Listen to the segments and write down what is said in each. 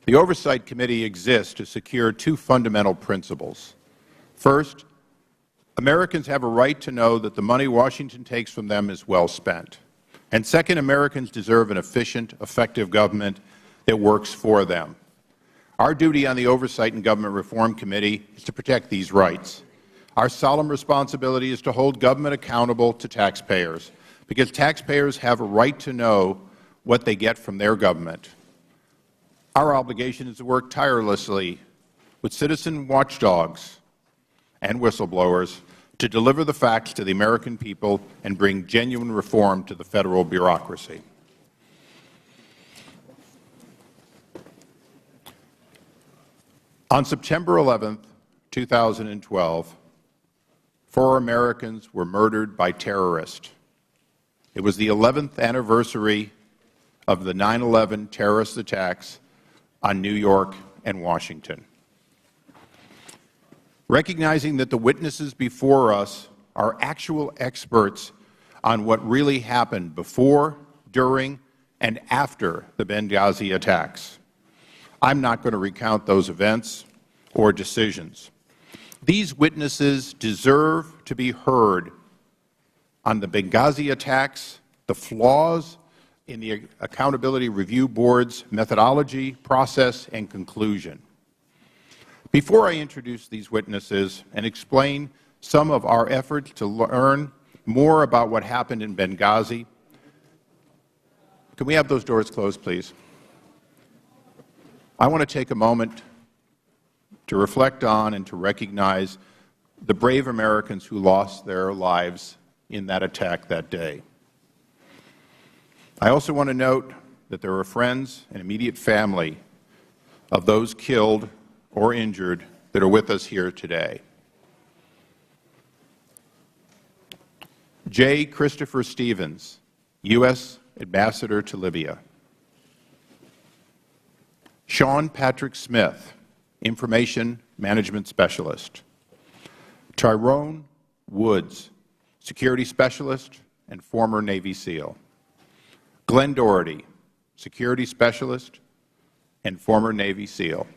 The Oversight Committee exists to secure two fundamental principles. First, Americans have a right to know that the money Washington takes from them is well spent. And second, Americans deserve an efficient, effective government that works for them. Our duty on the Oversight and Government Reform Committee is to protect these rights. Our solemn responsibility is to hold government accountable to taxpayers, because taxpayers have a right to know what they get from their government. Our obligation is to work tirelessly with citizen watchdogs and whistleblowers to deliver the facts to the American people and bring genuine reform to the Federal bureaucracy. On September 11, 2012, 4 Americans were murdered by terrorists. It was the 11th anniversary of the 9/11 terrorist attacks on New York and Washington. Recognizing that the witnesses before us are actual experts on what really happened before, during, and after the Benghazi attacks, I'm not going to recount those events or decisions. These witnesses deserve to be heard on the Benghazi attacks, the flaws in the Accountability Review Board's methodology, process, and conclusion. Before I introduce these witnesses and explain some of our efforts to learn more about what happened in Benghazi, can we have those doors closed, please? I want to take a moment to reflect on and to recognize the brave Americans who lost their lives in that attack that day. I also want to note that there are friends and immediate family of those killed or injured that are with us here today. J. Christopher Stevens, U.S. Ambassador to Libya. Sean Patrick Smith, Information Management Specialist. Tyrone Woods, Security Specialist and former Navy SEAL. Glenn Doherty, Security Specialist and former Navy SEAL.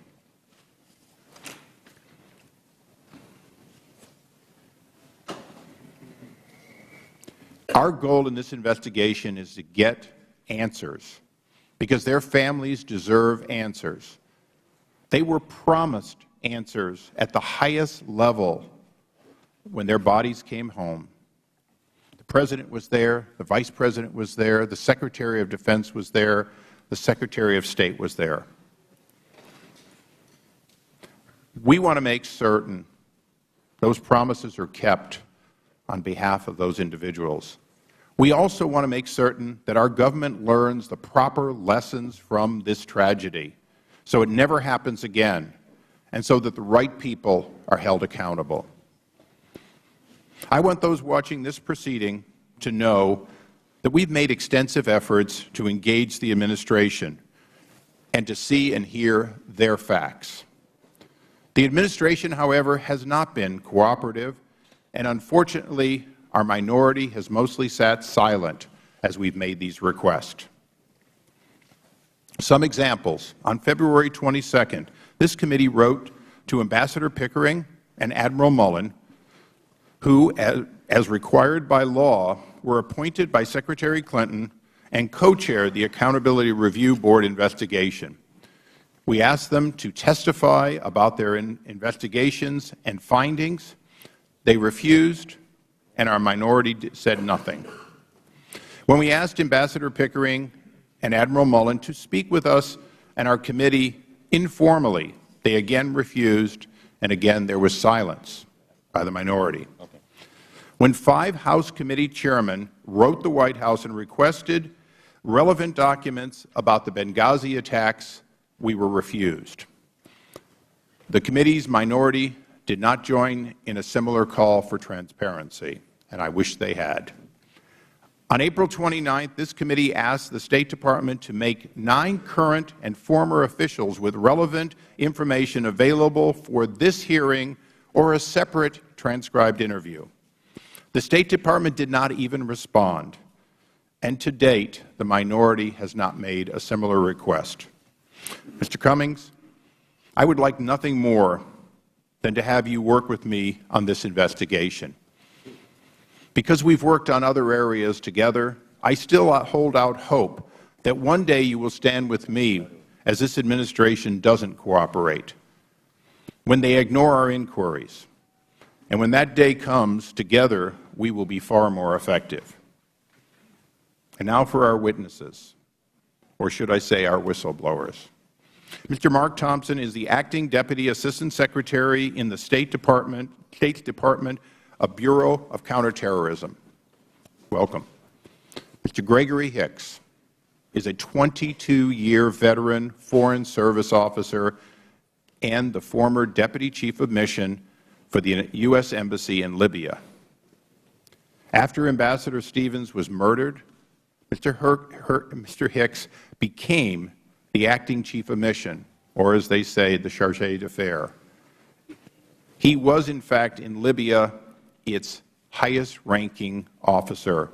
Our goal in this investigation is to get answers, because their families deserve answers. They were promised answers at the highest level when their bodies came home. The President was there, the Vice President was there, the Secretary of Defense was there, the Secretary of State was there. We want to make certain those promises are kept on behalf of those individuals. We also want to make certain that our government learns the proper lessons from this tragedy, so it never happens again, and so that the right people are held accountable. I want those watching this proceeding to know that we've made extensive efforts to engage the administration and to see and hear their facts. The administration, however, has not been cooperative, and unfortunately, our minority has mostly sat silent as we've made these requests. Some examples. On February 22nd, this committee wrote to Ambassador Pickering and Admiral Mullen, who, as required by law, were appointed by Secretary Clinton and co-chaired the Accountability Review Board investigation. We asked them to testify about their investigations and findings. They refused, and our minority said nothing. When we asked Ambassador Pickering and Admiral Mullen to speak with us and our committee informally, they again refused, and again there was silence by the minority. Okay. When 5 House committee chairmen wrote the White House and requested relevant documents about the Benghazi attacks, we were refused. The committee's minority did not join in a similar call for transparency, and I wish they had. On April 29th, this committee asked the State Department to make 9 current and former officials with relevant information available for this hearing or a separate transcribed interview. The State Department did not even respond, and to date, the minority has not made a similar request. Mr. Cummings, I would like nothing more than to have you work with me on this investigation. Because we've worked on other areas together, I still hold out hope that one day you will stand with me as this administration doesn't cooperate, when they ignore our inquiries. And when that day comes, together we will be far more effective. And now for our witnesses, or should I say our whistleblowers. Mr. Mark Thompson is the Acting Deputy Assistant Secretary in the State's Department of Bureau of Counterterrorism. Welcome. Mr. Gregory Hicks is a 22-year veteran Foreign Service officer and the former Deputy Chief of Mission for the U.S. Embassy in Libya. After Ambassador Stevens was murdered, Mr. Hicks became the Acting Chief of Mission, or as they say, the Chargé d'Affaires. He was, in fact, in Libya, its highest-ranking officer,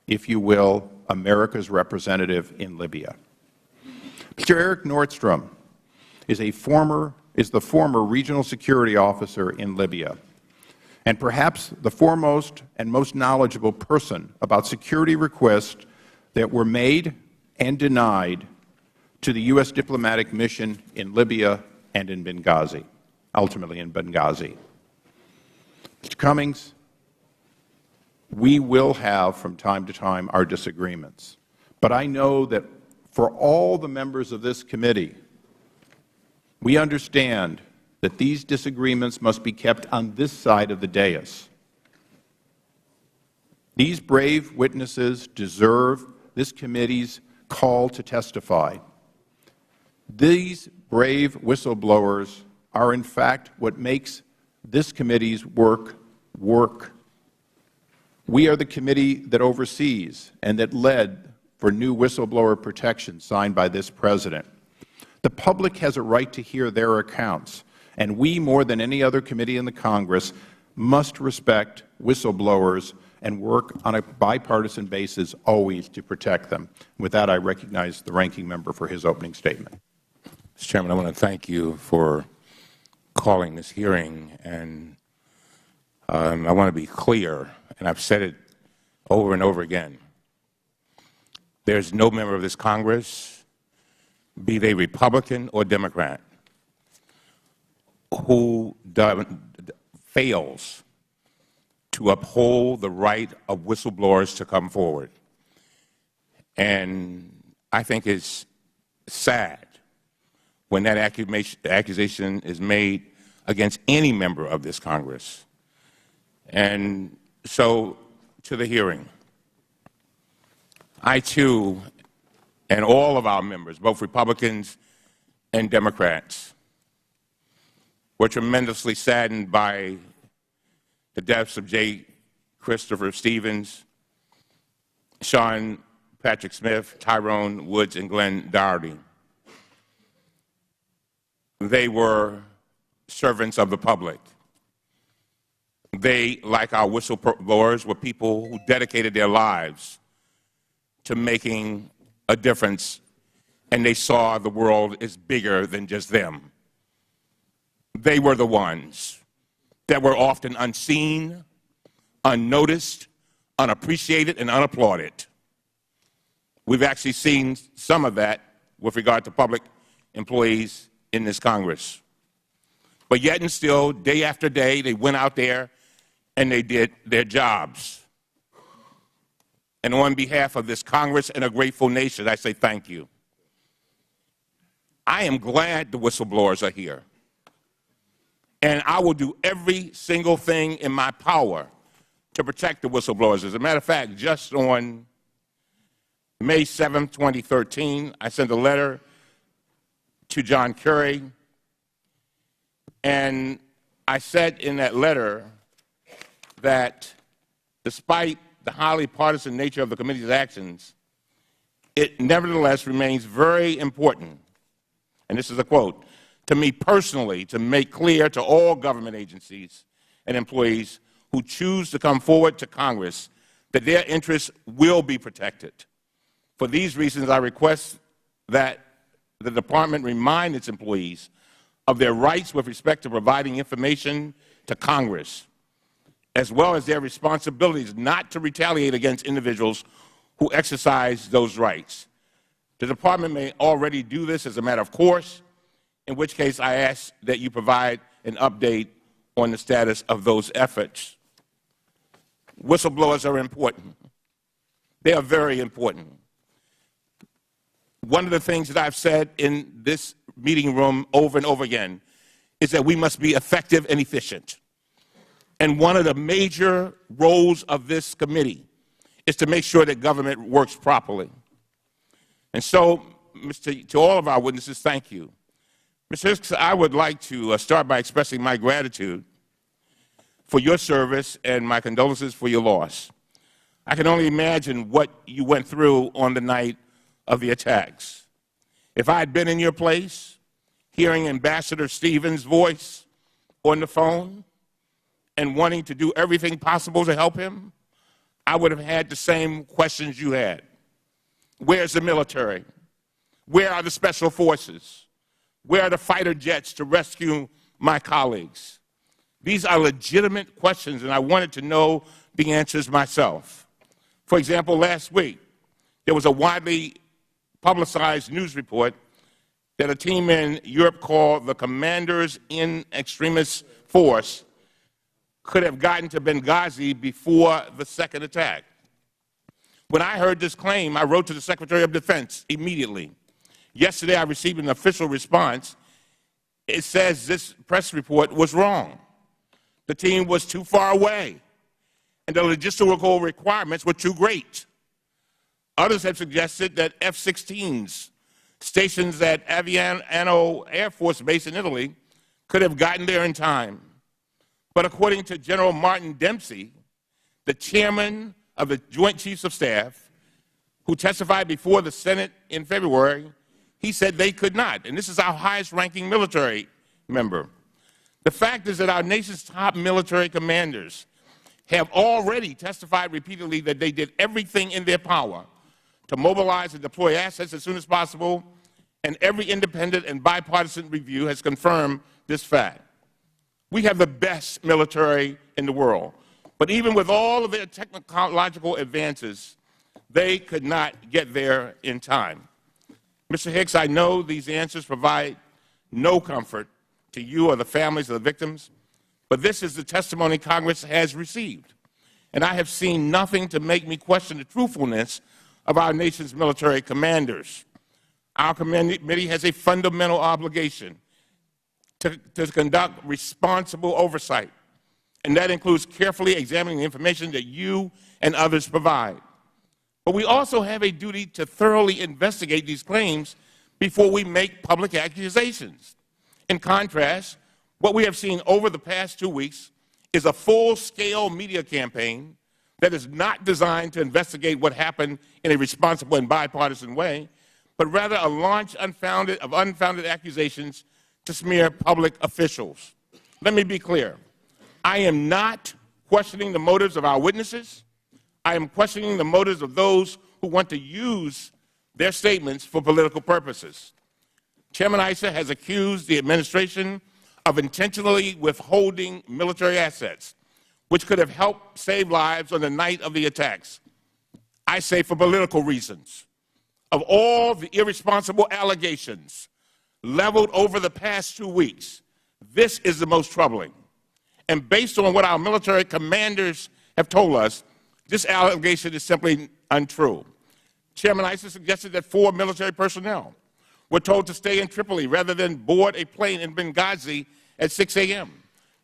if you will, America's representative in Libya. Mr. Eric Nordstrom is the former regional security officer in Libya, and perhaps the foremost and most knowledgeable person about security requests that were made and denied to the U.S. diplomatic mission in Libya and in Benghazi, ultimately in Benghazi. Mr. Cummings, we will have from time to time our disagreements, but I know that for all the members of this committee, we understand that these disagreements must be kept on this side of the dais. These brave witnesses deserve this committee's call to testify. These brave whistleblowers are, in fact, what makes this committee's work work. We are the committee that oversees and that led for new whistleblower protection signed by this President. The public has a right to hear their accounts, and we, more than any other committee in the Congress, must respect whistleblowers and work on a bipartisan basis always to protect them. With that, I recognize the ranking member for his opening statement. Mr. Chairman, I want to thank you for calling this hearing, and I want to be clear, and I've said it over and over again. There's no member of this Congress, be they Republican or Democrat, who fails to uphold the right of whistleblowers to come forward. And I think it's sad when that accusation is made against any member of this Congress. And so, to the hearing, I too, and all of our members, both Republicans and Democrats, were tremendously saddened by the deaths of J. Christopher Stevens, Sean Patrick Smith, Tyrone Woods, and Glenn Doherty. They were servants of the public. They, like our whistleblowers, were people who dedicated their lives to making a difference, and they saw the world as bigger than just them. They were the ones that were often unseen, unnoticed, unappreciated, and unapplauded. We've actually seen some of that with regard to public employees in this Congress. But yet and still, day after day, they went out there and they did their jobs. And on behalf of this Congress and a grateful nation, I say thank you. I am glad the whistleblowers are here. And I will do every single thing in my power to protect the whistleblowers. As a matter of fact, just on May 7, 2013, I sent a letter to John Kerry, and I said in that letter that despite the highly partisan nature of the committee's actions, it nevertheless remains very important, and this is a quote, to me personally, to make clear to all government agencies and employees who choose to come forward to Congress that their interests will be protected. For these reasons, I request that the Department remind its employees of their rights with respect to providing information to Congress, as well as their responsibilities not to retaliate against individuals who exercise those rights. The Department may already do this as a matter of course, in which case I ask that you provide an update on the status of those efforts. Whistleblowers are important. They are very important. One of the things that I've said in this meeting room over and over again is that we must be effective and efficient. And one of the major roles of this committee is to make sure that government works properly. And so, to all of our witnesses, thank you. Mr. Hicks, I would like to start by expressing my gratitude for your service and my condolences for your loss. I can only imagine what you went through on the night of the attacks. If I had been in your place, hearing Ambassador Stevens' voice on the phone and wanting to do everything possible to help him, I would have had the same questions you had. Where's the military? Where are the special forces? Where are the fighter jets to rescue my colleagues? These are legitimate questions, and I wanted to know the answers myself. For example, last week, there was a widely publicized news report that a team in Europe called the Commanders in Extremis Force could have gotten to Benghazi before the second attack. When I heard this claim, I wrote to the Secretary of Defense immediately. Yesterday, I received an official response. It says this press report was wrong. The team was too far away, and the logistical requirements were too great. Others have suggested that F-16s stationed at Aviano Air Force Base in Italy could have gotten there in time. But according to General Martin Dempsey, the chairman of the Joint Chiefs of Staff, who testified before the Senate in February, he said they could not. And this is our highest-ranking military member. The fact is that our nation's top military commanders have already testified repeatedly that they did everything in their power to mobilize and deploy assets as soon as possible, and every independent and bipartisan review has confirmed this fact. We have the best military in the world, but even with all of their technological advances, they could not get there in time. Mr. Hicks, I know these answers provide no comfort to you or the families of the victims, but this is the testimony Congress has received, and I have seen nothing to make me question the truthfulness of our nation's military commanders. Our committee has a fundamental obligation to conduct responsible oversight, and that includes carefully examining the information that you and others provide. But we also have a duty to thoroughly investigate these claims before we make public accusations. In contrast, what we have seen over the past 2 weeks is a full-scale media campaign that is not designed to investigate what happened in a responsible and bipartisan way, but rather a launch of unfounded accusations to smear public officials. Let me be clear. I am not questioning the motives of our witnesses. I am questioning the motives of those who want to use their statements for political purposes. Chairman Issa has accused the administration of intentionally withholding military assets, which could have helped save lives on the night of the attacks. I say for political reasons. Of all the irresponsible allegations leveled over the past 2 weeks, this is the most troubling. And based on what our military commanders have told us, this allegation is simply untrue. Chairman Issa suggested that 4 military personnel were told to stay in Tripoli rather than board a plane in Benghazi at 6 a.m.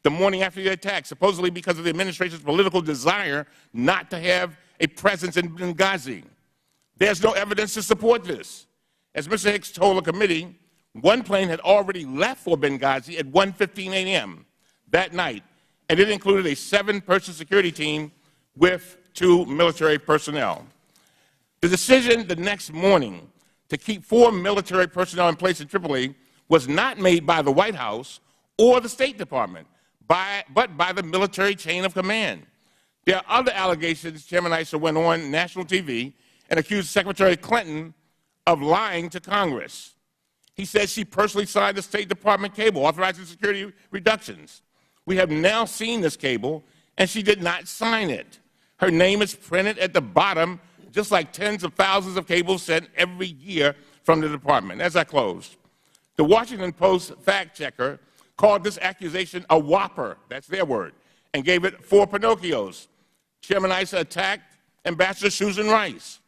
the morning after the attack, supposedly because of the administration's political desire not to have a presence in Benghazi. There's no evidence to support this. As Mr. Hicks told the committee, one plane had already left for Benghazi at 1:15 a.m. that night, and it included a 7-person security team with 2 military personnel. The decision the next morning to keep 4 military personnel in place in Tripoli was not made by the White House or the State Department, but by the military chain of command. There are other allegations. Chairman Issa went on national TV and accused Secretary Clinton of lying to Congress. He said she personally signed the State Department cable authorizing security reductions. We have now seen this cable, and she did not sign it. Her name is printed at the bottom, just like tens of thousands of cables sent every year from the department. As I close, the Washington Post fact checker called this accusation a whopper, that's their word, and gave it 4 Pinocchios. Chairman Issa attacked Ambassador Susan Rice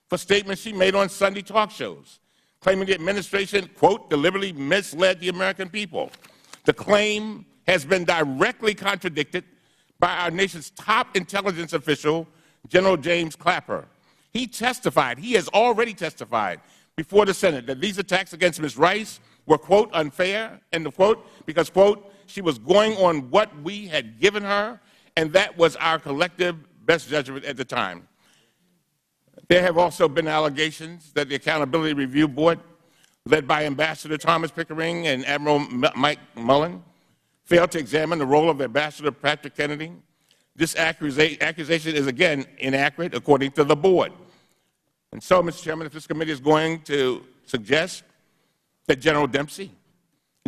for statements she made on Sunday talk shows, claiming the administration, quote, deliberately misled the American people. The claim has been directly contradicted by our nation's top intelligence official, General James Clapper. He has already testified before the Senate that these attacks against Ms. Rice were, quote, unfair, end of quote, because, quote, she was going on what we had given her, and that was our collective best judgment at the time. There have also been allegations that the Accountability Review Board, led by Ambassador Thomas Pickering and Admiral Mike Mullen, failed to examine the role of Ambassador Patrick Kennedy. This accusation is, again, inaccurate, according to the board. And so, Mr. Chairman, if this committee is going to suggest that General Dempsey,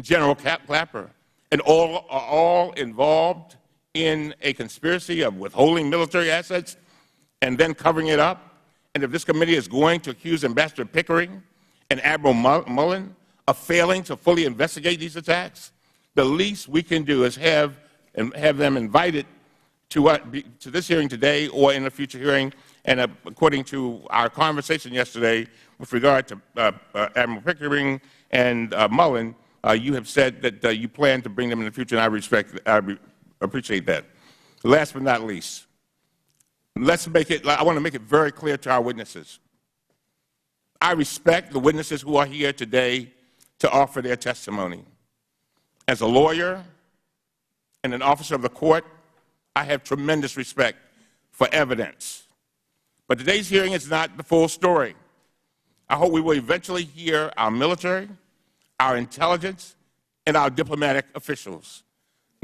General Clapper, and all are all involved in a conspiracy of withholding military assets and then covering it up, and if this committee is going to accuse Ambassador Pickering and Admiral Mullen of failing to fully investigate these attacks, the least we can do is have them invited to this hearing today or in a future hearing. And according to our conversation yesterday with regard to Admiral Pickering and Mullen, you have said that you plan to bring them in the future, and I appreciate that. Last but not least, I want to make it very clear to our witnesses. I respect the witnesses who are here today to offer their testimony. As a lawyer and an officer of the court, I have tremendous respect for evidence. But today's hearing is not the full story. I hope we will eventually hear our military, our intelligence, and our diplomatic officials.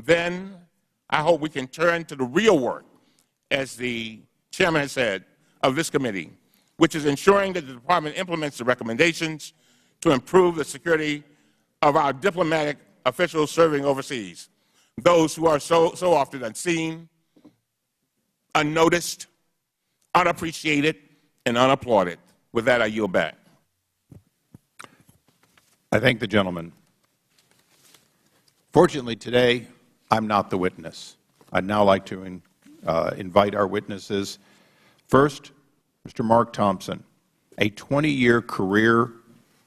Then I hope we can turn to the real work, as the chairman has said, of this committee, which is ensuring that the department implements the recommendations to improve the security of our diplomatic officials serving overseas, those who are so often unseen, unnoticed, unappreciated, and unapplauded. With that, I yield back. I thank the gentleman. Fortunately, today, I'm not the witness. I'd now like to invite our witnesses. First, Mr. Mark Thompson, a 20-year career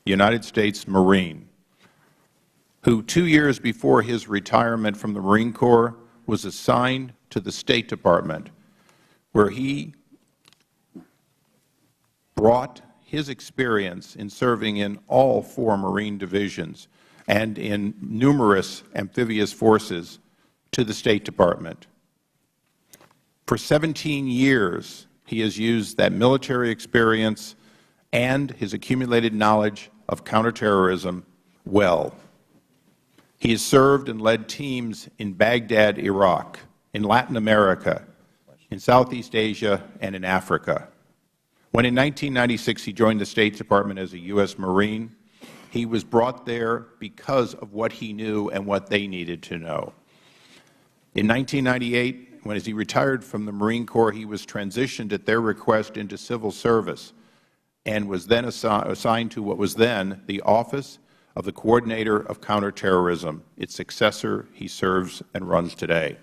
United States Marine, who 2 years before his retirement from the Marine Corps was assigned to the State Department, where he brought his experience in serving in all 4 Marine divisions and in numerous amphibious forces to the State Department. For 17 years, he has used that military experience and his accumulated knowledge of counterterrorism well. He has served and led teams in Baghdad, Iraq, in Latin America, in Southeast Asia, and in Africa. When in 1996 he joined the State Department as a U.S. Marine, he was brought there because of what he knew and what they needed to know. In 1998, as he retired from the Marine Corps, he was transitioned at their request into civil service and was then assigned to what was then the Office of the Coordinator of Counterterrorism, its successor he serves and runs today.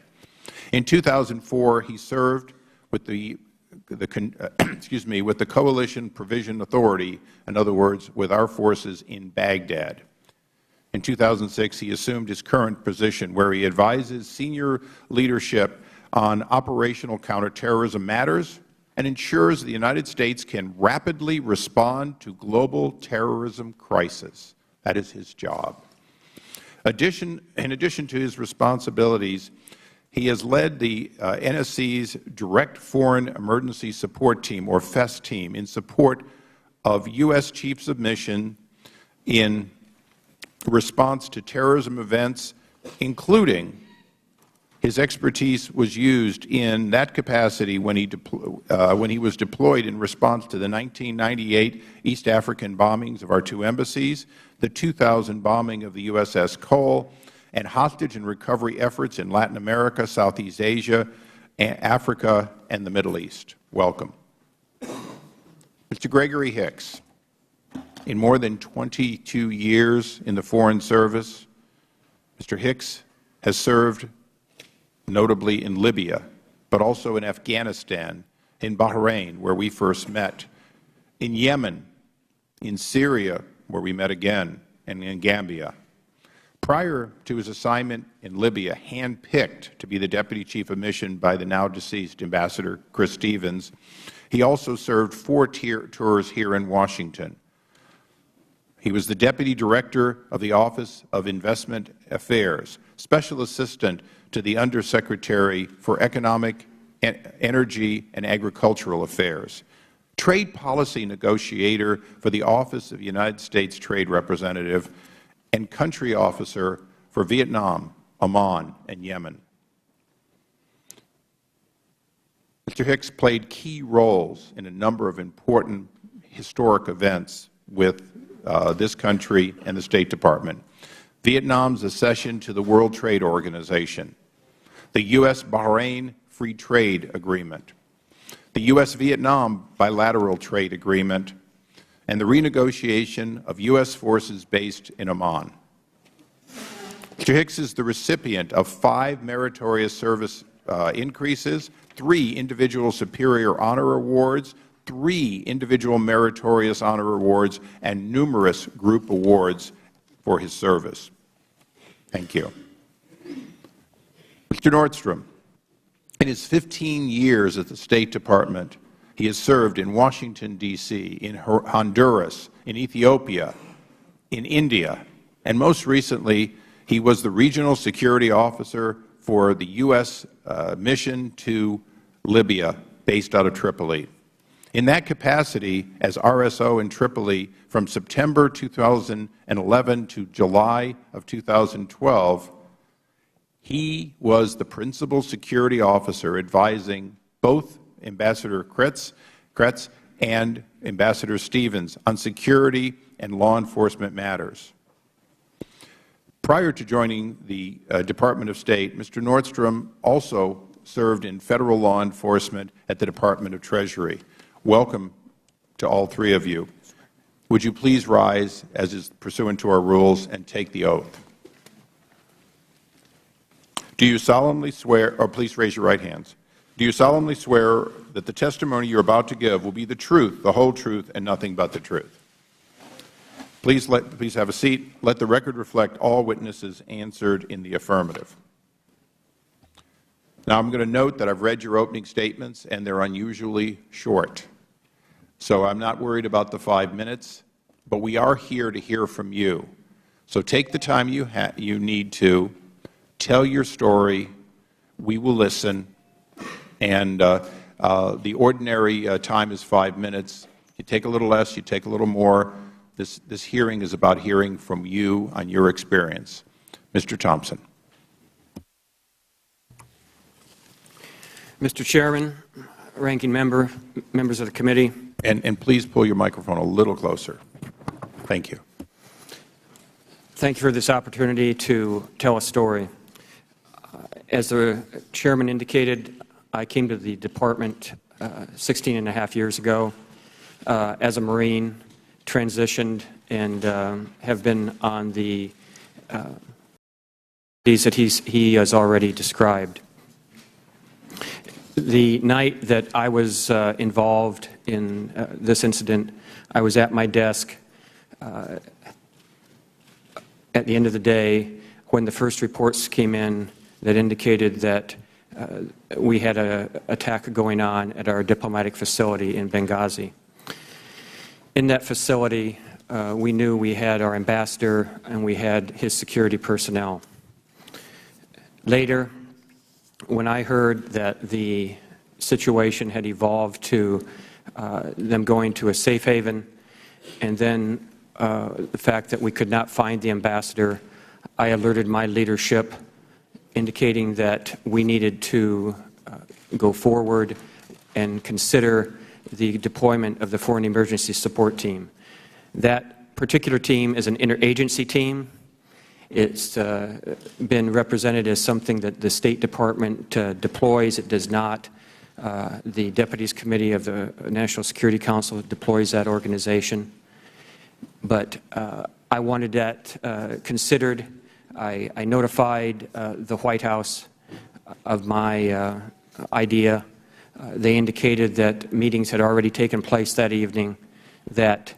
In 2004, he served with the Coalition Provision Authority, in other words, with our forces in Baghdad. In 2006, he assumed his current position, where he advises senior leadership on operational counterterrorism matters and ensures the United States can rapidly respond to global terrorism crisis. That is his job. In addition to his responsibilities, he has led the NSC's Direct Foreign Emergency Support Team, or FES team, in support of U.S. Chiefs of Mission in response to terrorism events, including His expertise was used in that capacity when he was deployed in response to the 1998 East African bombings of our 2 embassies, the 2000 bombing of the USS Cole, and hostage and recovery efforts in Latin America, Southeast Asia, Africa, and the Middle East. Welcome. Mr. Gregory Hicks, in more than 22 years in the Foreign Service, Mr. Hicks has served notably in Libya, but also in Afghanistan, in Bahrain, where we first met, in Yemen, in Syria, where we met again, and in Gambia. Prior to his assignment in Libya, handpicked to be the Deputy Chief of Mission by the now-deceased Ambassador Chris Stevens, he also served 4 tours here in Washington. He was the Deputy Director of the Office of Investment Affairs, Special Assistant to the Undersecretary for Economic, Energy, and Agricultural Affairs, Trade Policy Negotiator for the Office of United States Trade Representative, and Country Officer for Vietnam, Oman, and Yemen. Mr. Hicks played key roles in a number of important historic events with this country and the State Department. Vietnam's accession to the World Trade Organization, the U.S.-Bahrain Free Trade Agreement, the U.S.-Vietnam Bilateral Trade Agreement, and the renegotiation of U.S. forces based in Oman. Mr. Hicks is the recipient of 5 meritorious service increases, 3 individual superior honor awards, 3 individual meritorious honor awards, and numerous group awards for his service. Thank you. Mr. Nordstrom, in his 15 years at the State Department, he has served in Washington, D.C., in Honduras, in Ethiopia, in India, and most recently, he was the Regional Security Officer for the U.S. mission to Libya, based out of Tripoli. In that capacity, as RSO in Tripoli from September 2011 to July of 2012, he was the Principal Security Officer advising both Ambassador Kretz and Ambassador Stevens on security and law enforcement matters. Prior to joining the Department of State, Mr. Nordstrom also served in Federal law enforcement at the Department of Treasury. Welcome to all 3 of you. Would you please rise, as is pursuant to our rules, and take the oath? Do you solemnly swear, or please raise your right hands. Do you solemnly swear that the testimony you are about to give will be the truth, the whole truth, and nothing but the truth? Please have a seat. Let the record reflect all witnesses answered in the affirmative. Now, I'm going to note that I've read your opening statements, and they're unusually short. So I'm not worried about the 5 minutes, but we are here to hear from you. So take the time you need to tell your story. We will listen. And the ordinary time is 5 minutes. You take a little less, you take a little more. This hearing is about hearing from you on your experience. Mr. Thompson. Mr. Chairman, Ranking Member, members of the committee. And please pull your microphone a little closer. Thank you. Thank you for this opportunity to tell a story. As the Chairman indicated, I came to the Department 16.5 years ago as a Marine, transitioned, and have been on the duties that he has already described. The night that I was involved in this incident, I was at my desk at the end of the day when the first reports came in that indicated that we had an attack going on at our diplomatic facility in Benghazi. In that facility, we knew we had our ambassador and we had his security personnel. Later, when I heard that the situation had evolved to them going to a safe haven, and then the fact that we could not find the ambassador, I alerted my leadership indicating that we needed to go forward and consider the deployment of the Foreign Emergency Support Team. That particular team is an interagency team. It's been represented as something that the State Department deploys. It does not. The Deputies Committee of the National Security Council deploys that organization. But I wanted that considered. I notified the White House of my idea. They indicated that meetings had already taken place that evening that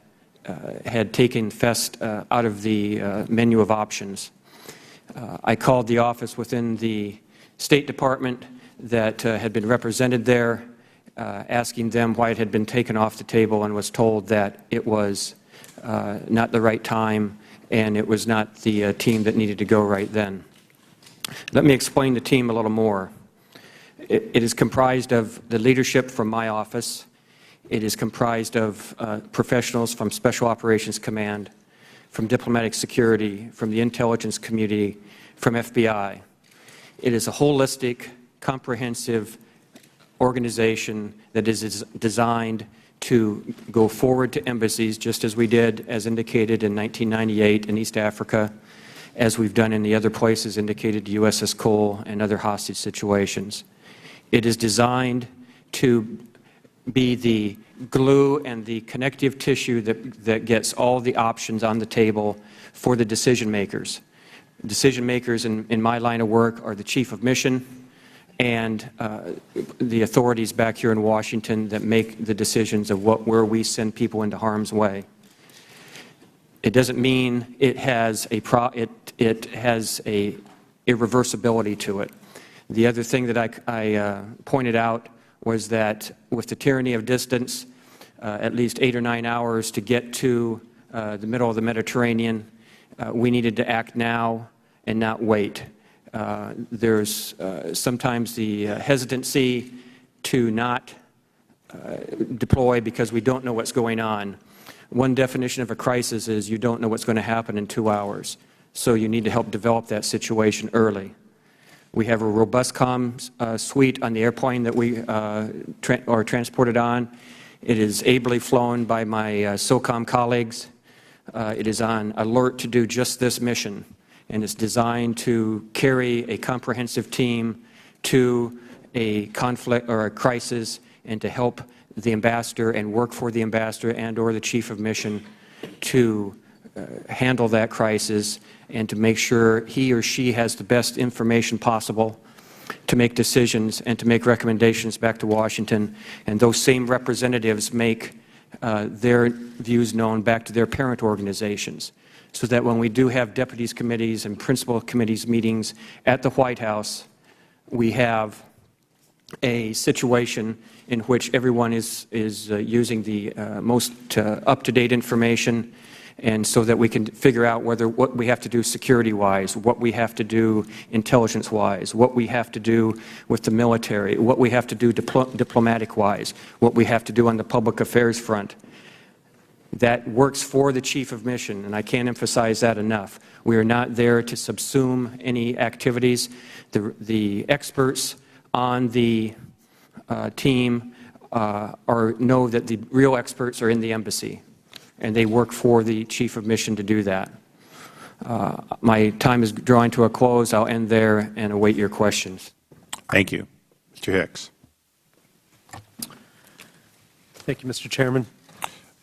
had taken FEST out of the menu of options. I called the office within the State Department that had been represented there, asking them why it had been taken off the table, and was told that it was not the right time and it was not the team that needed to go right then. Let me explain the team a little more. It is comprised of the leadership from my office. It is comprised of professionals from Special Operations Command, from Diplomatic Security, from the intelligence community, from FBI. It is a holistic, comprehensive organization that is designed to go forward to embassies, just as we did, as indicated in 1998 in East Africa, as we've done in the other places indicated, USS Cole and other hostage situations. It is designed to be the glue and the connective tissue that gets all the options on the table for the decision makers. Decision makers in my line of work are the Chief of Mission and the authorities back here in Washington that make the decisions of where we send people into harm's way. It doesn't mean it has a irreversibility to it. The other thing that I pointed out was that with the tyranny of distance, at least 8 or 9 hours to get to the middle of the Mediterranean, we needed to act now and not wait. There's sometimes the hesitancy to not deploy because we don't know what's going on. One definition of a crisis is you don't know what's going to happen in 2 hours, so you need to help develop that situation early. We have a robust comms suite on the airplane that we are transported on. It is ably flown by my SOCOM colleagues. It is on alert to do just this mission, and it's designed to carry a comprehensive team to a conflict or a crisis and to help the ambassador and work for the ambassador and or the Chief of Mission to handle that crisis and to make sure he or she has the best information possible to make decisions and to make recommendations back to Washington. And those same representatives make their views known back to their parent organizations, so that when we do have deputies committees and principal committees meetings at the White House, we have a situation in which everyone is using the most up-to-date information, and so that we can figure out what we have to do security-wise, what we have to do intelligence-wise, what we have to do with the military, what we have to do diplomatic-wise, what we have to do on the public affairs front. That works for the Chief of Mission, and I can't emphasize that enough. We are not there to subsume any activities. The experts on the team know that the real experts are in the embassy, and they work for the Chief of Mission to do that. My time is drawing to a close. I'll end there and await your questions. Thank you. Mr. Hicks. Thank you, Mr. Chairman.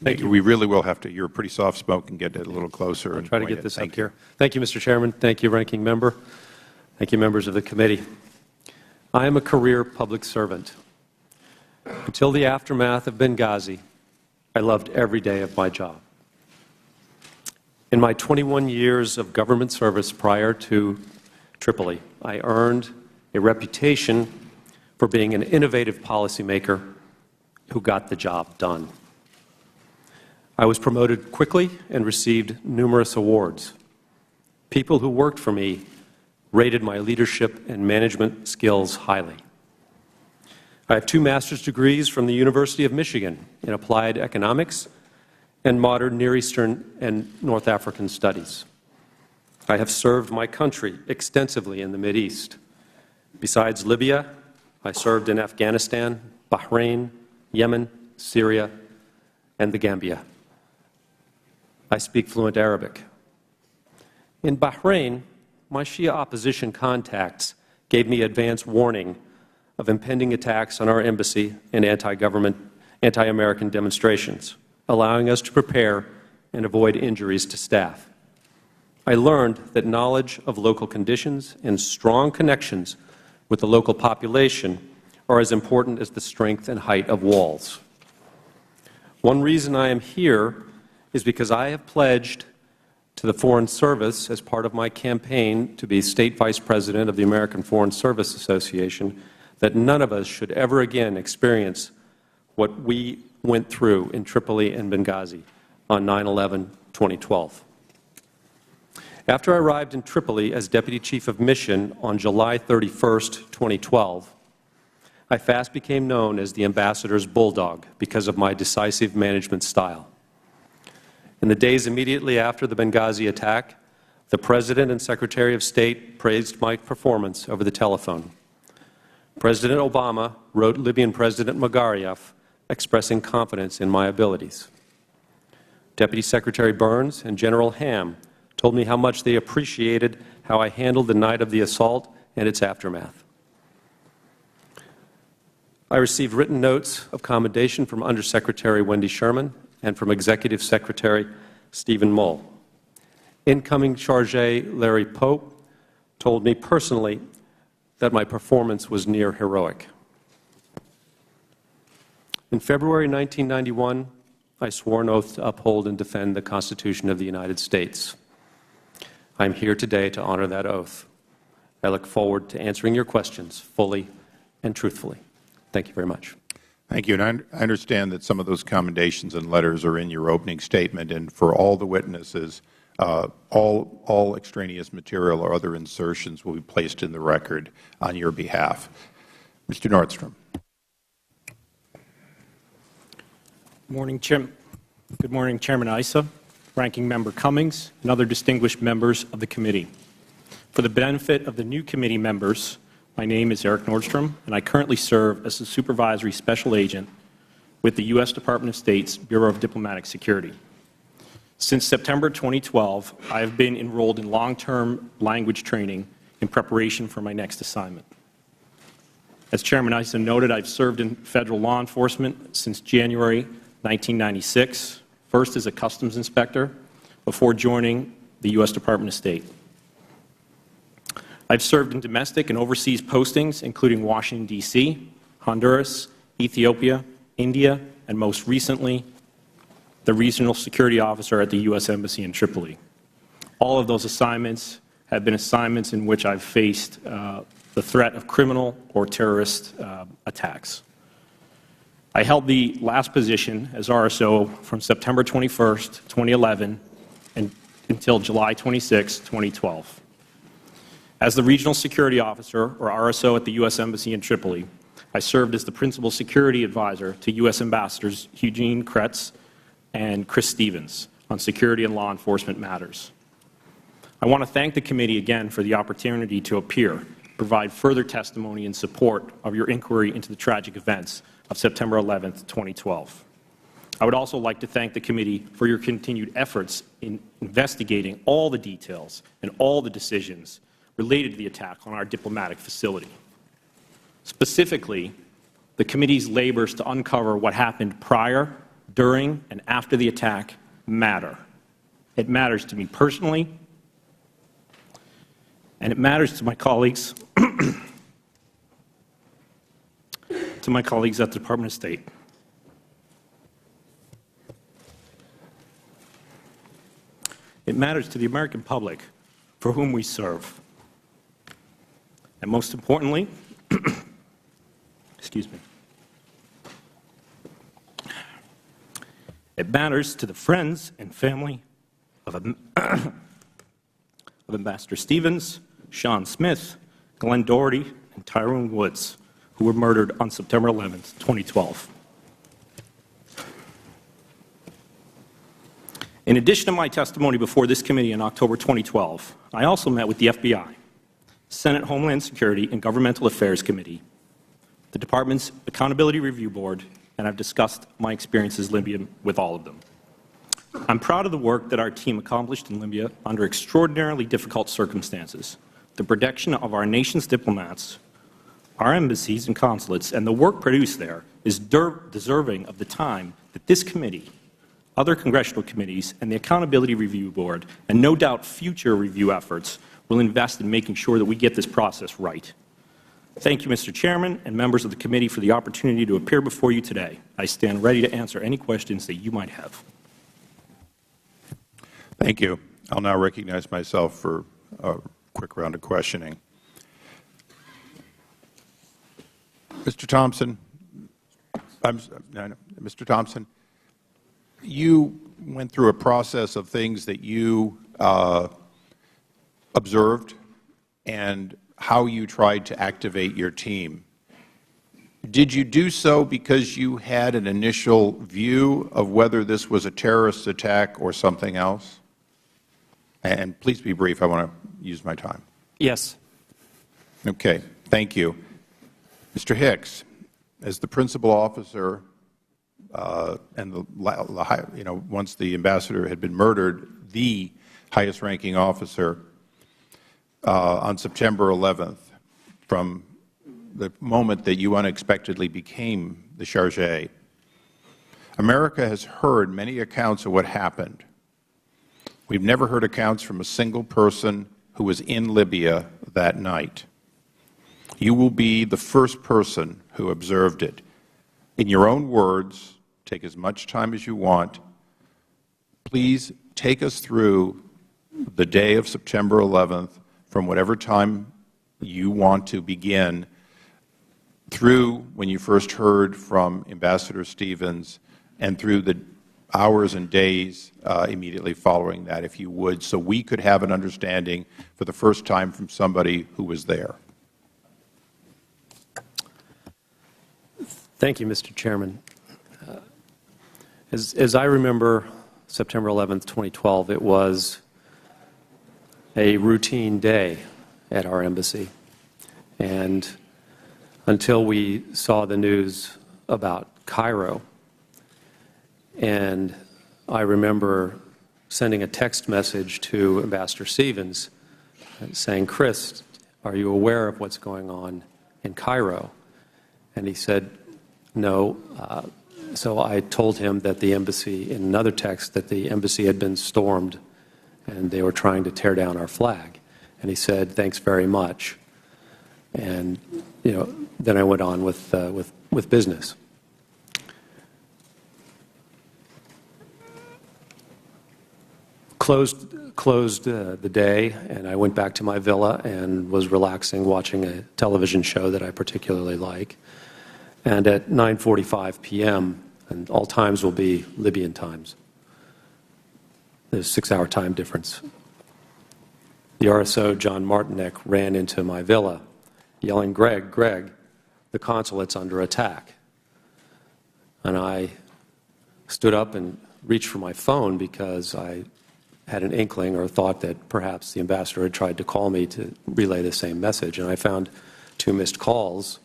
Thank you. We really will have to, you're pretty soft-spoken, get it a little closer. I'll try to get this up here. Thank you, Mr. Chairman. Thank you, Ranking Member. Thank you, members of the committee. I am a career public servant. Until the aftermath of Benghazi, I loved every day of my job. In my 21 years of government service prior to Tripoli, I earned a reputation for being an innovative policymaker who got the job done. I was promoted quickly and received numerous awards. People who worked for me rated my leadership and management skills highly. I have 2 master's degrees from the University of Michigan in applied economics and modern Near Eastern and North African studies. I have served my country extensively in the Mideast, Besides Libya, I served in Afghanistan, Bahrain, Yemen, Syria, and the Gambia. I speak fluent Arabic. In Bahrain, my Shia opposition contacts gave me advance warning of impending attacks on our embassy and anti-American demonstrations, allowing us to prepare and avoid injuries to staff. I learned that knowledge of local conditions and strong connections with the local population are as important as the strength and height of walls. One reason I am here is because I have pledged to the Foreign Service, as part of my campaign to be State Vice President of the American Foreign Service Association, that none of us should ever again experience what we went through in Tripoli and Benghazi on 9/11/2012. After I arrived in Tripoli as Deputy Chief of Mission on July 31, 2012, I fast became known as the Ambassador's Bulldog because of my decisive management style. In the days immediately after the Benghazi attack, the President and Secretary of State praised my performance over the telephone. President Obama wrote Libyan President Magariaf expressing confidence in my abilities. Deputy Secretary Burns and General Ham told me how much they appreciated how I handled the night of the assault and its aftermath. I received written notes of commendation from Undersecretary Wendy Sherman and from Executive Secretary Stephen Mull. Incoming Chargé Larry Pope told me personally that my performance was near heroic. In February 1991, I swore an oath to uphold and defend the Constitution of the United States. I am here today to honor that oath. I look forward to answering your questions fully and truthfully. Thank you very much. Thank you. And I understand that some of those commendations and letters are in your opening statement, and for all the witnesses, all extraneous material or other insertions will be placed in the record on your behalf. Mr. Nordstrom. Good morning, Chairman Issa, Ranking Member Cummings, and other distinguished members of the committee. For the benefit of the new committee members, my name is Eric Nordstrom, and I currently serve as the Supervisory Special Agent with the U.S. Department of State's Bureau of Diplomatic Security. Since September 2012, I have been enrolled in long-term language training in preparation for my next assignment. As Chairman Issa noted, I've served in federal law enforcement since January 1996, first as a customs inspector before joining the U.S. Department of State. I've served in domestic and overseas postings, including Washington, D.C., Honduras, Ethiopia, India, and most recently, the Regional Security Officer at the U.S. Embassy in Tripoli. All of those assignments have been assignments in which I've faced the threat of criminal or terrorist attacks. I held the last position as RSO from September 21, 2011 until July 26, 2012. As the Regional Security Officer, or RSO, at the U.S. Embassy in Tripoli, I served as the Principal Security Advisor to U.S. Ambassadors Eugene Kretz and Chris Stevens on security and law enforcement matters. I want to thank the committee again for the opportunity to appear, provide further testimony in support of your inquiry into the tragic events of September 11, 2012. I would also like to thank the committee for your continued efforts in investigating all the details and all the decisions related to the attack on our diplomatic facility. Specifically, the committee's labors to uncover what happened prior, during, and after the attack matter. It matters to me personally, and it matters to my colleagues at the Department of State. It matters to the American public for whom we serve. And most importantly, excuse me, it matters to the friends and family of Ambassador Stevens, Sean Smith, Glenn Doherty, and Tyrone Woods, who were murdered on September 11, 2012. In addition to my testimony before this committee in October 2012, I also met with the FBI Senate Homeland Security and Governmental Affairs Committee, the Department's Accountability Review Board, and I've discussed my experiences in Libya with all of them. I'm proud of the work that our team accomplished in Libya under extraordinarily difficult circumstances. The protection of our nation's diplomats, our embassies and consulates, and the work produced there is deserving of the time that this committee, other congressional committees, and the Accountability Review Board, and no doubt future review efforts, will invest in making sure that we get this process right. Thank you, Mr. Chairman and members of the committee, for the opportunity to appear before you today. I stand ready to answer any questions that you might have. Thank you. I'll now recognize myself for a quick round of questioning. Mr. Thompson, Mr. Thompson, you went through a process of things that you observed and how you tried to activate your team. Did you do so because you had an initial view of whether this was a terrorist attack or something else? And please be brief. I want to use my time. Yes. Okay. Thank you. Mr. Hicks, as the principal officer and once the ambassador had been murdered, the highest-ranking officer on September 11th, from the moment that you unexpectedly became the chargé, America has heard many accounts of what happened. We've never heard accounts from a single person who was in Libya that night. You will be the first person who observed it. In your own words, take as much time as you want. Please take us through the day of September 11th, from whatever time you want to begin, through when you first heard from Ambassador Stevens, and through the hours and days immediately following that, if you would, so we could have an understanding for the first time from somebody who was there. Thank you, Mr. Chairman. As I remember September 11th, 2012, it was a routine day at our embassy. And until we saw the news about Cairo, and I remember sending a text message to Ambassador Stevens saying, "Chris, are you aware of what's going on in Cairo?" And he said, "No." So I told him that the embassy, in another text, that the embassy had been stormed and they were trying to tear down our flag. And he said, "Thanks very much." And then I went on with business. Closed the day, and I went back to my villa and was relaxing, watching a television show that I particularly like. And at 9:45 p.m., and all times will be Libyan times, there's a 6-hour time difference, the RSO, John Martinek, ran into my villa yelling, "Greg, Greg, the consulate's under attack." And I stood up and reached for my phone because I had an inkling or thought that perhaps the ambassador had tried to call me to relay the same message. And I found 2 missed calls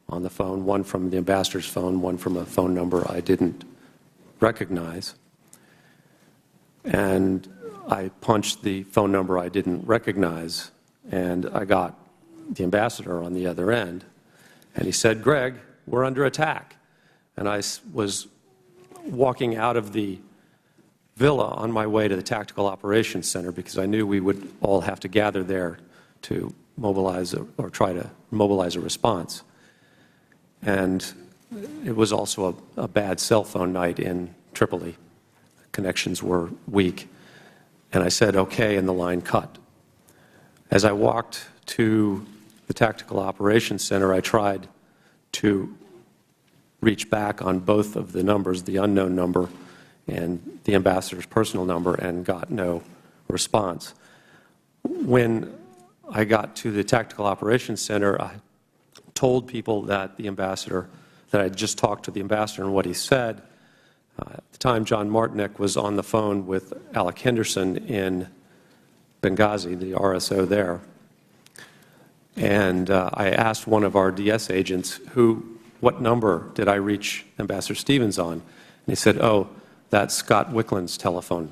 on the phone, one from the ambassador's phone, one from a phone number I didn't recognize. And I punched the phone number I didn't recognize, and I got the ambassador on the other end. And he said, "Greg, we're under attack." And I was walking out of the villa on my way to the Tactical Operations Center because I knew we would all have to gather there to mobilize or try to mobilize a response. And it was also a bad cell phone night in Tripoli. Connections were weak. And I said, "Okay," and the line cut. As I walked to the Tactical Operations Center, I tried to reach back on both of the numbers, the unknown number and the ambassador's personal number, and got no response. When I got to the Tactical Operations Center, I told people that the ambassador, that I had just talked to the ambassador and what he said. At the time, John Martinek was on the phone with Alec Henderson in Benghazi, the RSO there. And I asked one of our DS agents, what number did I reach Ambassador Stevens on? And he said, oh, that's Scott Wickland's telephone.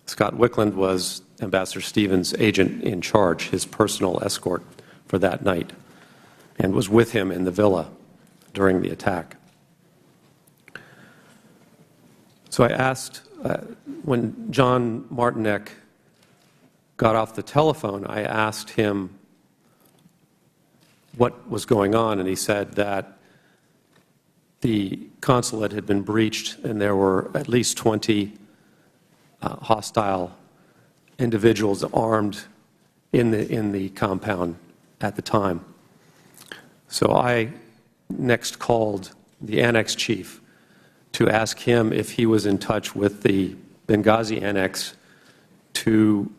Scott Wickland was Ambassador Stevens' agent in charge, his personal escort for that night, and was with him in the villa during the attack. So I asked, when John Martinek got off the telephone, I asked him what was going on, and he said that the consulate had been breached and there were at least 20 hostile individuals armed in the compound at the time. So I next called the annex chief to ask him if he was in touch with the Benghazi annex to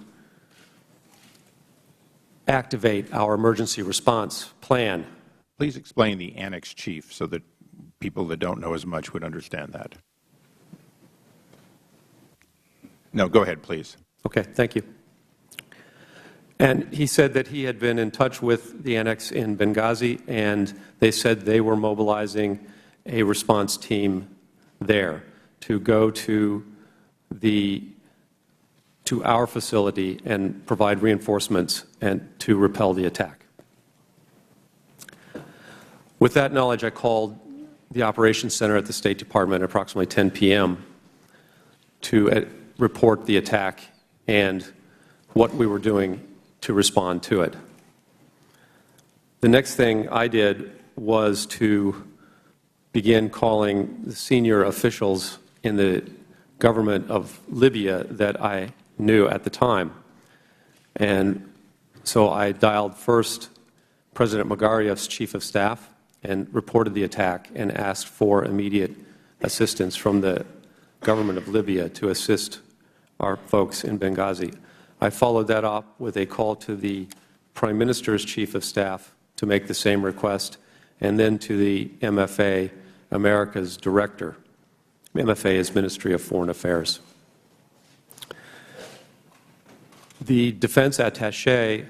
activate our emergency response plan. Please explain the annex chief so that people that don't know as much would understand that. No, go ahead, please. Okay, thank you. And he said that he had been in touch with the annex in Benghazi, and they said they were mobilizing a response team there to go to our facility and provide reinforcements and to repel the attack. With that knowledge, I called the operations center at the State Department at approximately 10 p.m. to report the attack and what we were doing to respond to it. The next thing I did was to begin calling the senior officials in the government of Libya that I knew at the time. And so I dialed first President Magariev's chief of staff and reported the attack and asked for immediate assistance from the government of Libya to assist our folks in Benghazi. I followed that up with a call to the Prime Minister's chief of staff to make the same request, and then to the MFA, America's director. MFA is Ministry of Foreign Affairs. The defense attaché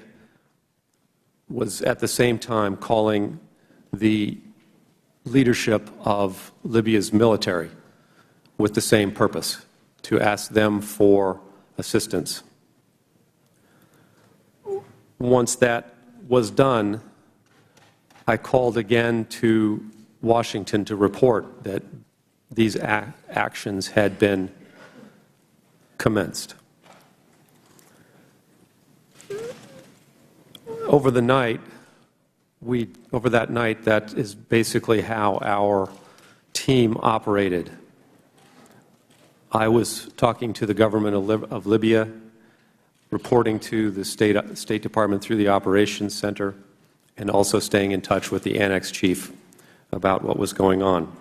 was at the same time calling the leadership of Libya's military with the same purpose, to ask them for assistance. Once that was done, I called again to Washington to report that these actions had been commenced. Over that night, that is basically how our team operated. I was talking to the government of Libya, reporting to the State Department through the Operations Center, and also staying in touch with the annex chief about what was going on.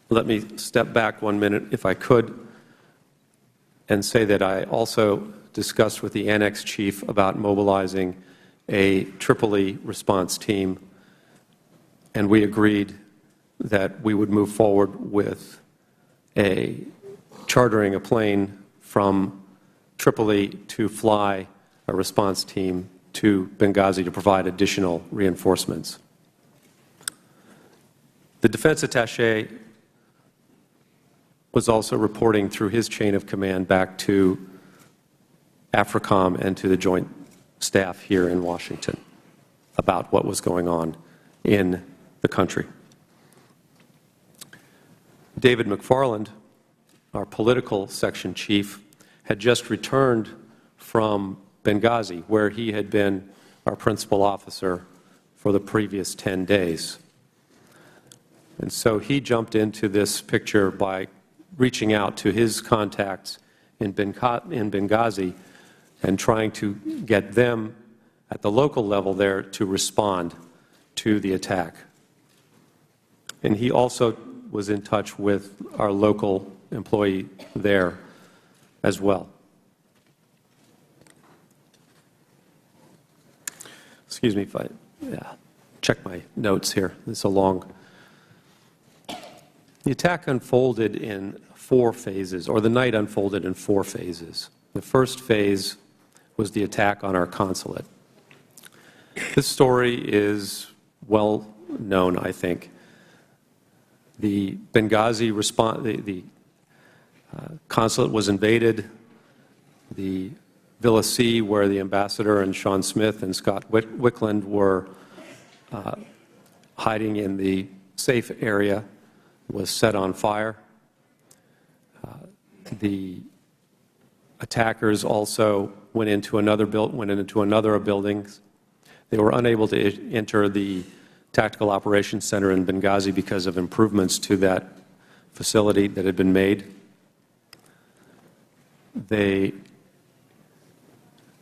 Let me step back 1 minute, if I could, and say that I also discussed with the annex chief about mobilizing a Tripoli response team, and we agreed that we would move forward with chartering a plane from Tripoli to fly a response team to Benghazi to provide additional reinforcements. The defense attaché was also reporting through his chain of command back to AFRICOM and to the Joint Staff here in Washington about what was going on in the country. David McFarland, our political section chief, had just returned from Benghazi, where he had been our principal officer for the previous 10 days. And so he jumped into this picture by reaching out to his contacts in Benghazi and trying to get them at the local level there to respond to the attack. And he also was in touch with our local employee there as well. Excuse me if I check my notes here. This is a long. The attack unfolded in 4 phases, or the night unfolded in 4 phases. The first phase was the attack on our consulate. This story is well known, I think. The Benghazi response, the consulate was invaded. The Villa C, where the ambassador and Sean Smith and Scott Wickland were hiding in the safe area, was set on fire. The attackers also went into another building. They were unable to enter the Tactical Operations Center in Benghazi because of improvements to that facility that had been made.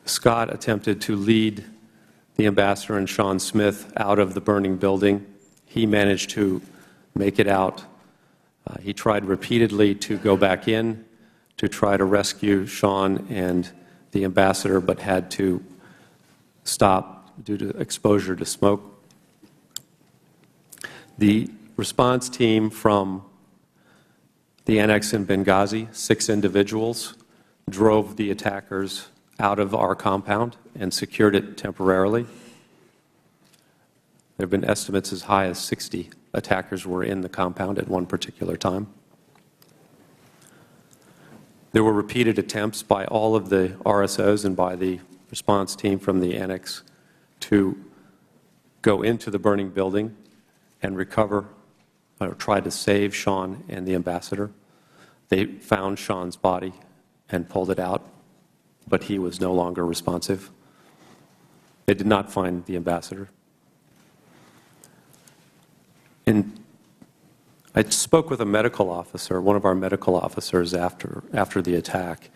Scott attempted to lead the ambassador and Sean Smith out of the burning building. He managed to make it out. He tried repeatedly to go back in to try to rescue Sean and the ambassador, but had to stop due to exposure to smoke. The response team from the annex in Benghazi, 6 individuals, drove the attackers out of our compound and secured it temporarily. There have been estimates as high as 60 attackers were in the compound at one particular time. There were repeated attempts by all of the RSOs and by the response team from the annex to go into the burning building and recover or try to save Sean and the ambassador. They found Sean's body and pulled it out, but he was no longer responsive. They did not find the ambassador. I spoke with a medical officer, one of our medical officers after the attack,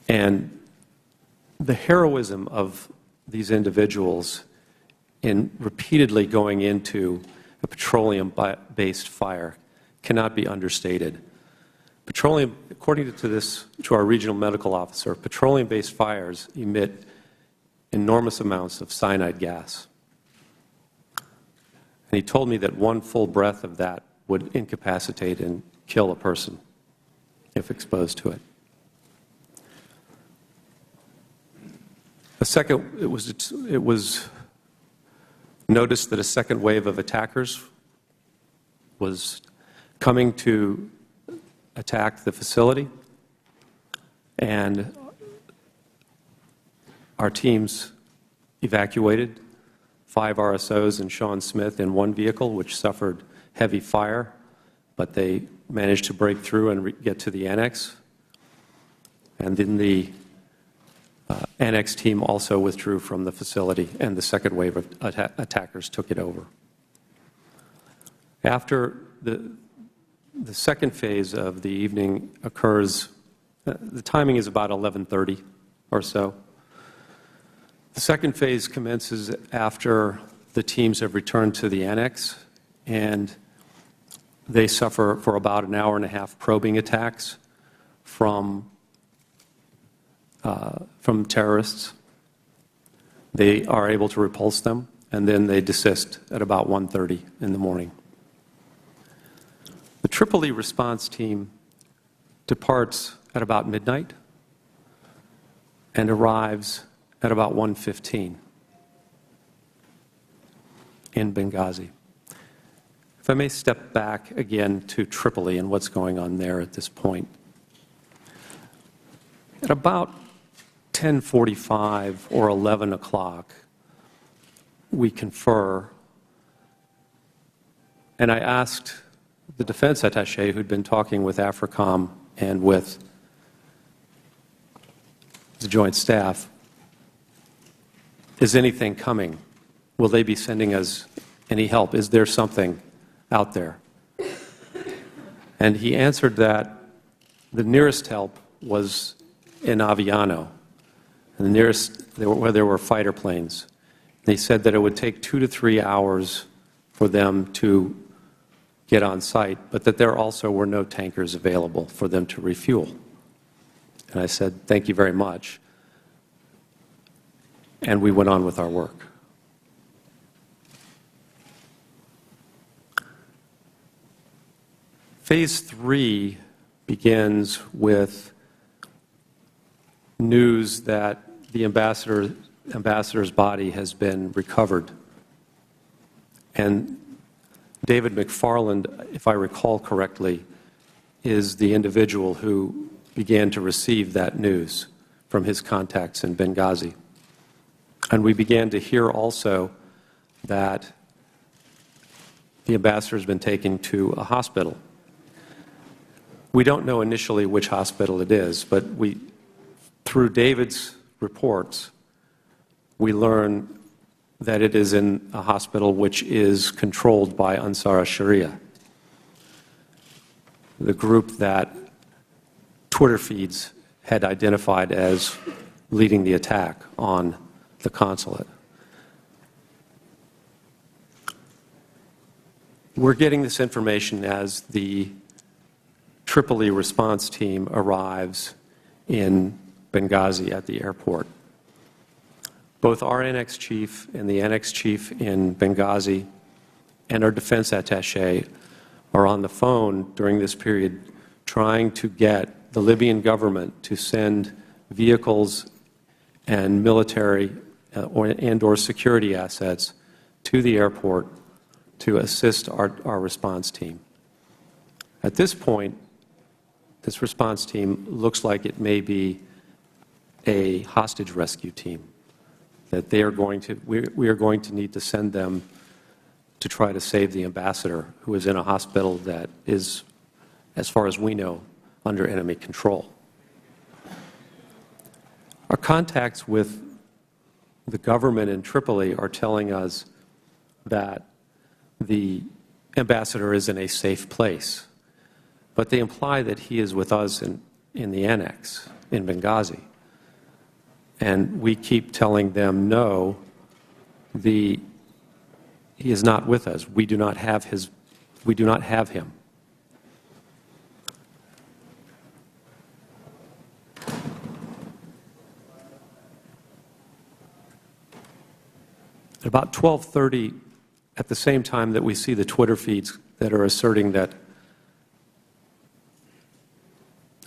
and the heroism of these individuals in repeatedly going into a petroleum-based fire cannot be understated. Petroleum, according to our regional medical officer, petroleum-based fires emit enormous amounts of cyanide gas. And he told me that one full breath of that would incapacitate and kill a person if exposed to it. It was noticed that a second wave of attackers was coming to attack the facility, and our teams evacuated 5 RSOs and Sean Smith in one vehicle, which suffered heavy fire, but they managed to break through and get to the annex. And then the annex team also withdrew from the facility, and the second wave of attackers took it over. After the second phase of the evening occurs, the timing is about 11:30 or so. The second phase commences after the teams have returned to the annex, and they suffer for about an hour and a half probing attacks from terrorists. They are able to repulse them, and then they desist at about 1:30 in the morning. The Tripoli response team departs at about midnight and arrives at about 1:15 in Benghazi. If I may step back again to Tripoli and what's going on there at this point. At about 10:45 or 11 o'clock, we confer, and I asked the defense attaché who'd been talking with AFRICOM and with the Joint Staff, is anything coming? Will they be sending us any help? Is there something out there? And he answered that the nearest help was in Aviano, and the nearest where there were fighter planes. They said that it would take 2 to 3 hours for them to get on site, but that there also were no tankers available for them to refuel. And I said, thank you very much. And we went on with our work. Phase 3 begins with news that the ambassador ambassador's body has been recovered. And David McFarland, if I recall correctly, is the individual who began to receive that news from his contacts in Benghazi. And we began to hear also that the ambassador has been taken to a hospital. We don't know initially which hospital it is, but through David's reports, we learn that it is in a hospital which is controlled by Ansar al-Sharia, the group that Twitter feeds had identified as leading the attack on the consulate. We're getting this information as the Tripoli response team arrives in Benghazi at the airport. Both our annex chief and the annex chief in Benghazi and our defense attaché are on the phone during this period trying to get the Libyan government to send vehicles and military and/or security assets to the airport to assist our response team. At this point, this response team looks like it may be a hostage rescue team, that we are going to need to send them to try to save the ambassador, who is in a hospital that is, as far as we know, under enemy control. Our contacts with the government in Tripoli are telling us that the ambassador is in a safe place, but they imply that he is with us in the annex in Benghazi. And we keep telling them, no, he is not with us. We do not have him. At about 12:30, at the same time that we see the Twitter feeds that are asserting that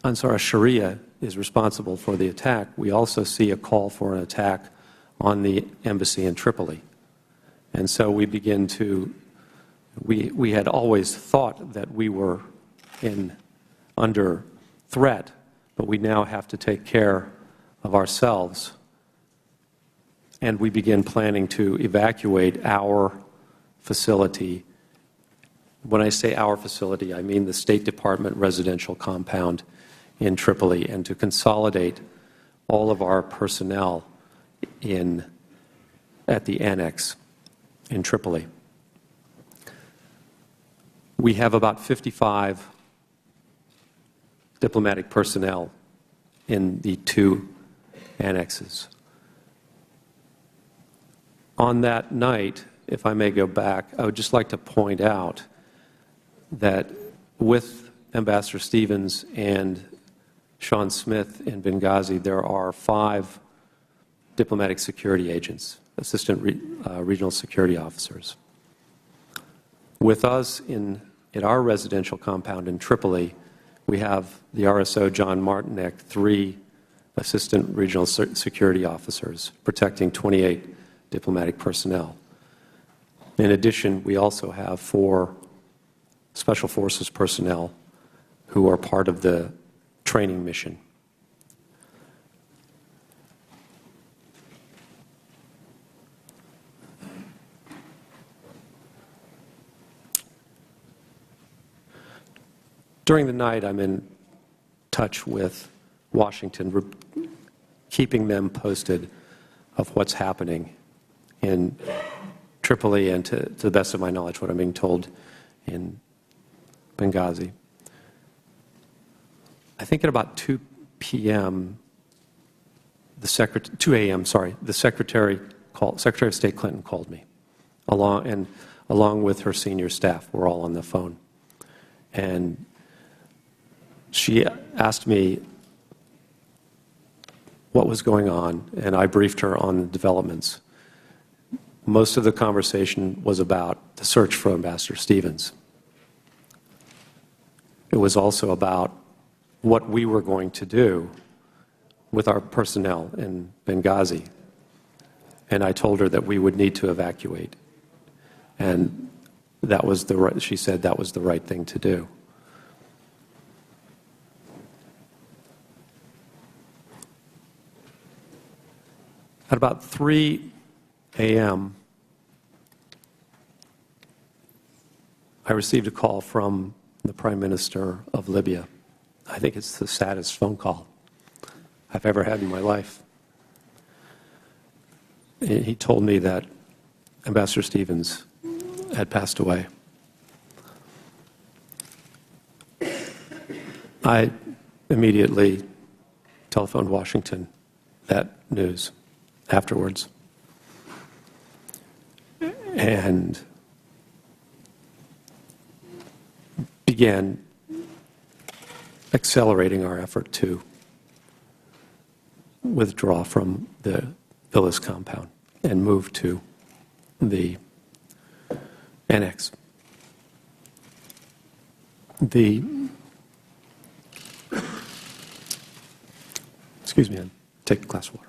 Ansar al-Sharia is responsible for the attack, we also see a call for an attack on the embassy in Tripoli. And so we begin to, we had always thought that we were under threat, but we now have to take care of ourselves. And we begin planning to evacuate our facility. When I say our facility, I mean the State Department residential compound in Tripoli, and to consolidate all of our personnel at the annex in Tripoli. We have about 55 diplomatic personnel in the two annexes. On that night, if I may go back, I would just like to point out that with Ambassador Stevens and Sean Smith in Benghazi, there are 5 diplomatic security agents, assistant regional security officers. With us at our residential compound in Tripoli, we have the RSO John Martinek, 3 assistant regional security officers protecting 28 diplomatic personnel. In addition, we also have 4 Special Forces personnel who are part of the training mission. During the night, I'm in touch with Washington, keeping them posted of what's happening in Tripoli and, to the best of my knowledge, what I'm being told in Benghazi. I think at about 2 p.m., 2 a.m., sorry, the Secretary of State Clinton called me, along with her senior staff. We're all on the phone. And she asked me what was going on, and I briefed her on the developments. Most of the conversation was about the search for Ambassador Stevens. It was also about what we were going to do with our personnel in Benghazi. and I told her that we would need to evacuate. And that was she said that was the right thing to do. At about 3 a.m., I received a call from the Prime Minister of Libya. I think it's the saddest phone call I've ever had in my life. He told me that Ambassador Stevens had passed away. I immediately telephoned Washington that news afterwards. And began accelerating our effort to withdraw from the Villas compound and move to the annex. Excuse me, I'll take a glass of water.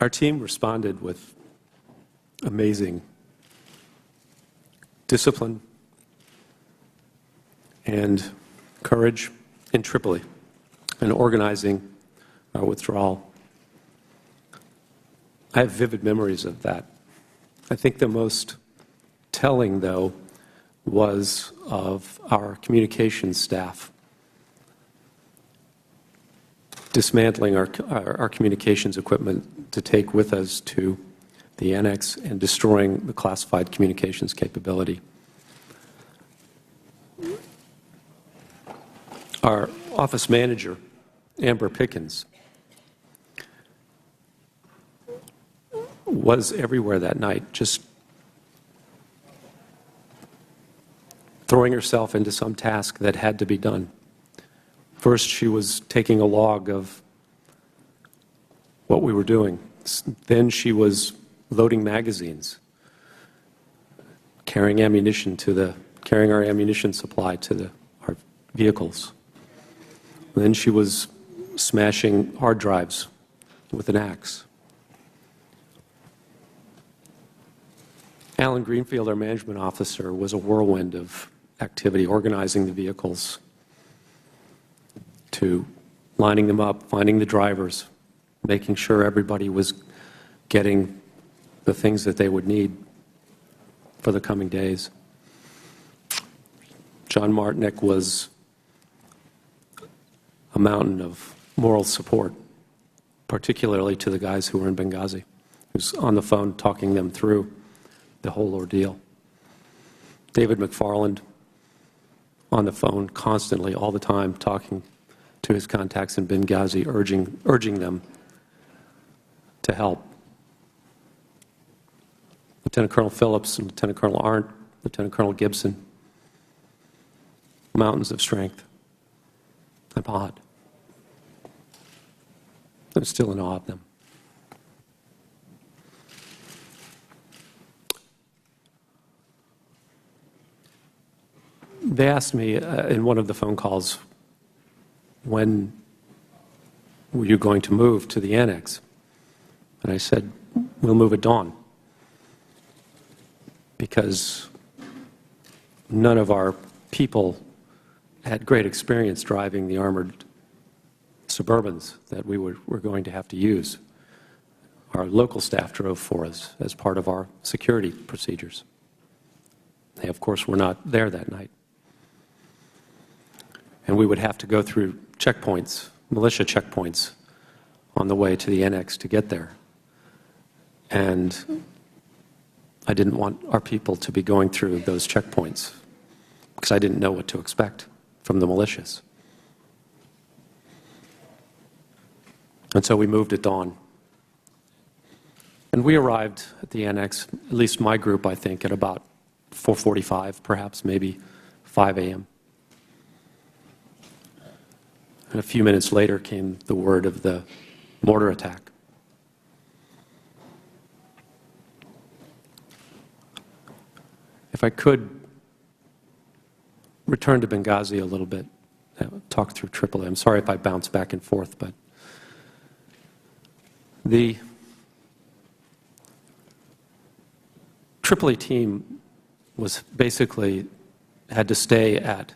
Our team responded with amazing discipline and courage in Tripoli and organizing our withdrawal. I have vivid memories of that. I think the most telling, though, was of our communications staff dismantling our communications equipment to take with us to the annex and destroying the classified communications capability. Our office manager, Amber Pickens, was everywhere that night, just throwing herself into some task that had to be done. First, she was taking a log of what we were doing. Then she was loading magazines, carrying our ammunition supply to our vehicles. Then she was smashing hard drives with an axe. Alan Greenfield, our management officer, was a whirlwind of activity, organizing the vehicles, to lining them up, finding the drivers, making sure everybody was getting the things that they would need for the coming days. John Martinick was a mountain of moral support, particularly to the guys who were in Benghazi. He was on the phone talking them through the whole ordeal. David McFarland on the phone constantly, all the time, talking to his contacts in Benghazi, urging them to help. Lieutenant Colonel Phillips and Lieutenant Colonel Arndt, Lieutenant Colonel Gibson, mountains of strength. I'm awed. I'm still in awe of them. They asked me in one of the phone calls, when were you going to move to the annex? And I said, we'll move at dawn. Because none of our people had great experience driving the armored Suburbans that we were going to have to use. Our local staff drove for us as part of our security procedures. They, of course, were not there that night. And we would have to go through checkpoints, militia checkpoints, on the way to the annex to get there. And I didn't want our people to be going through those checkpoints because I didn't know what to expect from the militias. And so we moved at dawn. And we arrived at the annex, at least my group, I think, at about 4:45, perhaps, maybe 5 a.m. And a few minutes later came the word of the mortar attack. If I could return to Benghazi a little bit, talk through Tripoli. I'm sorry if I bounce back and forth, but the Tripoli team was basically had to stay at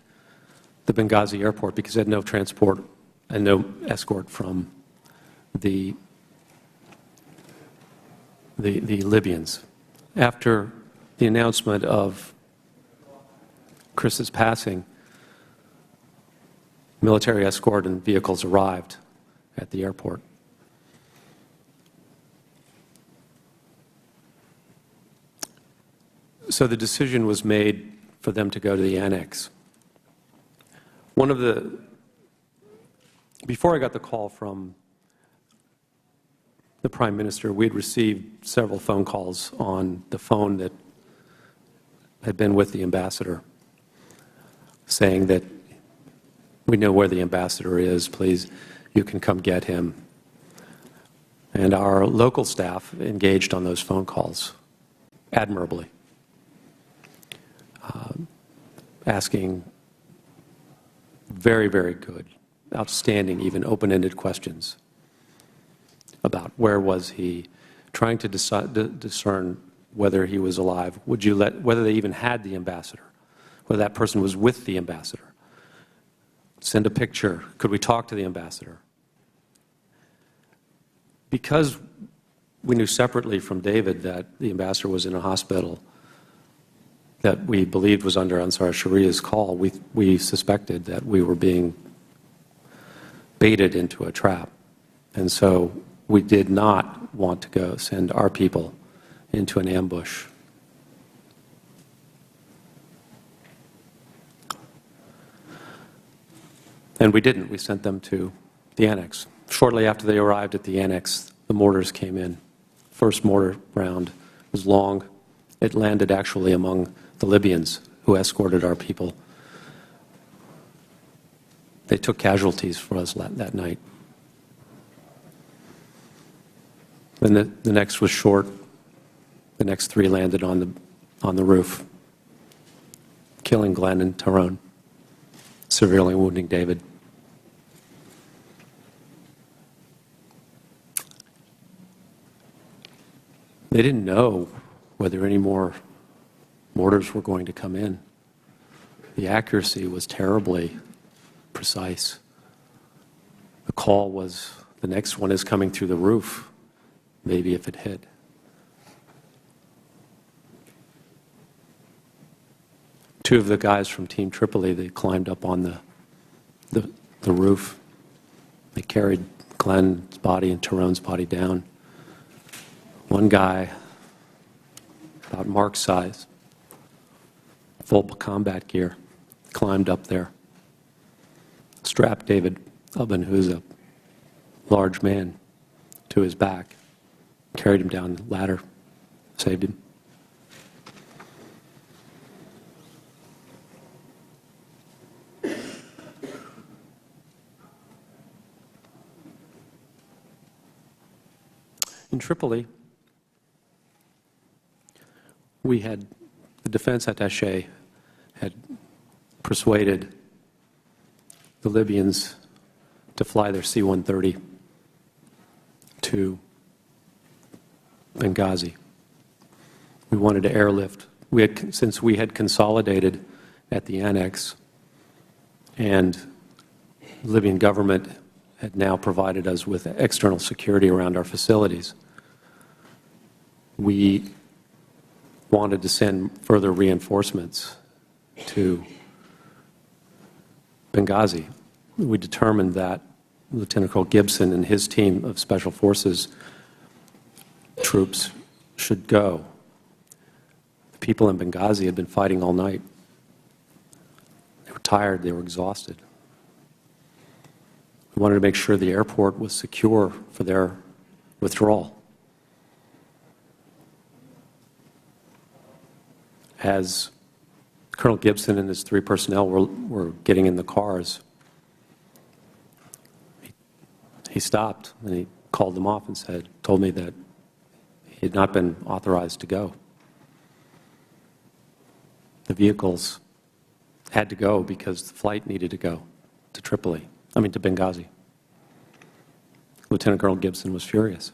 the Benghazi airport because they had no transport and no escort from the Libyans. After the announcement of Chris's passing, military escort and vehicles arrived at the airport. So the decision was made for them to go to the annex. Before I got the call from the Prime Minister, we had received several phone calls on the phone that had been with the ambassador, saying that we know where the ambassador is, please, you can come get him. And our local staff engaged on those phone calls admirably, asking very, very good, outstanding, even open-ended questions about where was he, trying to discern whether he was alive, whether they even had the ambassador, whether that person was with the ambassador. Send a picture. Could we talk to the ambassador? Because we knew separately from David that the ambassador was in a hospital that we believed was under Ansar Sharia's call, we suspected that we were being baited into a trap. And so we did not want to go send our people into an ambush. And we didn't. We sent them to the annex. Shortly after they arrived at the annex, the mortars came in. First mortar round was long. It landed actually among the Libyans who escorted our people. They took casualties for us that night. Then the next was short. The next three landed on the roof, killing Glenn and Tyrone, severely wounding David. They didn't know whether any more mortars were going to come in. The accuracy was terribly precise. The call was, the next one is coming through the roof, maybe if it hit. Two of the guys from Team Tripoli, they climbed up on the roof. They carried Glenn's body and Tyrone's body down. One guy, about Mark's size, full combat gear, climbed up there, strapped David Ubben, who's a large man, to his back, carried him down the ladder, saved him. In Tripoli, the defense attaché had persuaded the Libyans to fly their C-130 to Benghazi. We wanted to airlift. Since we had consolidated at the annex, and the Libyan government had now provided us with external security around our facilities, we wanted to send further reinforcements to Benghazi. We determined that Lieutenant Colonel Gibson and his team of Special Forces troops should go. The people in Benghazi had been fighting all night. They were tired, they were exhausted. We wanted to make sure the airport was secure for their withdrawal. As Colonel Gibson and his three personnel were getting in the cars, he stopped and he called them off and told me that he had not been authorized to go. The vehicles had to go because the flight needed to go to to Benghazi. Lieutenant Colonel Gibson was furious.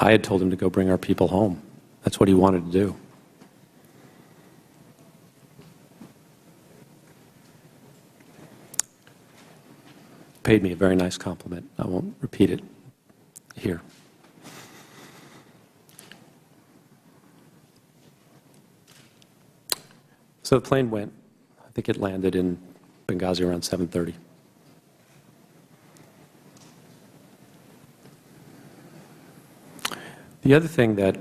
I had told him to go bring our people home. That's what he wanted to do. Paid me a very nice compliment. I won't repeat it here. So the plane went. I think it landed in Benghazi around 7:30. The other thing that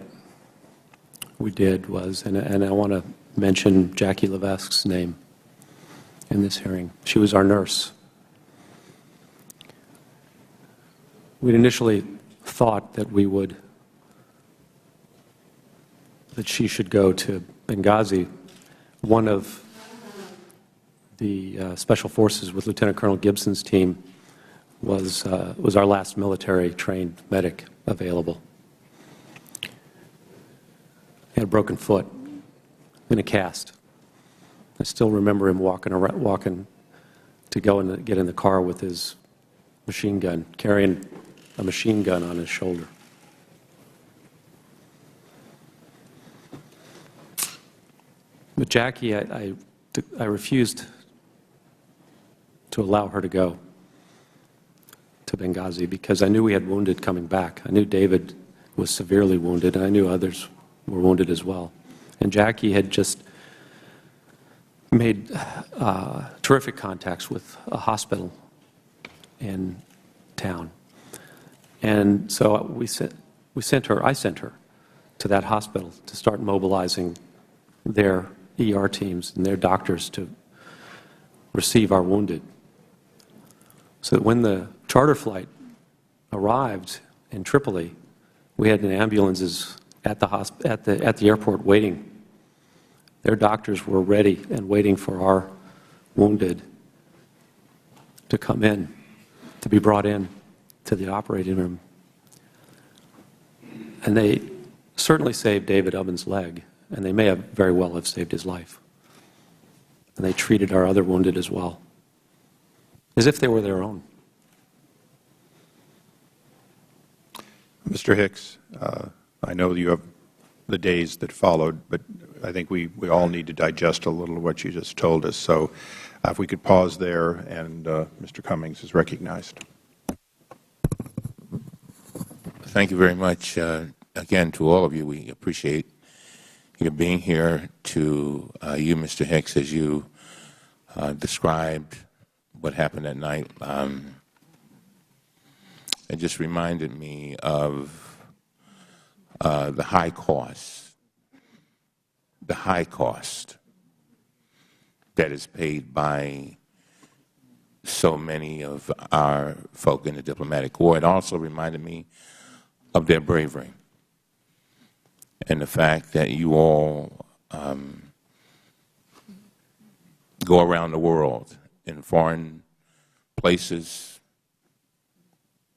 we did was, and I want to mention Jackie Levesque's name in this hearing. She was our nurse. We'd initially thought that she should go to Benghazi. One of the Special Forces with Lieutenant Colonel Gibson's team was our last military-trained medic available. He had a broken foot in a cast. I still remember him walking to go and get in the car with his machine gun, carrying a machine gun on his shoulder. But Jackie, I refused to allow her to go to Benghazi because I knew we had wounded coming back. I knew David was severely wounded, and I knew others were wounded as well. And Jackie had just made terrific contacts with a hospital in town. And so I sent her to that hospital to start mobilizing their ER teams and their doctors to receive our wounded. So that when the charter flight arrived in Tripoli, we had ambulances at the airport waiting. Their doctors were ready and waiting for our wounded to come in, to be brought in to the operating room. And they certainly saved David Ubben's leg, and they may have very well have saved his life. And they treated our other wounded as well, as if they were their own. Mr. Hicks, I know you have the days that followed, but I think we all need to digest a little of what you just told us. So if we could pause there, and Mr. Cummings is recognized. Thank you very much. Again, to all of you, we appreciate your being here. To you, Mr. Hicks, as you described what happened that night, it just reminded me of the high cost that is paid by so many of our folk in the diplomatic corps. It also reminded me of their bravery and the fact that you all go around the world in foreign places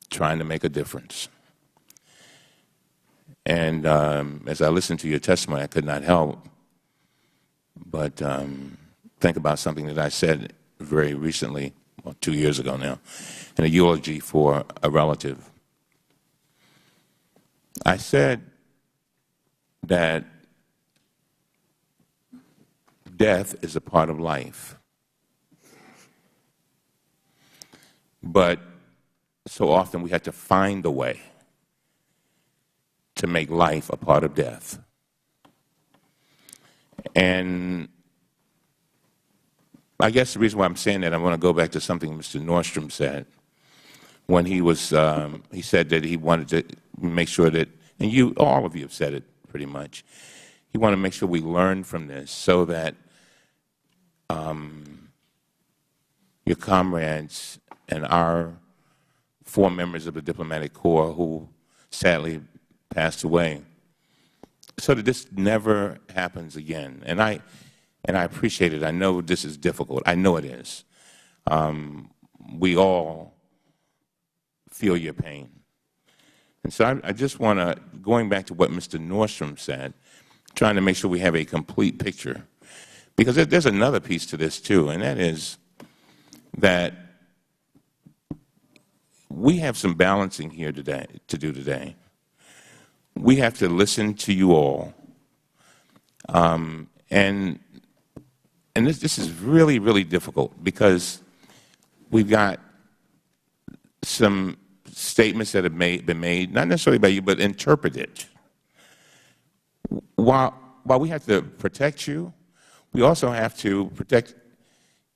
trying to make a difference. And as I listened to your testimony, I could not help but think about something that I said very recently, well, 2 years ago now, in a eulogy for a relative. I said that death is a part of life, but so often we have to find a way to make life a part of death. And I guess the reason why I'm saying that, I want to go back to something Mr. Nordstrom said when he said that he wanted to make sure that, and all of you have said it pretty much, he wanted to make sure we learn from this so that your comrades and our 4 members of the diplomatic corps who sadly passed away, so that this never happens again. And I appreciate it. I know this is difficult. I know it is. We all feel your pain. And so I just want to, going back to what Mr. Nordstrom said, trying to make sure we have a complete picture. Because there's another piece to this, too, and that is that we have some balancing here today to do today. We have to listen to you all, and this is really, really difficult because we've got some statements that have been made, not necessarily by you, but interpreted. While we have to protect you, we also have to protect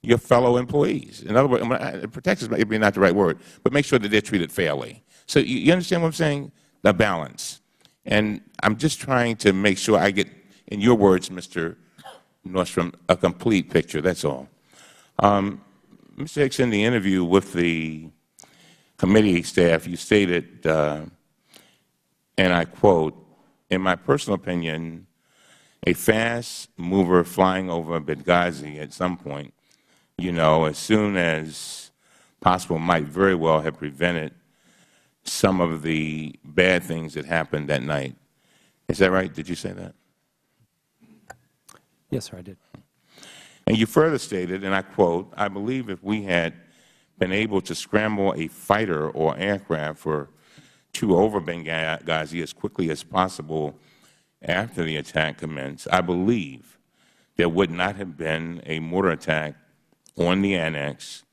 your fellow employees. In other words, protect is maybe not the right word, but make sure that they're treated fairly. So you understand what I'm saying? The balance. And I'm just trying to make sure I get, in your words, Mr. Nordstrom, a complete picture, that's all. Mr. Hicks, in the interview with the committee staff, you stated, and I quote, "In my personal opinion, a fast mover flying over Benghazi at some point, as soon as possible, might very well have prevented some of the bad things that happened that night." Is that right? Did you say that? Yes, sir, I did. And you further stated, and I quote, "I believe if we had been able to scramble a fighter or aircraft to over Benghazi as quickly as possible after the attack commenced, I believe there would not have been a mortar attack on the annex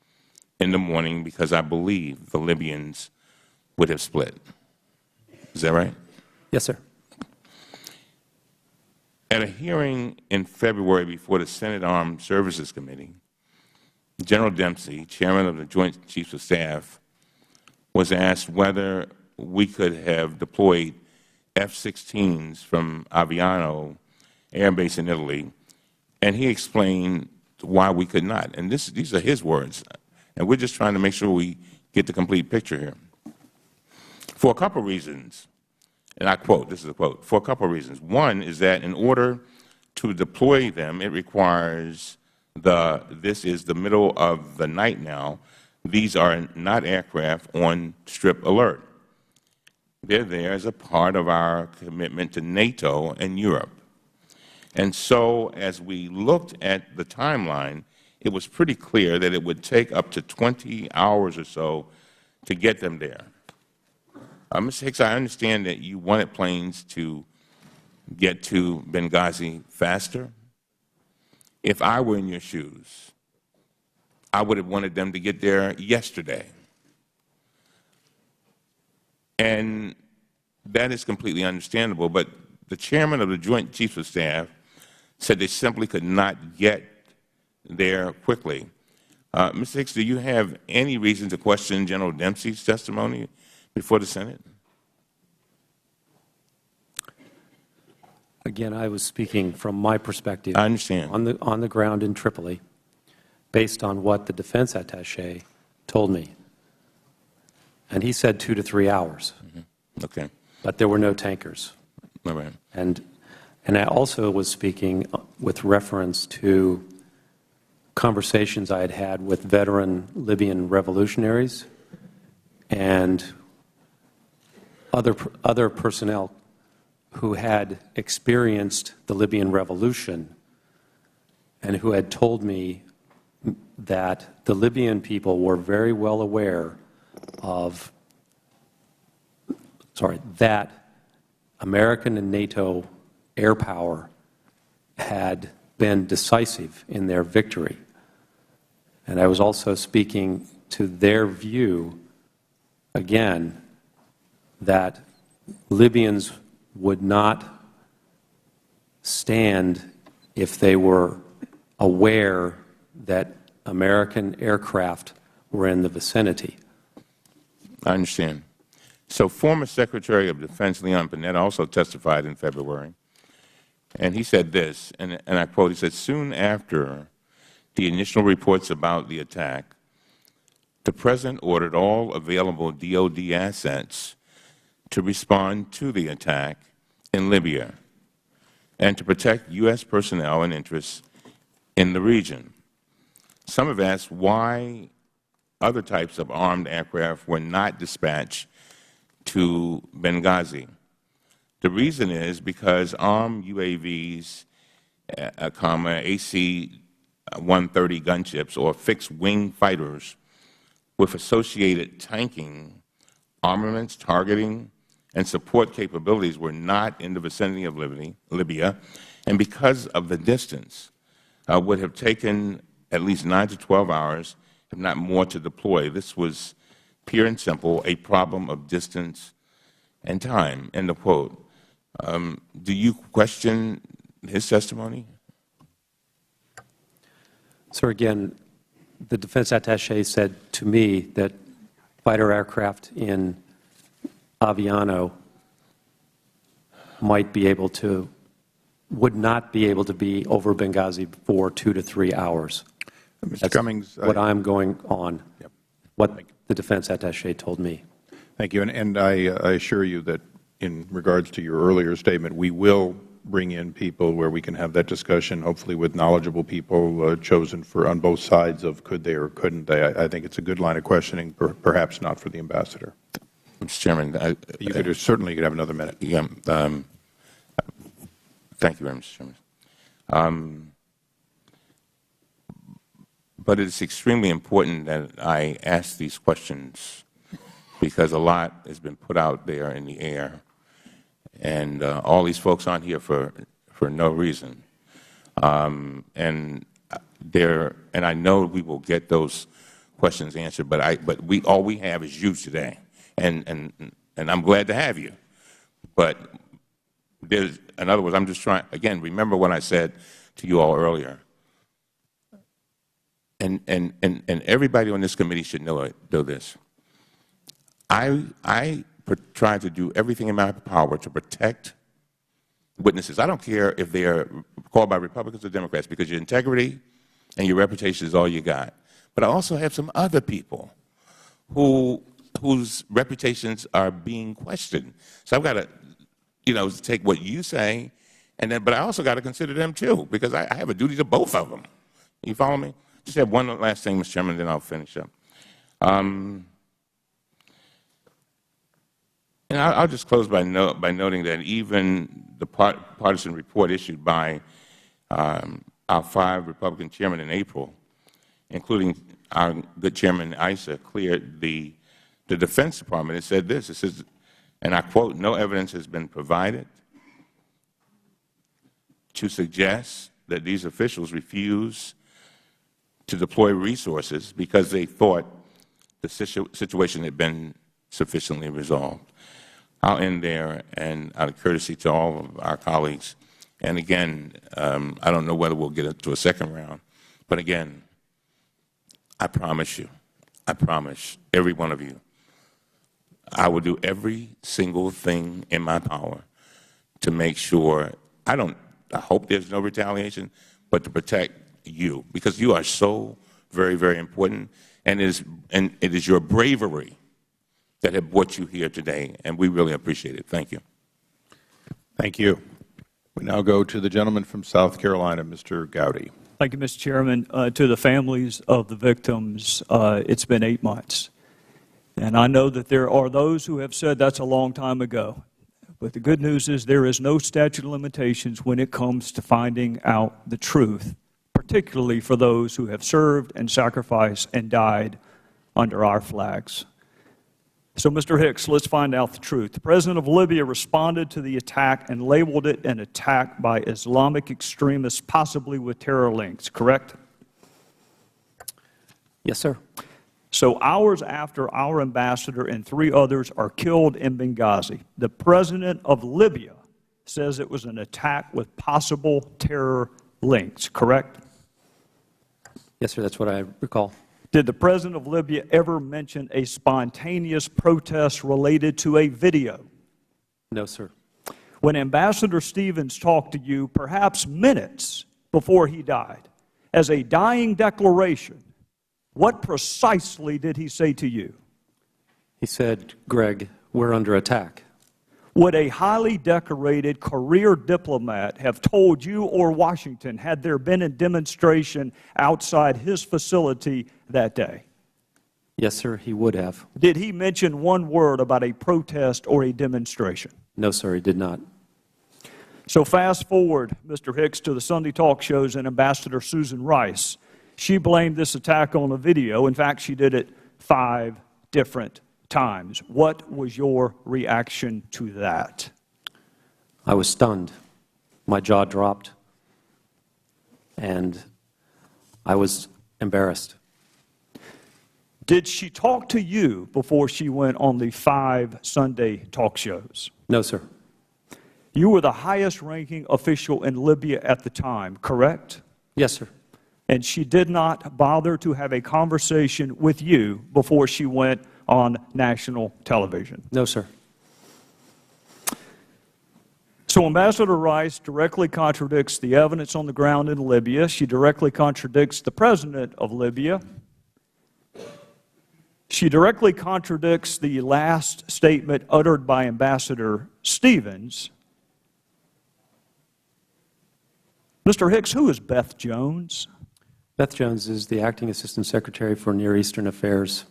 in the morning because I believe the Libyans would have split." Is that right? Yes, sir. At a hearing in February before the Senate Armed Services Committee, General Dempsey, Chairman of the Joint Chiefs of Staff, was asked whether we could have deployed F-16s from Aviano Air Base in Italy, and he explained why we could not. And these are his words, and we're just trying to make sure we get the complete picture here. For a couple of reasons, and I quote, this is a quote, "For a couple of reasons. One is that in order to deploy them, it requires this is the middle of the night now. These are not aircraft on strip alert. They're there as a part of our commitment to NATO and Europe. And so as we looked at the timeline, it was pretty clear that it would take up to 20 hours or so to get them there." Mr. Hicks, I understand that you wanted planes to get to Benghazi faster. If I were in your shoes, I would have wanted them to get there yesterday. And that is completely understandable, but the Chairman of the Joint Chiefs of Staff said they simply could not get there quickly. Mr. Hicks, do you have any reason to question General Dempsey's testimony before the Senate? Again, I was speaking from my perspective. I understand. On the ground in Tripoli, based on what the defense attaché told me. And he said 2 to 3 hours. Mm-hmm. Okay. But there were no tankers. All right. And I also was speaking with reference to conversations I had had with veteran Libyan revolutionaries and other personnel who had experienced the Libyan revolution and who had told me that the Libyan people were very well aware of, that American and NATO air power had been decisive in their victory. And I was also speaking to their view, again, that Libyans would not stand if they were aware that American aircraft were in the vicinity. I understand. So former Secretary of Defense Leon Panetta also testified in February, and he said this, and I quote, he said, "Soon after the initial reports about the attack, the President ordered all available DoD assets to respond to the attack in Libya and to protect U.S. personnel and interests in the region. Some have asked why other types of armed aircraft were not dispatched to Benghazi. The reason is because armed UAVs, AC-130 gunships, or fixed-wing fighters with associated tanking, armaments, targeting, and support capabilities were not in the vicinity of Libya, and because of the distance, would have taken at least 9 to 12 hours, if not more, to deploy. This was pure and simple a problem of distance and time, end of quote. Do you question his testimony? Sir, again, the defense attaché said to me that fighter aircraft in Aviano would not be able to be over Benghazi for 2 to 3 hours. Mr. Cummings, what I'm going on, what the defense attaché told me. Thank you. And I assure you that in regards to your earlier statement, we will bring in people where we can have that discussion, hopefully with knowledgeable people chosen on both sides of could they or couldn't they. I think it's a good line of questioning, perhaps not for the Ambassador. Mr. Chairman, you certainly could have another minute. Yeah, thank you very much, Mr. Chairman. But it's extremely important that I ask these questions because a lot has been put out there in the air, and all these folks aren't here for no reason. And I know we will get those questions answered, but all we have is you today, and I'm glad to have you. But in other words, I'm just trying, again, remember what I said to you all earlier. And everybody on this committee should know this. I try to do everything in my power to protect witnesses. I don't care if they are called by Republicans or Democrats, because your integrity and your reputation is all you got. But I also have some other people whose reputations are being questioned. So I've got to, take what you say, but I also got to consider them too, because I have a duty to both of them. You follow me? Just have one last thing, Mr. Chairman, then I'll finish up. And I'll just close by noting that even the partisan report issued by our 5 Republican chairmen in April, including our good Chairman Issa, cleared the Defense Department. It said this, it says, and I quote, "No evidence has been provided to suggest that these officials refuse to deploy resources because they thought the situation had been sufficiently resolved." I'll end there, and out of courtesy to all of our colleagues, and again, I don't know whether we'll get to a second round, but again, I promise you, I promise every one of you, I will do every single thing in my power to make sure, I hope there's no retaliation, but to protect you, because you are so very, very important, and it is your bravery that have brought you here today, and we really appreciate it. Thank you. Thank you. We now go to the gentleman from South Carolina, Mr. Gowdy. Thank you, Mr. Chairman. To the families of the victims, it's been 8 months. And I know that there are those who have said that's a long time ago. But the good news is there is no statute of limitations when it comes to finding out the truth, particularly for those who have served and sacrificed and died under our flags. So, Mr. Hicks, let's find out the truth. The President of Libya responded to the attack and labeled it an attack by Islamic extremists, possibly with terror links, correct? Yes, sir. So hours after our ambassador and 3 others are killed in Benghazi, the President of Libya says it was an attack with possible terror links, correct? Yes, sir, that's what I recall. Did the President of Libya ever mention a spontaneous protest related to a video? No, sir. When Ambassador Stevens talked to you, perhaps minutes before he died, as a dying declaration, what precisely did he say to you? He said, "Greg, we're under attack." Would a highly decorated career diplomat have told you or Washington had there been a demonstration outside his facility that day? Yes, sir, he would have. Did he mention one word about a protest or a demonstration? No, sir, he did not. So fast forward, Mr. Hicks, to the Sunday talk shows and Ambassador Susan Rice. She blamed this attack on a video. In fact, she did it 5 different times. What was your reaction to that? I was stunned. My jaw dropped, and I was embarrassed. Did she talk to you before she went on the 5 Sunday talk shows? No, sir. You were the highest-ranking official in Libya at the time, correct? Yes, sir. And she did not bother to have a conversation with you before she went on national television? No, sir. So Ambassador Rice directly contradicts the evidence on the ground in Libya. She directly contradicts the president of Libya. She directly contradicts the last statement uttered by Ambassador Stevens. Mr. Hicks, who is Beth Jones? Beth Jones is the Acting Assistant Secretary for Near Eastern Affairs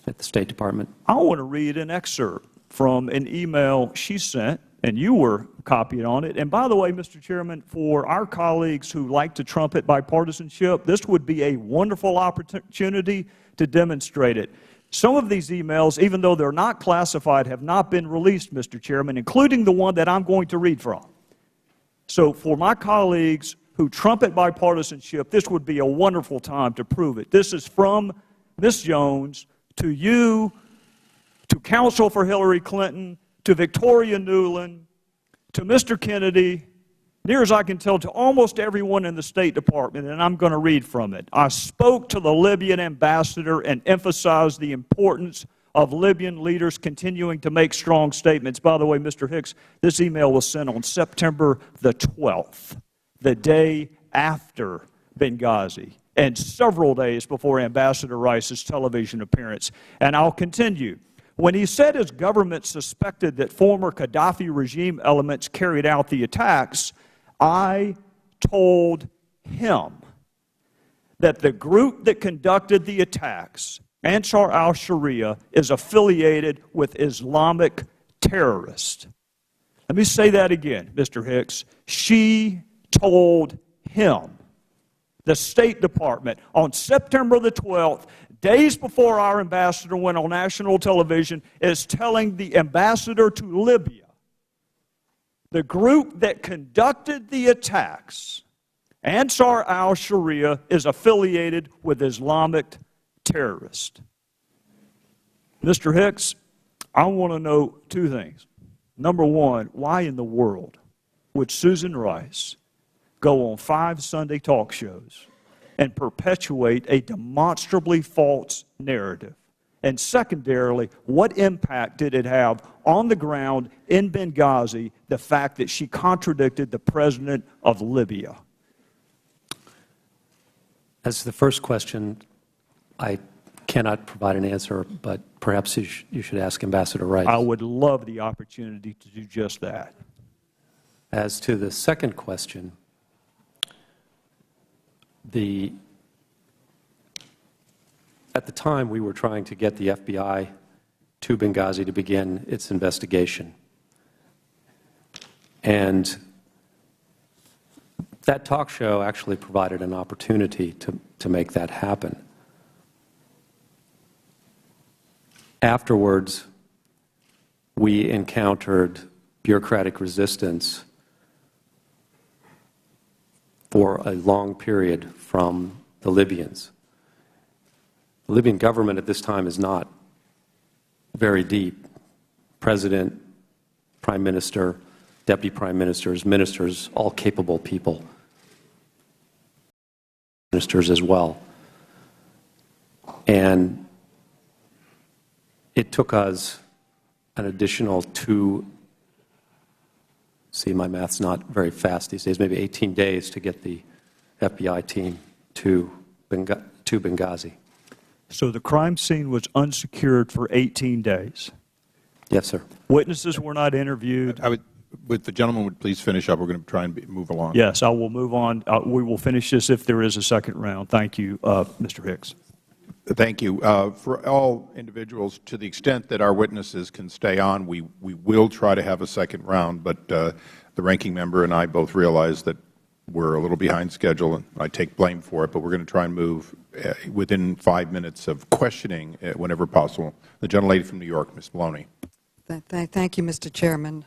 at the State Department. I want to read an excerpt from an email she sent, and you were copied on it. And by the way, Mr. Chairman, for our colleagues who like to trumpet bipartisanship, this would be a wonderful opportunity to demonstrate it. Some of these emails, even though they're not classified, have not been released, Mr. Chairman, including the one that I'm going to read from. So for my colleagues who trumpet bipartisanship, this would be a wonderful time to prove it. This is from Ms. Jones to you, to counsel for Hillary Clinton, to Victoria Nuland, to Mr. Kennedy, near as I can tell, to almost everyone in the State Department, and I'm going to read from it. I spoke to the Libyan ambassador and emphasized the importance of Libyan leaders continuing to make strong statements. By the way, Mr. Hicks, this email was sent on September the 12th, the day after Benghazi, and several days before Ambassador Rice's television appearance. And I'll continue. When he said his government suspected that former Gaddafi regime elements carried out the attacks, I told him that the group that conducted the attacks, Ansar al-Sharia, is affiliated with Islamic terrorists. Let me say that again, Mr. Hicks. She told him, the State Department, on September the 12th, days before our ambassador went on national television, is telling the ambassador to Libya, the group that conducted the attacks, Ansar al-Sharia, is affiliated with Islamic terrorists. Mr. Hicks, I want to know 2 things. Number one, why in the world would Susan Rice go on 5 Sunday talk shows and perpetuate a demonstrably false narrative? And secondarily, what impact did it have on the ground in Benghazi, the fact that she contradicted the president of Libya? As to the first question, I cannot provide an answer, but perhaps you should ask Ambassador Rice. I would love the opportunity to do just that. As to the second question, at the time, we were trying to get the FBI to Benghazi to begin its investigation. And that talk show actually provided an opportunity to make that happen. Afterwards, we encountered bureaucratic resistance for a long period from the Libyans. The Libyan government at this time is not very deep. President, Prime Minister, Deputy Prime Ministers, ministers, all capable people. Ministers as well. And it took us an additional 2, see, my math's not very fast these days, maybe 18 days to get the FBI team to Benghazi. So the crime scene was unsecured for 18 days. Yes, sir. Witnesses were not interviewed. If the gentleman would please finish up, we're going to try and move along. Yes, I will move on. We will finish this if there is a second round. Thank you, Mr. Hicks. Thank you. For all individuals, to the extent that our witnesses can stay on, we will try to have a second round, but The ranking member and I both realize that we're a little behind schedule, and I take blame for it, but we're going to try and move within 5 minutes of questioning whenever possible. The gentlelady from New York, Ms. Maloney. Thank you, Mr. Chairman.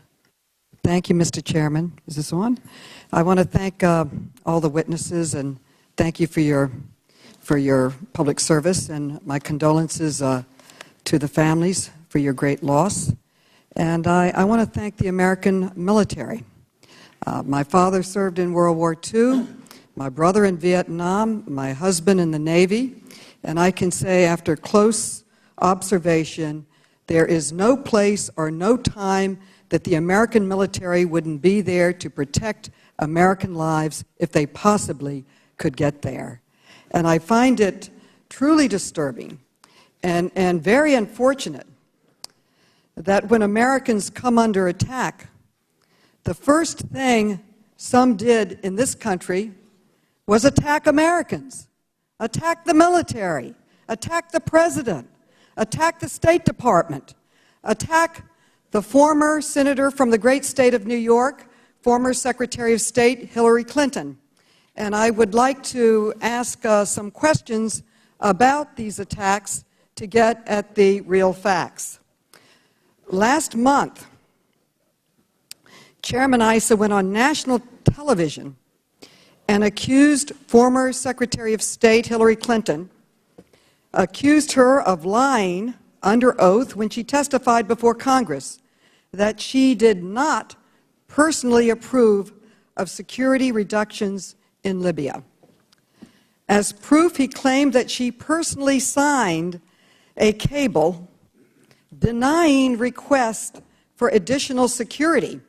Thank you, Mr. Chairman. Is this on? I want to thank all the witnesses and thank you for your public service, and my condolences to the families for your great loss. And I want to thank the American military. My father served in World War II, my brother in Vietnam, my husband in the Navy, and I can say after close observation, there is no place or no time that the American military wouldn't be there to protect American lives if they possibly could get there. And I find it truly disturbing and very unfortunate that when Americans come under attack, the first thing some did in this country was attack Americans, attack the military, attack the president, attack the State Department, attack the former senator from the great state of New York, former Secretary of State Hillary Clinton. And I would like to ask some questions about these attacks to get at the real facts. Last month, Chairman Issa went on national television and accused former Secretary of State Hillary Clinton, accused her of lying under oath when she testified before Congress that she did not personally approve of security reductions in Libya. As proof, he claimed that she personally signed a cable denying requests for additional security.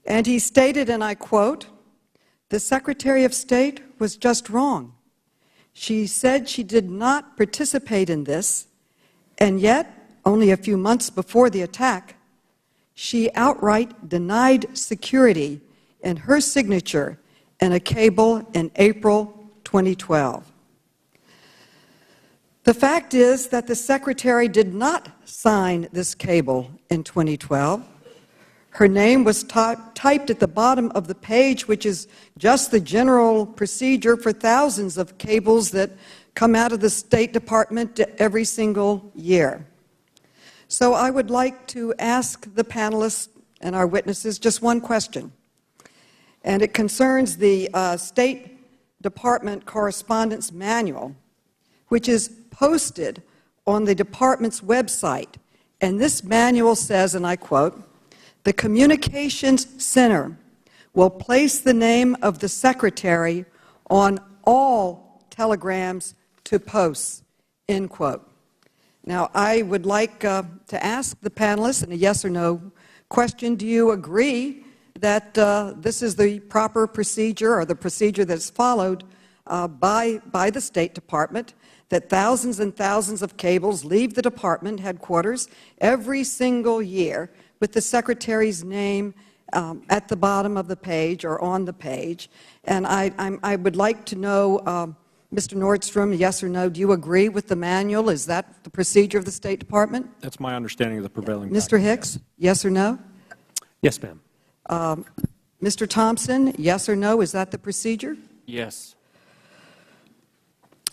And he stated, and I quote, "The Secretary of State was just wrong. She said she did not participate in this, and yet, only a few months before the attack, she outright denied security in her signature in a cable in April 2012. The fact is that the Secretary did not sign this cable in 2012. Her name was typed at the bottom of the page, which is just the general procedure for thousands of cables that come out of the State Department every single year. So I would like to ask the panelists and our witnesses just one question, and it concerns the State Department Correspondence Manual, which is posted on the Department's website. And this manual says, and I quote, "The Communications Center will place the name of the Secretary on all telegrams to posts," end quote. Now, I would like to ask the panelists in a yes or no question, do you agree that this is the proper procedure or the procedure that's followed by the State Department, that thousands and thousands of cables leave the department headquarters every single year with the Secretary's name at the bottom of the page or on the page? And I would like to know, Mr. Nordstrom, yes or no, do you agree with the manual? Is that the procedure of the State Department? That's my understanding of the prevailing Mr. Hicks, yes or no? Yes, ma'am. Mr. Thompson, yes or no, is that the procedure? Yes.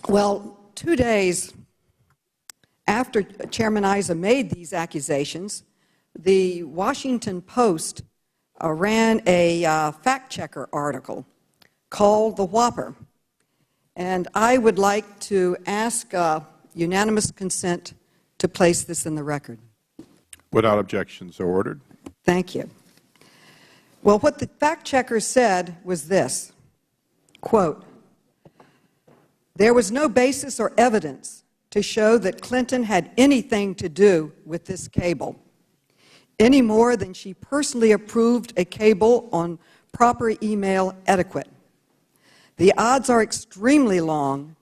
Well, 2 days after Chairman Issa made these accusations, the Washington Post ran a fact-checker article called The Whopper. And I would like to ask unanimous consent to place this in the record. Without objection, so ordered. Thank you. Well, what the fact-checker said was this, quote, "There was no basis or evidence to show that Clinton had anything to do with this cable, any more than she personally approved a cable on proper email etiquette. The odds are extremely long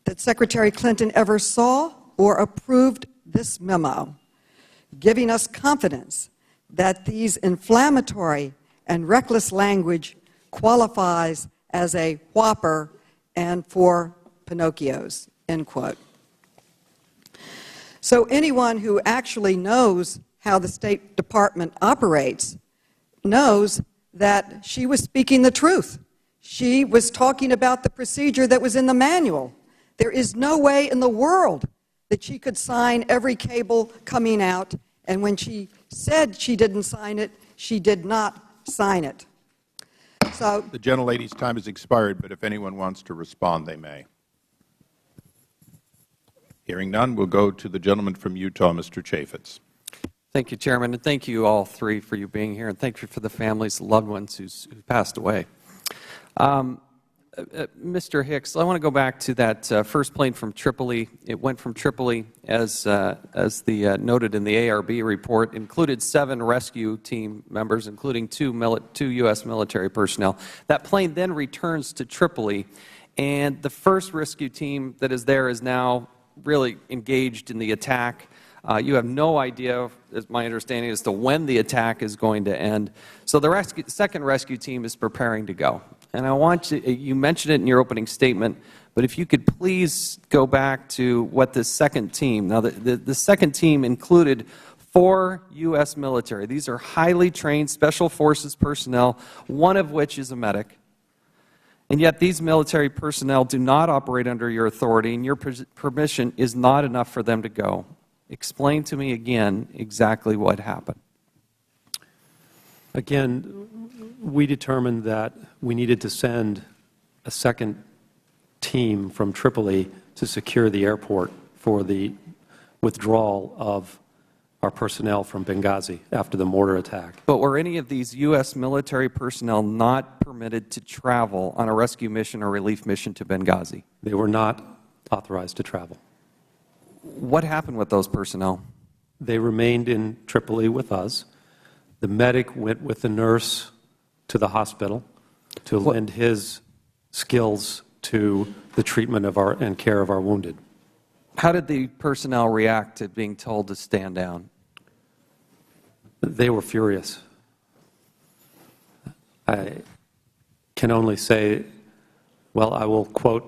that Secretary Clinton ever saw or approved this memo, giving us confidence that these inflammatory and reckless language qualifies as a whopper and for Pinocchios," end quote. So anyone who actually knows how the State Department operates knows that she was speaking the truth. She was talking about the procedure that was in the manual. There is no way in the world that she could sign every cable coming out, and when she said she didn't sign it, she did not sign it. So The gentlelady's time has expired, but if anyone wants to respond, they may. Hearing none, we'll go to the gentleman from Utah, Mr. Chaffetz. Thank you, Chairman, and thank you all three for you being here, and thank you for the families, loved ones who passed away. Mr. Hicks, I want to go back to that first plane from Tripoli. It went from Tripoli, as noted in the ARB report, included 7 rescue team members, including 2 U.S. military personnel. That plane then returns to Tripoli, and the first rescue team that is there is now really engaged in the attack. You have no idea, as my understanding, as to when the attack is going to end. So the second rescue team is preparing to go. And I want you mentioned it in your opening statement, but if you could please go back to what the second team, now the second team included 4 U.S. military. These are highly trained Special Forces personnel, one of which is a medic. And yet these military personnel do not operate under your authority, and your permission is not enough for them to go. Explain to me again exactly what happened. Again, we determined that we needed to send a second team from Tripoli to secure the airport for the withdrawal of our personnel from Benghazi after the mortar attack. But were any of these U.S. military personnel not permitted to travel on a rescue mission or relief mission to Benghazi? They were not authorized to travel. What happened with those personnel? They remained in Tripoli with us. The medic went with the nurse to the hospital to lend his skills to the treatment of and care of our wounded. How did the personnel react to being told to stand down? They were furious. I can only say, well, I will quote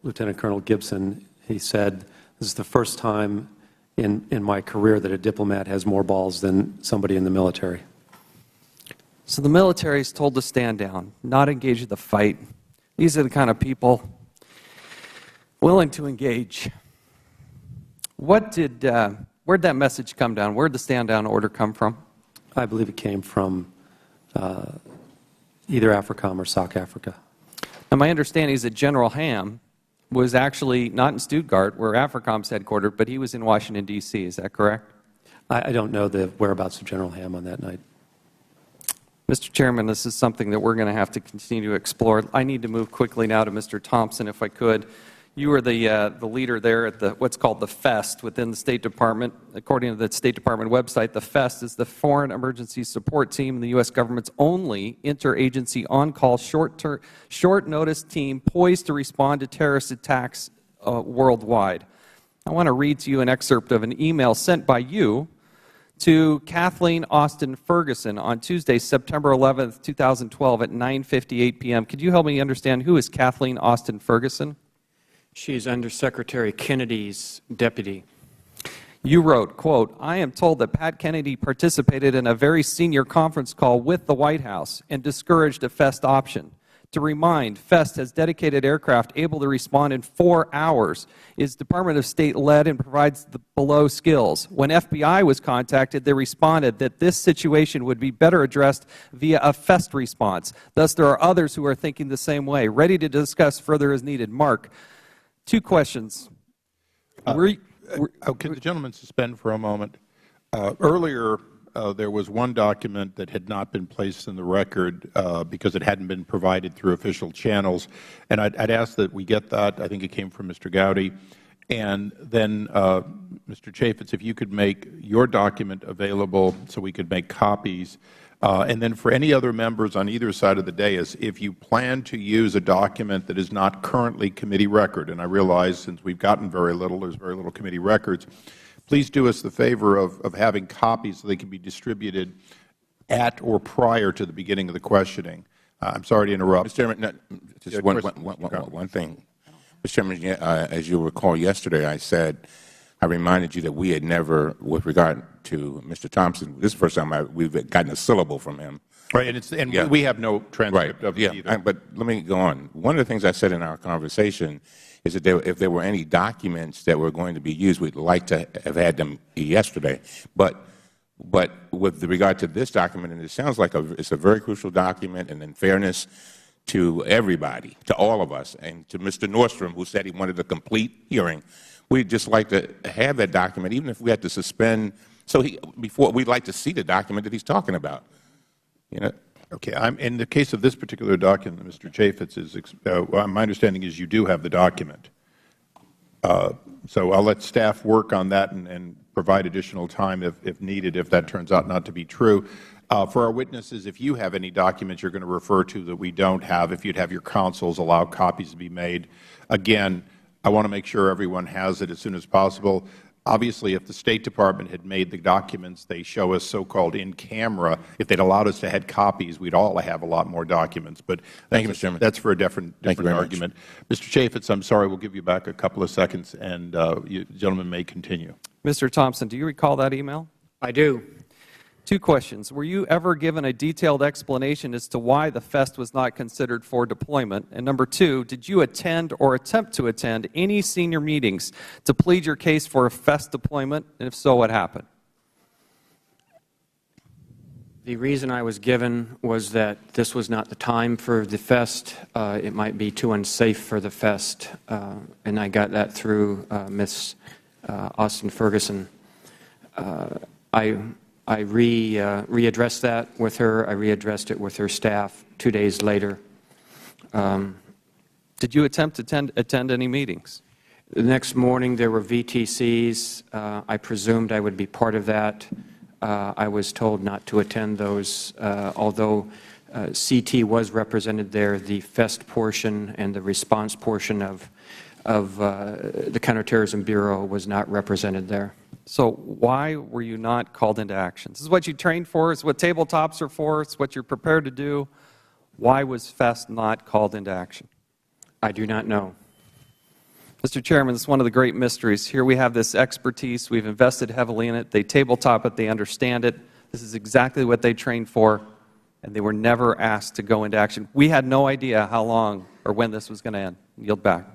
Lieutenant Colonel Gibson. He said, "This is the first time in my career that a diplomat has more balls than somebody in the military." So the military is told to stand down, not engage in the fight. These are the kind of people willing to engage. Where'd that message come down? Where'd the stand down order come from? I believe it came from either AFRICOM or SOC Africa. And my understanding is that General Ham was actually not in Stuttgart, where AFRICOM's headquartered, but he was in Washington, D.C. Is that correct? I don't know the whereabouts of General Ham on that night. Mr. Chairman, this is something that we're going to have to continue to explore. I need to move quickly now to Mr. Thompson, if I could. You were the leader there at what's called the FEST within the State Department. According to the State Department website, the FEST is the Foreign Emergency Support Team, in the U.S. government's only interagency on-call short-notice team poised to respond to terrorist attacks worldwide. I want to read to you an excerpt of an email sent by you to Kathleen Austin Ferguson on Tuesday, September 11, 2012 at 9:58 p.m. Could you help me understand who is Kathleen Austin Ferguson? She's Undersecretary Kennedy's deputy. You wrote, quote, "I am told that Pat Kennedy participated in a very senior conference call with the White House and discouraged a FEST option. To remind, FEST has dedicated aircraft able to respond in 4 hours, is Department of State led, and provides the below skills. When FBI was contacted, they responded that this situation would be better addressed via a FEST response. Thus, there are others who are thinking the same way. Ready to discuss further as needed." Mark, 2 questions. Can the gentleman suspend for a moment? Earlier, there was one document that had not been placed in the record because it hadn't been provided through official channels, and I'd ask that we get that. I think it came from Mr. Gowdy. And then, Mr. Chaffetz, if you could make your document available so we could make copies. And then for any other members on either side of the dais, if you plan to use a document that is not currently committee record, and I realize since we've gotten very little, there's very little committee records, please do us the favor of having copies so they can be distributed at or prior to the beginning of the questioning. I'm sorry to interrupt. Mr. Chairman, just one thing. Mr. Chairman, as you recall yesterday, I reminded you that we had never, with regard to Mr. Thompson, this is the first time we've gotten a syllable from him. Right, and Yeah. we have no transcript of it Yeah, either. but let me go on. One of the things I said in our conversation is that if there were any documents that were going to be used, we'd like to have had them yesterday. But with regard to this document, and it sounds like it's a very crucial document, and in fairness to everybody, to all of us, and to Mr. Nordstrom, who said he wanted a complete hearing, we'd just like to have that document, even if we had to suspend. So we'd like to see the document that he's talking about. You know. Okay. In the case of this particular document, Mr. Chaffetz, my understanding is you do have the document. So I'll let staff work on that and provide additional time if needed, if that turns out not to be true. For our witnesses, if you have any documents you're going to refer to that we don't have, if you'd have your counsels allow copies to be made. Again, I want to make sure everyone has it as soon as possible. Obviously, if the State Department had made the documents they show us so-called in camera, if they'd allowed us to have copies, we'd all have a lot more documents. But Thank you, Mr. Chairman. that's for a different argument. Mr. Chaffetz, I'm sorry, we'll give you back a couple of seconds, and you gentlemen may continue. Mr. Thompson, do you recall that email? I do. 2 questions. Were you ever given a detailed explanation as to why the FEST was not considered for deployment? And number 2, did you attend or attempt to attend any senior meetings to plead your case for a FEST deployment? And if so, what happened? The reason I was given was that this was not the time for the FEST. It might be too unsafe for the FEST. And I got that through Ms. Austin Ferguson. I readdressed that with her. I readdressed it with her staff 2 days later. Did you attempt to attend any meetings? The next morning there were VTCs. I presumed I would be part of that. I was told not to attend those, although CT was represented there. The FEST portion and the response portion of the Counterterrorism Bureau was not represented there. So why were you not called into action? This is what you trained for. It's what tabletops are for. It's what you're prepared to do. Why was FEST not called into action? I do not know. Mr. Chairman, this is one of the great mysteries. Here we have this expertise. We've invested heavily in it. They tabletop it. They understand it. This is exactly what they trained for, and they were never asked to go into action. We had no idea how long or when this was going to end. Yield back.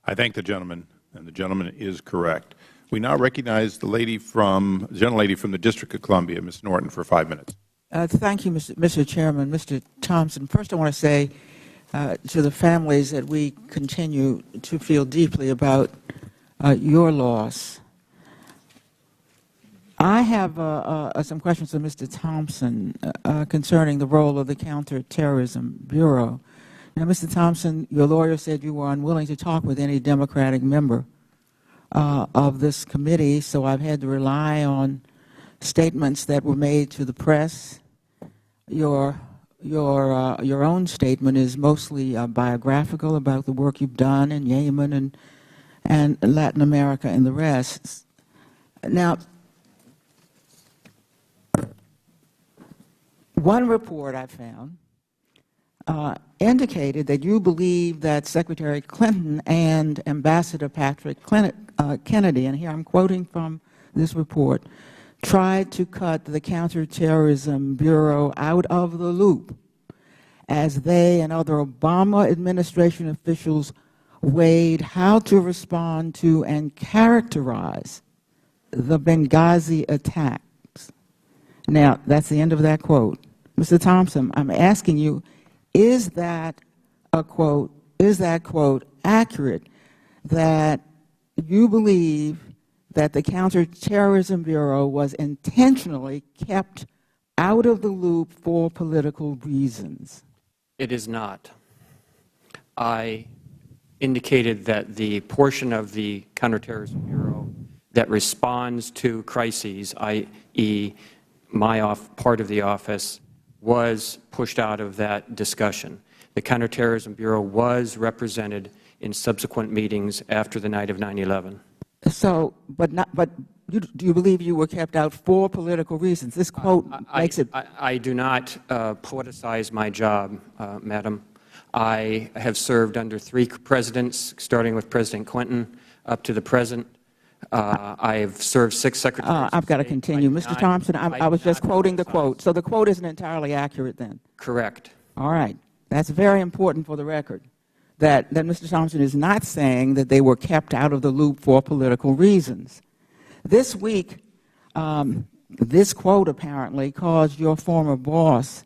I thank the gentleman, and the gentleman is correct. We now recognize the gentlelady from the District of Columbia, Ms. Norton, for 5 minutes. Thank you, Mr. Chairman. Mr. Thompson, first I want to say to the families that we continue to feel deeply about your loss. I have some questions for Mr. Thompson concerning the role of the Counterterrorism Bureau. Now, Mr. Thompson, your lawyer said you were unwilling to talk with any Democratic member of this committee, so I've had to rely on statements that were made to the press. Your own statement is mostly biographical about the work you've done in Yemen and Latin America and the rest. Now, one report I found indicated that you believe that Secretary Clinton and Ambassador Patrick Kennedy, and here I'm quoting from this report, tried to cut the Counterterrorism Bureau out of the loop as they and other Obama administration officials weighed how to respond to and characterize the Benghazi attacks. Now, that's the end of that quote. Mr. Thompson, I'm asking you, is that quote accurate, that you believe that the Counterterrorism Bureau was intentionally kept out of the loop for political reasons? It is not. I indicated that the portion of the Counterterrorism Bureau that responds to crises, i.e., my part of the office, was pushed out of that discussion. The Counterterrorism Bureau was represented in subsequent meetings after the night of 9/11. So, do you believe you were kept out for political reasons? This quote makes it. I do not politicize my job, Madam. I have served under 3 presidents, starting with President Clinton up to the present. I've served 6 secretaries. I've got to continue. Mr. Thompson, I was just quoting the quote. So the quote isn't entirely accurate then? Correct. All right. That's very important for the record, that Mr. Thompson is not saying that they were kept out of the loop for political reasons. This week, this quote apparently caused your former boss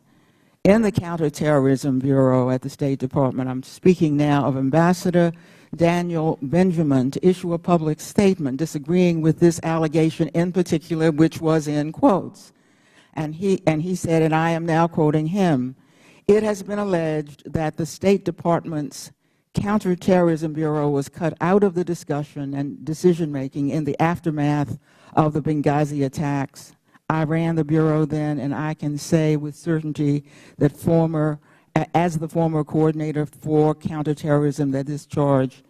in the Counterterrorism Bureau at the State Department, I'm speaking now of Ambassador Daniel Benjamin, to issue a public statement disagreeing with this allegation in particular, which was in quotes. And he said, and I am now quoting him, "It has been alleged that the State Department's Counterterrorism Bureau was cut out of the discussion and decision-making in the aftermath of the Benghazi attacks. I ran the Bureau then, and I can say with certainty that as the former coordinator for counterterrorism, that this charge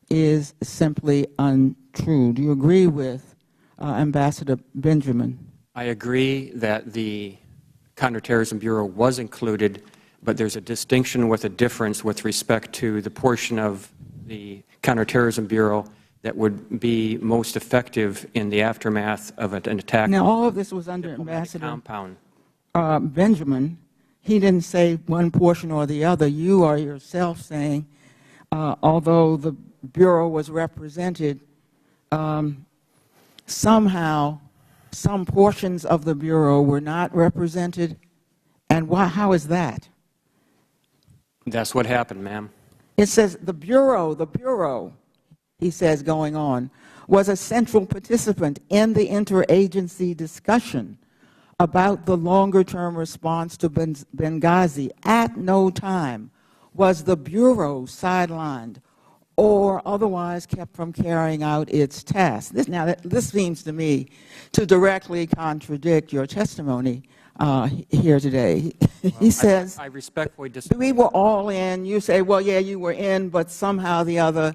is simply untrue." Do you agree with Ambassador Benjamin? I agree that the Counterterrorism Bureau was included, but there's a distinction with a difference with respect to the portion of the Counterterrorism Bureau that would be most effective in the aftermath of an attack. Now, all of this was under Ambassador compound. Benjamin. He didn't say one portion or the other. You are yourself saying, although the Bureau was represented, somehow some portions of the Bureau were not represented. And how is that? That's what happened, ma'am. It says the Bureau, he says going on, was a central participant in the interagency discussion about the longer-term response to Benghazi. At no time was the Bureau sidelined or otherwise kept from carrying out its tasks. This seems to me to directly contradict your testimony here today. He says, I respectfully disagree. we were all in. You say, well, yeah, you were in, but somehow the other,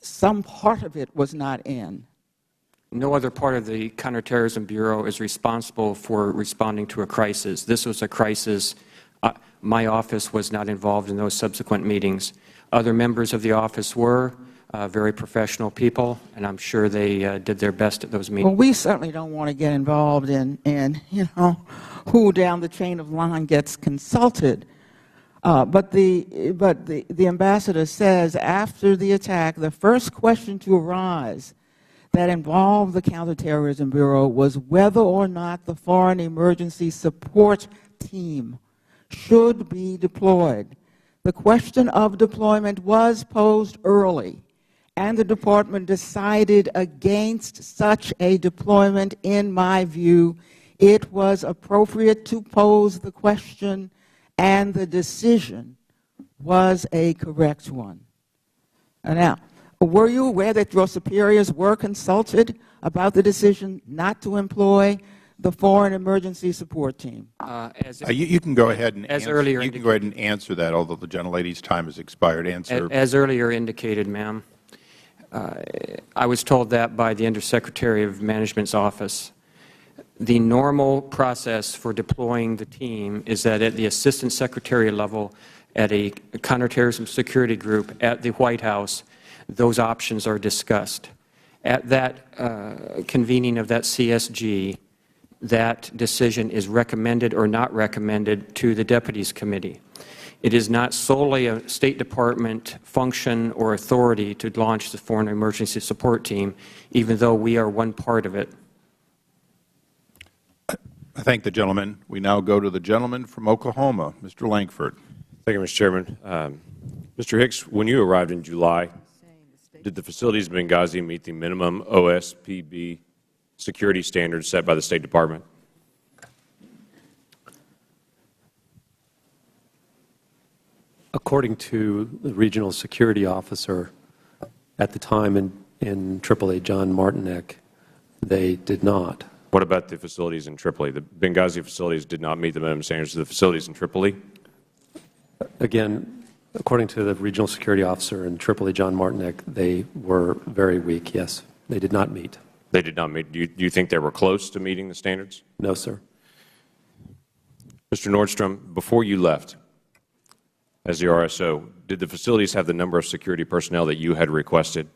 some part of it was not in. No other part of the Counterterrorism Bureau is responsible for responding to a crisis. This was a crisis. My office was not involved in those subsequent meetings. Other members of the office were very professional people, and I'm sure they did their best at those meetings. Well, we certainly don't want to get involved in who down the chain of line gets consulted. But the ambassador says after the attack, the first question to arise that involved the Counterterrorism Bureau was whether or not the Foreign Emergency Support Team should be deployed. The question of deployment was posed early, and the Department decided against such a deployment. In my view, it was appropriate to pose the question, and the decision was a correct one. Now, were you aware that your superiors were consulted about the decision not to employ the Foreign Emergency Support Team? You can go ahead and answer that, although the gentlelady's time has expired. As earlier indicated, ma'am, I was told that by the Undersecretary of Management's office. The normal process for deploying the team is that at the Assistant Secretary level, at a counterterrorism security group at the White House, those options are discussed. At that convening of that CSG, that decision is recommended or not recommended to the Deputies Committee. It is not solely a State Department function or authority to launch the Foreign Emergency Support Team, even though we are one part of it. I thank the gentleman. We now go to the gentleman from Oklahoma, Mr. Lankford. Thank you, Mr. Chairman. Mr. Hicks, when you arrived in July, did the facilities in Benghazi meet the minimum OSPB security standards set by the State Department? According to the regional security officer at the time in Tripoli, John Martinek, they did not. What about the facilities in Tripoli? The Benghazi facilities did not meet the minimum standards of the facilities in Tripoli? Again, according to the regional security officer in Tripoli, John Martinek, they were very weak, yes. They did not meet. They did not meet. Do you think they were close to meeting the standards? No, sir. Mr. Nordstrom, before you left as the RSO, did the facilities have the number of security personnel that you had requested?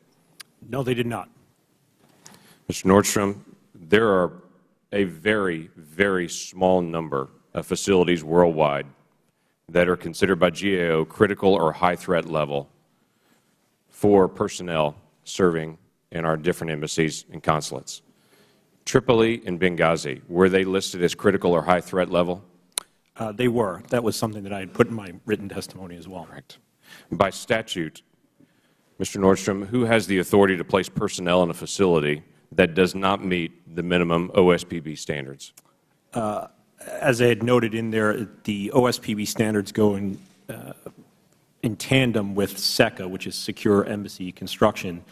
No, they did not. Mr. Nordstrom, there are a very, very small number of facilities worldwide that are considered by GAO critical or high threat level for personnel serving in our different embassies and consulates. Tripoli and Benghazi, were they listed as critical or high threat level? They were. That was something that I had put in my written testimony as well. Correct. By statute, Mr. Nordstrom, who has the authority to place personnel in a facility that does not meet the minimum OSPB standards? As I had noted in there, the OSPB standards go in tandem with SECA, which is Secure Embassy Construction,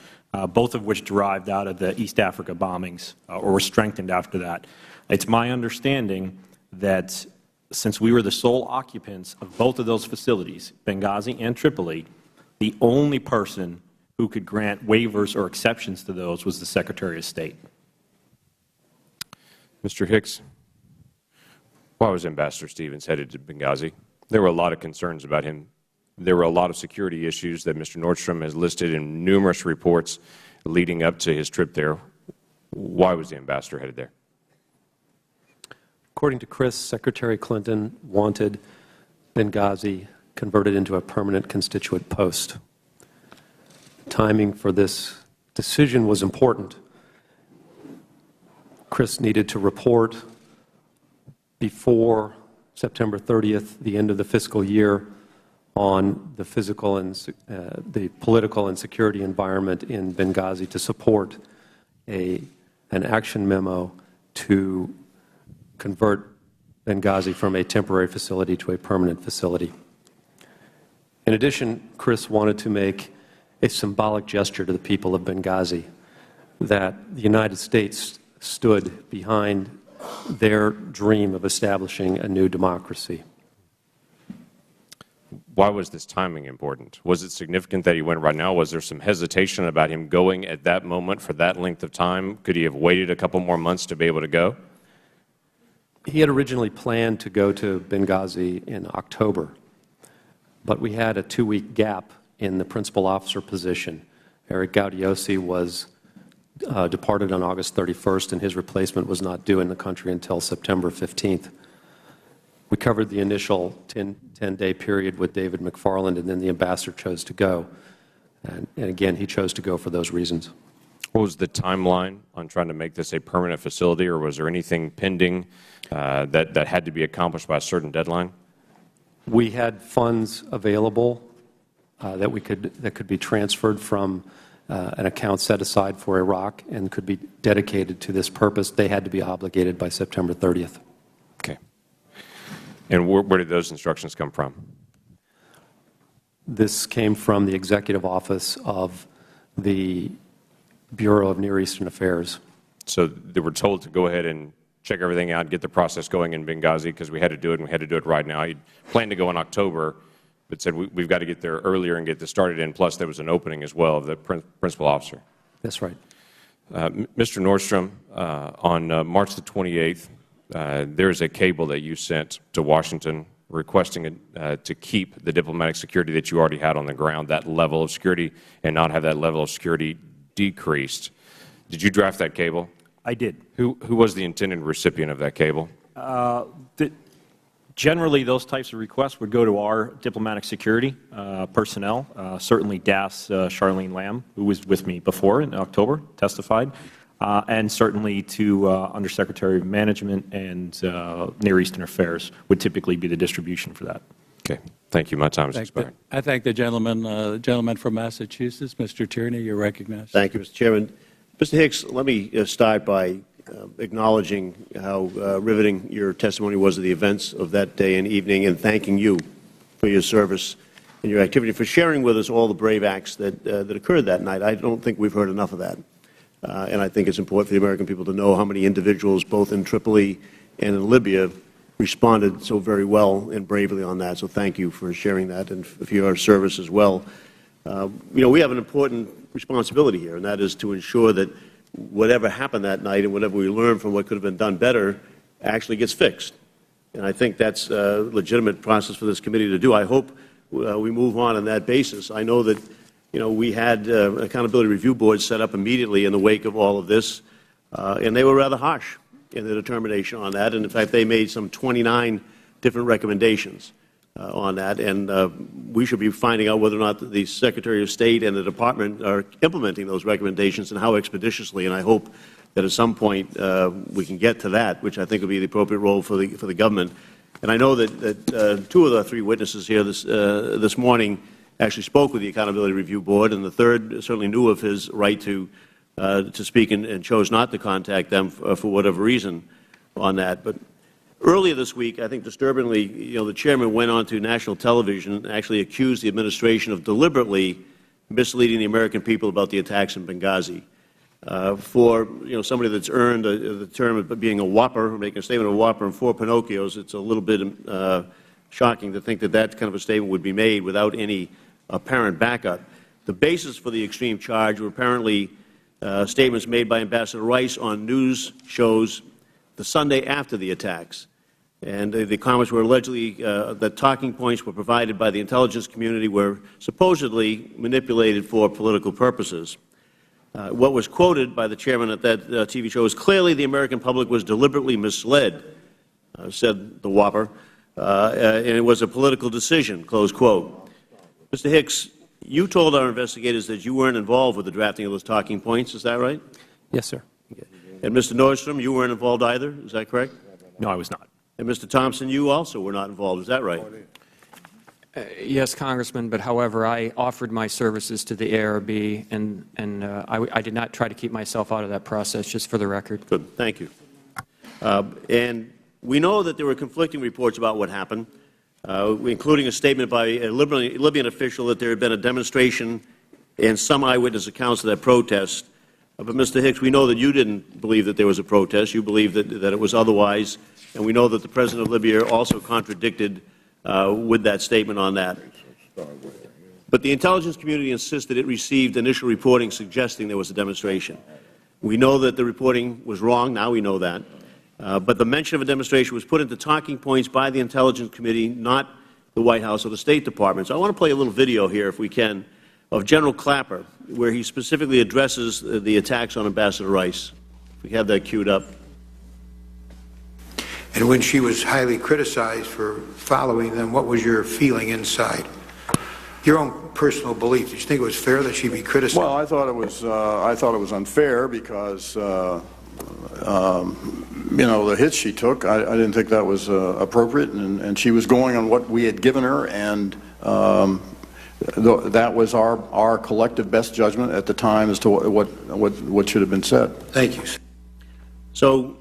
both of which derived out of the East Africa bombings or were strengthened after that. It's my understanding that since we were the sole occupants of both of those facilities, Benghazi and Tripoli, the only person who could grant waivers or exceptions to those was the Secretary of State. Mr. Hicks, why was Ambassador Stevens headed to Benghazi? There were a lot of concerns about him. There were a lot of security issues that Mr. Nordstrom has listed in numerous reports leading up to his trip there. Why was the ambassador headed there? According to Chris, Secretary Clinton wanted Benghazi converted into a permanent constituent post. Timing for this decision was important. Chris needed to report before September 30th, the end of the fiscal year, on the physical and the political and security environment in Benghazi to support an action memo to convert Benghazi from a temporary facility to a permanent facility. In addition, Chris wanted to make a symbolic gesture to the people of Benghazi that the United States stood behind their dream of establishing a new democracy. Why was this timing important? Was it significant that he went right now? Was there some hesitation about him going at that moment for that length of time? Could he have waited a couple more months to be able to go? He had originally planned to go to Benghazi in October, but we had a 2-week gap in the principal officer position. Eric Gaudiosi was departed on August 31st, and his replacement was not due in the country until September 15th. We covered the initial 10-day period with David McFarland, and then the ambassador chose to go. And again, he chose to go for those reasons. What was the timeline on trying to make this a permanent facility, or was there anything pending that had to be accomplished by a certain deadline? We had funds available that could be transferred from an account set aside for Iraq and could be dedicated to this purpose. They had to be obligated by September 30th. Okay. And where did those instructions come from? This came from the Executive Office of the Bureau of Near Eastern Affairs. So they were told to go ahead and check everything out, get the process going in Benghazi because we had to do it, and we had to do it right now. He planned to go in October, but said we've got to get there earlier and get this started in. Plus, there was an opening as well of the principal officer. That's right. Mr. Nordstrom, on March the 28th, there is a cable that you sent to Washington requesting to keep the diplomatic security that you already had on the ground, that level of security, and not have that level of security decreased. Did you draft that cable? I did. Who was the intended recipient of that cable? Generally, those types of requests would go to our diplomatic security personnel, certainly DAS Charlene Lamb, who was with me before in October, testified, and certainly to Undersecretary of Management and Near Eastern Affairs would typically be the distribution for that. Okay. Thank you. My time is expired. I thank the gentleman from Massachusetts. Mr. Tierney, you're recognized. Thank you, Mr. Chairman. Mr. Hicks, let me start by acknowledging how riveting your testimony was of the events of that day and evening, and thanking you for your service and your activity, for sharing with us all the brave acts that occurred that night. I don't think we've heard enough of that. And I think it's important for the American people to know how many individuals, both in Tripoli and in Libya, responded so very well and bravely on that. So thank you for sharing that and for your service as well. We have an important responsibility here, and that is to ensure that whatever happened that night and whatever we learned from what could have been done better actually gets fixed. And I think that's a legitimate process for this committee to do. I hope we move on that basis. I know that we had an accountability review board set up immediately in the wake of all of this. and they were rather harsh in their determination on that. And in fact, they made some 29 different recommendations on that, and we should be finding out whether or not the Secretary of State and the Department are implementing those recommendations and how expeditiously. And I hope that at some point we can get to that, which I think would be the appropriate role for the government. And I know that two of the three witnesses here this morning actually spoke with the Accountability Review Board, and the third certainly knew of his right to speak and chose not to contact them for whatever reason on that. But earlier this week, I think disturbingly, the chairman went on to national television and actually accused the administration of deliberately misleading the American people about the attacks in Benghazi. For somebody that's earned the term of being a whopper, or making a statement of a whopper and 4 Pinocchios, it's a little bit shocking to think that that kind of a statement would be made without any apparent backup. The basis for the extreme charge were apparently statements made by Ambassador Rice on news shows the Sunday after the attacks. And the comments were allegedly that talking points were provided by the intelligence community were supposedly manipulated for political purposes. What was quoted by the chairman at that TV show is, "Clearly the American public was deliberately misled," said the whopper, "and it was a political decision," close quote. Mr. Hicks, you told our investigators that you weren't involved with the drafting of those talking points. Is that right? Yes, sir. Okay. And Mr. Nordstrom, you weren't involved either. Is that correct? No, I was not. And Mr. Thompson, you also were not involved. Is that right? Yes, Congressman, but however, I offered my services to the ARB, and I did not try to keep myself out of that process, just for the record. Good. Thank you. And we know that there were conflicting reports about what happened, including a statement by a Libyan official that there had been a demonstration and some eyewitness accounts of that protest. But, Mr. Hicks, we know that you didn't believe that there was a protest. You believed that it was otherwise. And we know that the President of Libya also contradicted with that statement on that. But the intelligence community insisted it received initial reporting suggesting there was a demonstration. We know that the reporting was wrong. Now we know that. But the mention of a demonstration was put into talking points by the Intelligence Committee, not the White House or the State Department. So I want to play a little video here, if we can, of General Clapper, where he specifically addresses the attacks on Ambassador Rice. If we have that queued up. And when she was highly criticized for following them, what was your feeling inside? Your own personal belief. Did you think it was fair that she be criticized? Well, I thought it was unfair because the hits she took, I didn't think that was appropriate, and she was going on what we had given her, and that was our collective best judgment at the time as to what should have been said. Thank you. So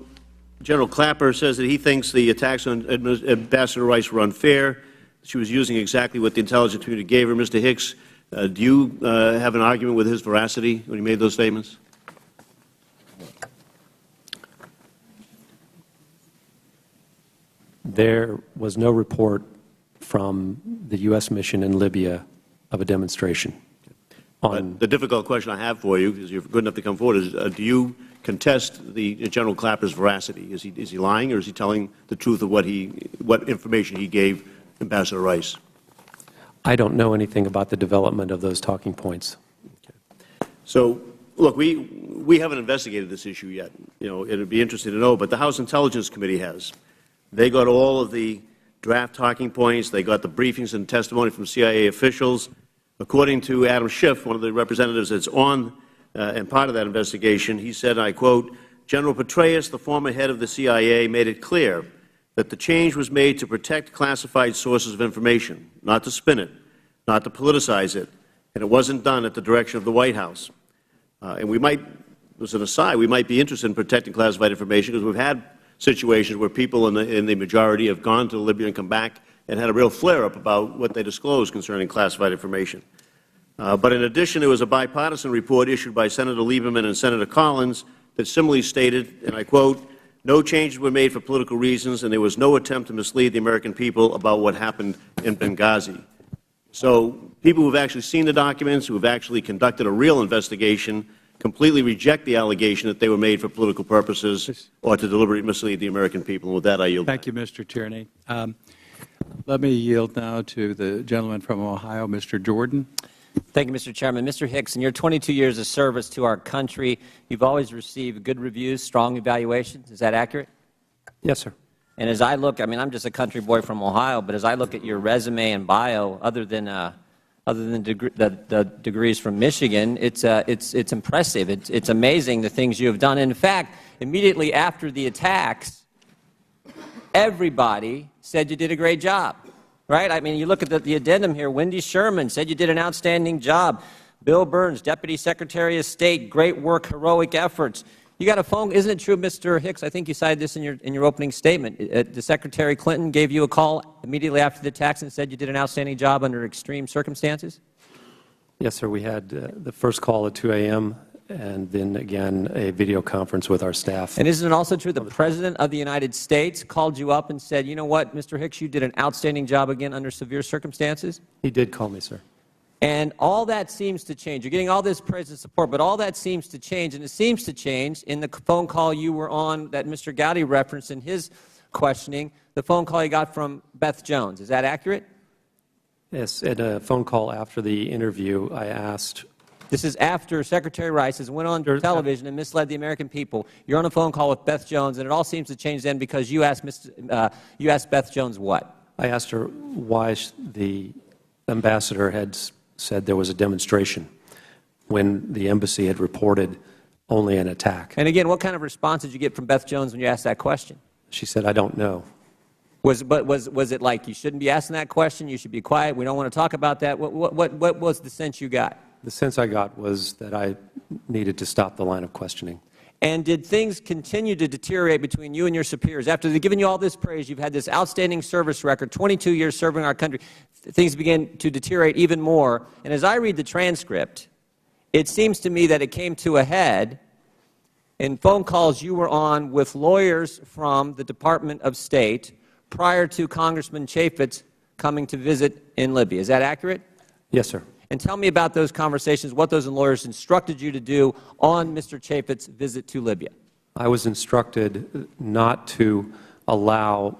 General Clapper says that he thinks the attacks on Ambassador Rice were unfair. She was using exactly what the intelligence community gave her. Mr. Hicks, do you have an argument with his veracity when he made those statements? There was no report from the U.S. mission in Libya of a demonstration. But the difficult question I have for you, because you're good enough to come forward, is do you contest the General Clapper's veracity? Is he lying, or is he telling the truth of what information he gave Ambassador Rice? I don't know anything about the development of those talking points. Okay. So, look, we haven't investigated this issue yet. It would be interesting to know, but the House Intelligence Committee has. They got all of the draft talking points. They got the briefings and testimony from CIA officials. According to Adam Schiff, one of the representatives that's on and part of that investigation, he said, and I quote, "General Petraeus, the former head of the CIA, made it clear that the change was made to protect classified sources of information, not to spin it, not to politicize it, and it wasn't done at the direction of the White House." And we might, as an aside, we might be interested in protecting classified information because we've had situations where people in the majority have gone to Libya and come back and had a real flare-up about what they disclosed concerning classified information. But in addition, there was a bipartisan report issued by Senator Lieberman and Senator Collins that similarly stated, and I quote, "No changes were made for political reasons, and there was no attempt to mislead the American people about what happened in Benghazi." So people who have actually seen the documents, who have actually conducted a real investigation, completely reject the allegation that they were made for political purposes or to deliberately mislead the American people. And with that, I yield. Thank you, Mr. Tierney. Let me yield now to the gentleman from Ohio, Mr. Jordan. Thank you, Mr. Chairman. Mr. Hicks, in your 22 years of service to our country, you've always received good reviews, strong evaluations. Is that accurate? Yes, sir. And as I look, I mean, I'm just a country boy from Ohio, but as I look at your resume and bio, other than the degrees from Michigan, it's impressive. It's amazing the things you have done. In fact, immediately after the attacks, everybody said you did a great job, right? I mean, you look at the addendum here. Wendy Sherman said you did an outstanding job. Bill Burns, Deputy Secretary of State, great work, heroic efforts. You got a phone. Isn't it true, Mr. Hicks? I think you cited this in your opening statement. The Secretary Clinton gave you a call immediately after the attacks and said you did an outstanding job under extreme circumstances? Yes, sir. We had the first call at 2 a.m. and then again a video conference with our staff. And isn't it also true the President of the United States called you up and said, you know what, Mr. Hicks, you did an outstanding job again under severe circumstances? He did call me, sir. And all that seems to change. You're getting all this praise and support, but all that seems to change, and it seems to change in the phone call you were on that Mr. Gowdy referenced in his questioning, the phone call you got from Beth Jones. Is that accurate? Yes. At a phone call after the interview, I asked. This is after Secretary Rice has went on television and misled the American people. You're on a phone call with Beth Jones, and it all seems to change then because you asked Beth Jones what? I asked her why the ambassador had said there was a demonstration when the embassy had reported only an attack. And again, what kind of response did you get from Beth Jones when you asked that question? She said, I don't know. Was it like you shouldn't be asking that question, you should be quiet, we don't want to talk about that? What was the sense you got? The sense I got was that I needed to stop the line of questioning. And did things continue to deteriorate between you and your superiors? After they've given you all this praise, you've had this outstanding service record, 22 years serving our country, things began to deteriorate even more. And as I read the transcript, it seems to me that it came to a head in phone calls you were on with lawyers from the Department of State prior to Congressman Chaffetz coming to visit in Libya. Is that accurate? Yes, sir. And tell me about those conversations, what those lawyers instructed you to do on Mr. Chaffetz's visit to Libya. I was instructed not to allow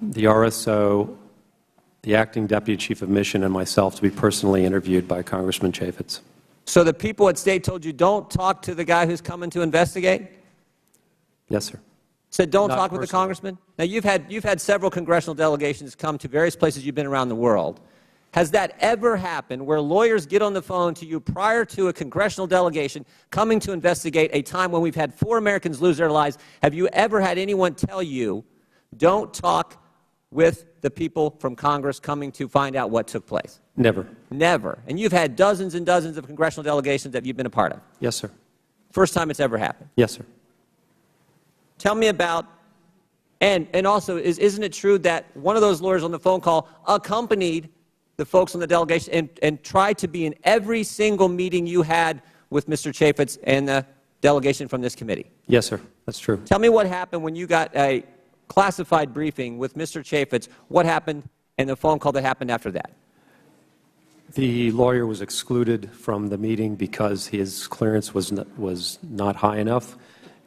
the RSO, the acting deputy chief of mission, and myself to be personally interviewed by Congressman Chaffetz. So the people at State told you don't talk to the guy who's coming to investigate? Yes, sir. Said don't talk with the congressman? Now, you've had several congressional delegations come to various places you've been around the world. Has that ever happened where lawyers get on the phone to you prior to a congressional delegation coming to investigate a time when we've had 4 Americans lose their lives? Have you ever had anyone tell you, don't talk with the people from Congress coming to find out what took place? Never. Never. And you've had dozens and dozens of congressional delegations that you've been a part of? Yes, sir. First time it's ever happened? Yes, sir. Tell me about, and also, isn't it true that one of those lawyers on the phone call accompanied the folks on the delegation and tried to be in every single meeting you had with Mr. Chaffetz and the delegation from this committee? Yes, sir. That's true. Tell me what happened when you got a classified briefing with Mr. Chaffetz. What happened and the phone call that happened after that? The lawyer was excluded from the meeting because his clearance was not high enough,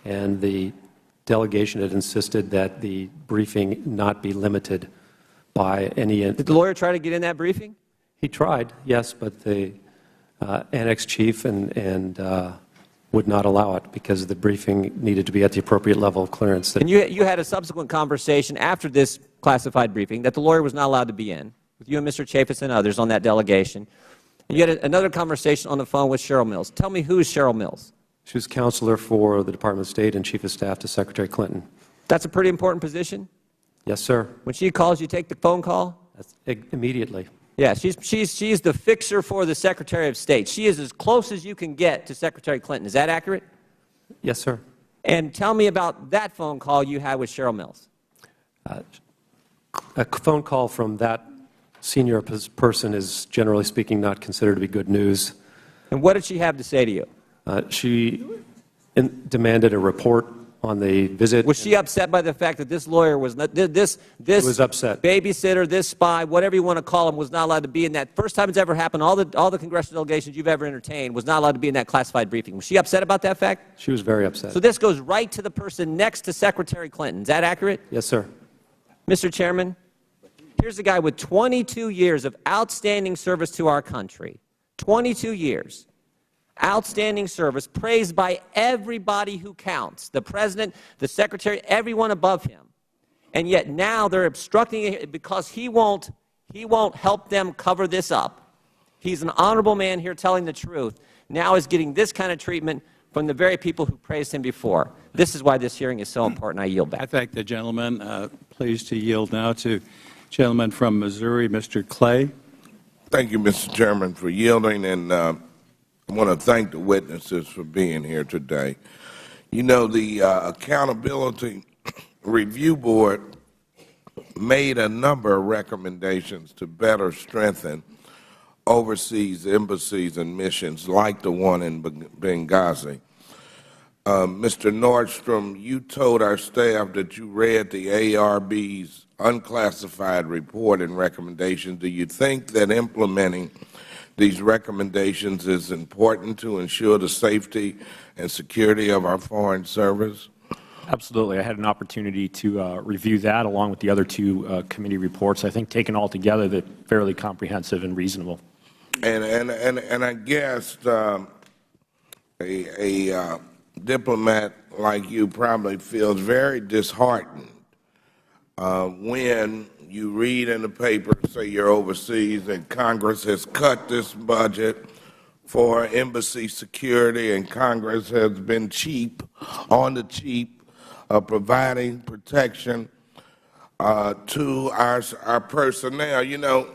and the delegation had insisted that the briefing not be limited by any. Did the lawyer try to get in that briefing? He tried, yes, but the annex chief and would not allow it because the briefing needed to be at the appropriate level of clearance. And you had a subsequent conversation after this classified briefing that the lawyer was not allowed to be in, with you and Mr. Chaffetz and others on that delegation. And you had another conversation on the phone with Cheryl Mills. Tell me, who is Cheryl Mills? She was counselor for the Department of State and chief of staff to Secretary Clinton. That's a pretty important position? Yes, sir. When she calls, you take the phone call? Immediately. Yeah, she's the fixer for the Secretary of State. She is as close as you can get to Secretary Clinton. Is that accurate? Yes, sir. And tell me about that phone call you had with Cheryl Mills. A phone call from that senior person is, generally speaking, not considered to be good news. And what did she have to say to you? She demanded a report on the visit. Was she upset by the fact that this lawyer was not, this was upset. Babysitter, this spy, whatever you want to call him, was not allowed to be in that? First time it's ever happened, all the congressional delegations you've ever entertained was not allowed to be in that classified briefing. Was she upset about that fact? She was very upset. So this goes right to the person next to Secretary Clinton. Is that accurate? Yes, sir. Mr. Chairman, here's a guy with 22 years of outstanding service to our country. 22 years. Outstanding service, praised by everybody who counts, the President, the Secretary, everyone above him. And yet now they're obstructing it because he won't help them cover this up. He's an honorable man here telling the truth. Now is getting this kind of treatment from the very people who praised him before. This is why this hearing is so important. I yield back. I thank the gentleman. Pleased to yield now to gentleman from Missouri, Mr. Clay. Thank you, Mr. Chairman, for yielding, and I want to thank the witnesses for being here today. You know, the Accountability Review Board made a number of recommendations to better strengthen overseas embassies and missions like the one in Benghazi. Mr. Nordstrom, you told our staff that you read the ARB's unclassified report and recommendations. Do you think that implementing these recommendations is important to ensure the safety and security of our foreign service? Absolutely. I had an opportunity to review that along with the other two committee reports. I think taken all together, they're fairly comprehensive and reasonable. And I guess a diplomat like you probably feels very disheartened when you read in the paper, say you're overseas, and Congress has cut this budget for embassy security, and Congress has been cheap, on the cheap, providing protection to our personnel. You know,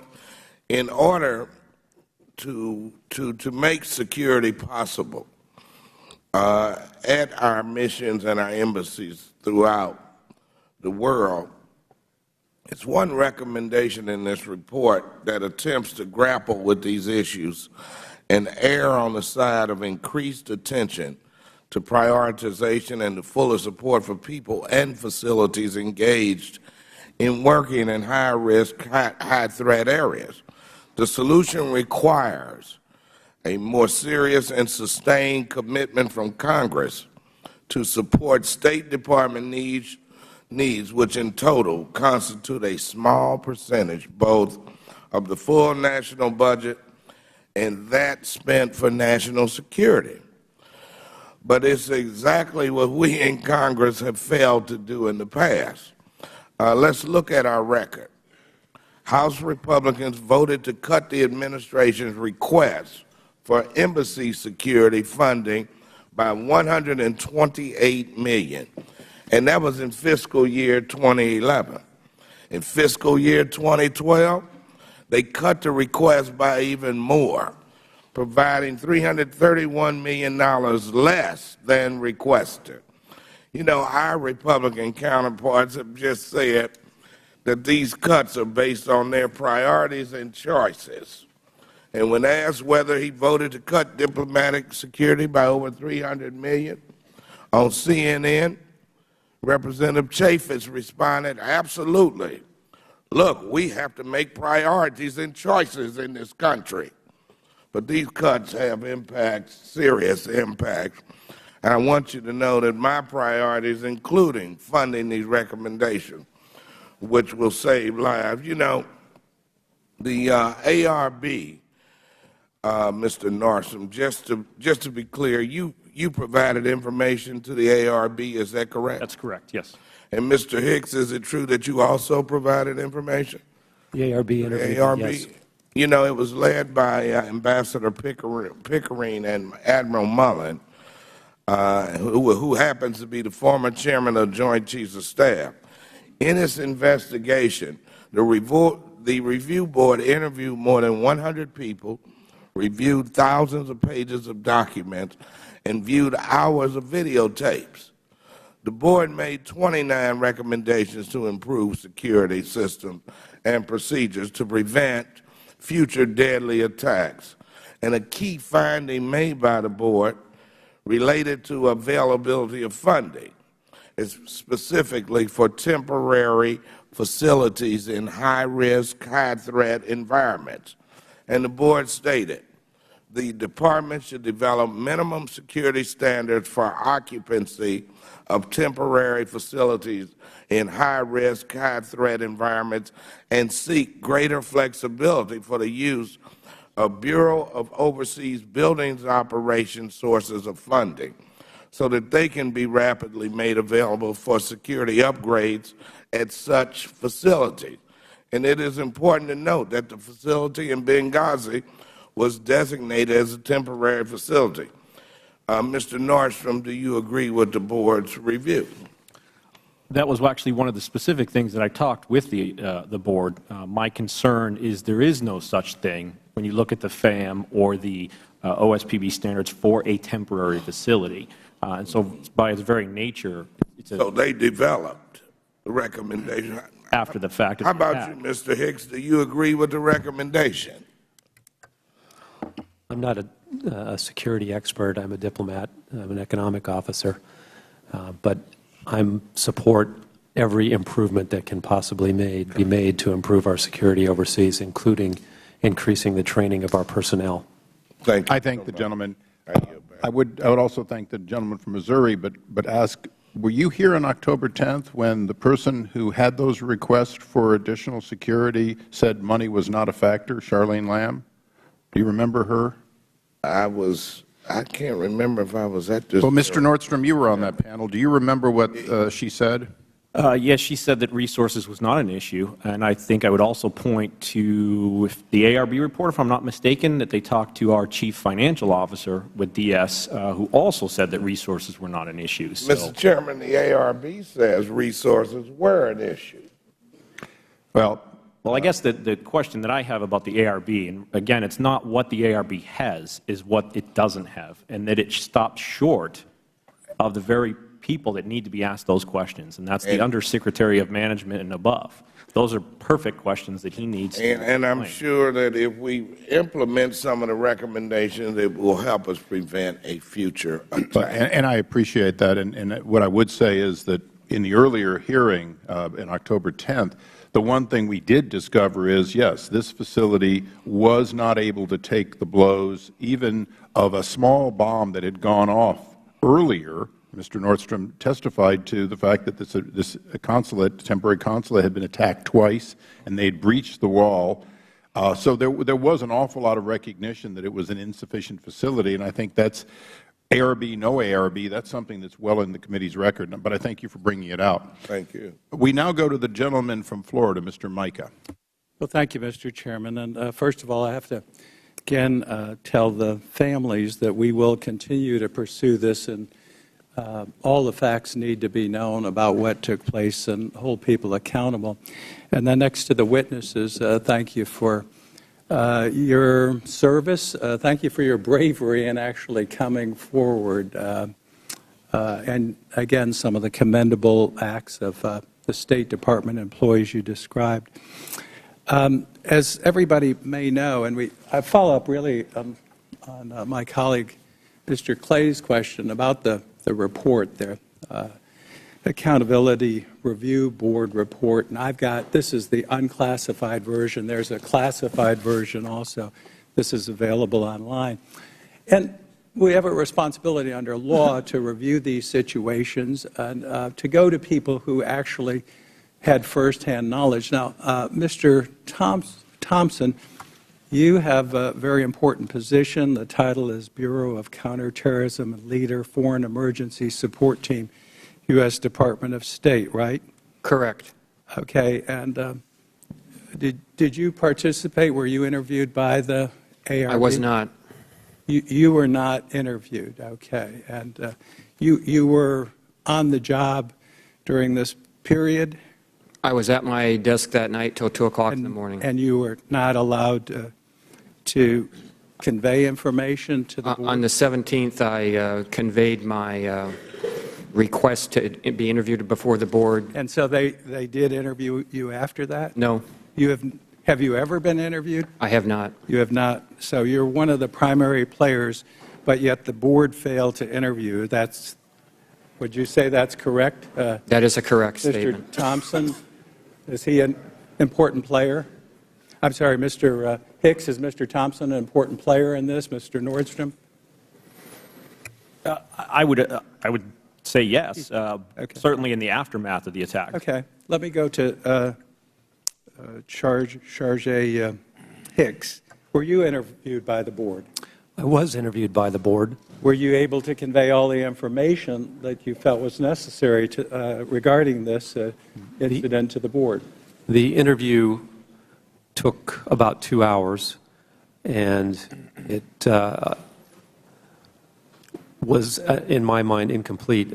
in order to make security possible at our missions and our embassies throughout the world, it's one recommendation in this report that attempts to grapple with these issues and err on the side of increased attention to prioritization and the fuller support for people and facilities engaged in working in high-risk, high-threat areas. The solution requires a more serious and sustained commitment from Congress to support State Department needs, which in total constitute a small percentage both of the full national budget and that spent for national security. But it's exactly what we in Congress have failed to do in the past. Let's look at our record. House Republicans voted to cut the administration's request for embassy security funding by $128 million, and that was in fiscal year 2011. In fiscal year 2012, they cut the request by even more, providing $331 million less than requested. You know, our Republican counterparts have just said that these cuts are based on their priorities and choices. And when asked whether he voted to cut diplomatic security by over $300 million on CNN, Representative Chaffetz responded, absolutely. Look, we have to make priorities and choices in this country. But these cuts have impacts, serious impacts. And I want you to know that my priorities, including funding these recommendations, which will save lives. You know, the ARB, Mr. Nordstrom, just to be clear, you provided information to the ARB, is that correct? That's correct, yes. And Mr. Hicks, is it true that you also provided information? The ARB interviewed, ARB, yes. You know, it was led by Ambassador Pickering and Admiral Mullen, who happens to be the former chairman of Joint Chiefs of Staff. In its investigation, the review board interviewed more than 100 people, reviewed thousands of pages of documents, and viewed hours of videotapes. The board made 29 recommendations to improve security systems and procedures to prevent future deadly attacks. And a key finding made by the board related to availability of funding, specifically for temporary facilities in high-risk, high-threat environments. And the board stated, the Department should develop minimum security standards for occupancy of temporary facilities in high-risk, high-threat environments and seek greater flexibility for the use a Bureau of Overseas Buildings Operations sources of funding so that they can be rapidly made available for security upgrades at such facilities. And it is important to note that the facility in Benghazi was designated as a temporary facility. Mr. Nordstrom, do you agree with the Board's review? That was actually one of the specific things that I talked with the Board. My concern is there is no such thing when you look at the FAM or the OSPB standards for a temporary facility. And so by its very nature, it's a... So they developed the recommendation. After the fact. How about you, Mr. Hicks? Do you agree with the recommendation? I'm not a security expert. I'm a diplomat. I'm an economic officer. But I support every improvement that can possibly be made to improve our security overseas, including increasing the training of our personnel. Thank you. I thank the gentleman. I would also thank the gentleman from Missouri, but ask, were you here on October 10th when the person who had those requests for additional security said money was not a factor, Charlene Lamb? Do you remember her? I can't remember if I was at this. Well, Mr. Nordstrom, you were on that panel. Do you remember what she said? Yes, she said that resources was not an issue, and I think I would also point to the ARB report, if I'm not mistaken, that they talked to our Chief Financial Officer with DS, who also said that resources were not an issue. So. Mr. Chairman, the ARB says resources were an issue. Well, I guess the question that I have about the ARB, and again, it's not what the ARB has, is what it doesn't have, and that it stopped short of the very people that need to be asked those questions, and that's the Undersecretary of Management and above. Those are perfect questions that he needs to And I'm sure that if we implement some of the recommendations, it will help us prevent a future attack. And I appreciate that. And what I would say is that in the earlier hearing in October 10th, the one thing we did discover is, yes, this facility was not able to take the blows even of a small bomb that had gone off earlier. Mr. Nordstrom testified to the fact that this consulate, temporary consulate, had been attacked twice, and they had breached the wall. So there was an awful lot of recognition that it was an insufficient facility, and I think that's ARB, no ARB, that's something that's well in the committee's record, but I thank you for bringing it out. Thank you. We now go to the gentleman from Florida, Mr. Micah. Well, thank you, Mr. Chairman. And first of all, I have to again tell the families that we will continue to pursue this, and all the facts need to be known about what took place and hold people accountable. And then next to the witnesses, thank you for your service. Thank you for your bravery in actually coming forward. And again, some of the commendable acts of the State Department employees you described. As everybody may know, and I follow up really on my colleague Mr. Clay's question about the report there, Accountability Review Board report, and I've got, this is the unclassified version. There's a classified version also. This is available online. And we have a responsibility under law to review these situations and to go to people who actually had firsthand knowledge. Now, Mr. Thompson, you have a very important position. The title is Bureau of Counterterrorism and Leader, Foreign Emergency Support Team, U.S. Department of State, right? Correct. Okay. And did you participate? Were you interviewed by the ARB? I was not. You were not interviewed. Okay. And you were on the job during this period? I was at my desk that night till 2 o'clock in the morning. And you were not allowed to convey information to the board? On the 17th, I conveyed my request to be interviewed before the board. And so they did interview you after that? No. Have you ever been interviewed? I have not. You have not. So you're one of the primary players, but yet the board failed to interview. Would you say that's correct? That is a correct statement. Mr. Thompson, is he an important player? I'm sorry, Mr. Hicks, is Mr. Thompson an important player in this, Mr. Nordstrom? I would say yes, certainly in the aftermath of the attack. Okay. Let me go to Charge Hicks. Were you interviewed by the board? I was interviewed by the board. Were you able to convey all the information that you felt was necessary to, regarding this incident to the board? The interview took about 2 hours, and it was, in my mind, incomplete.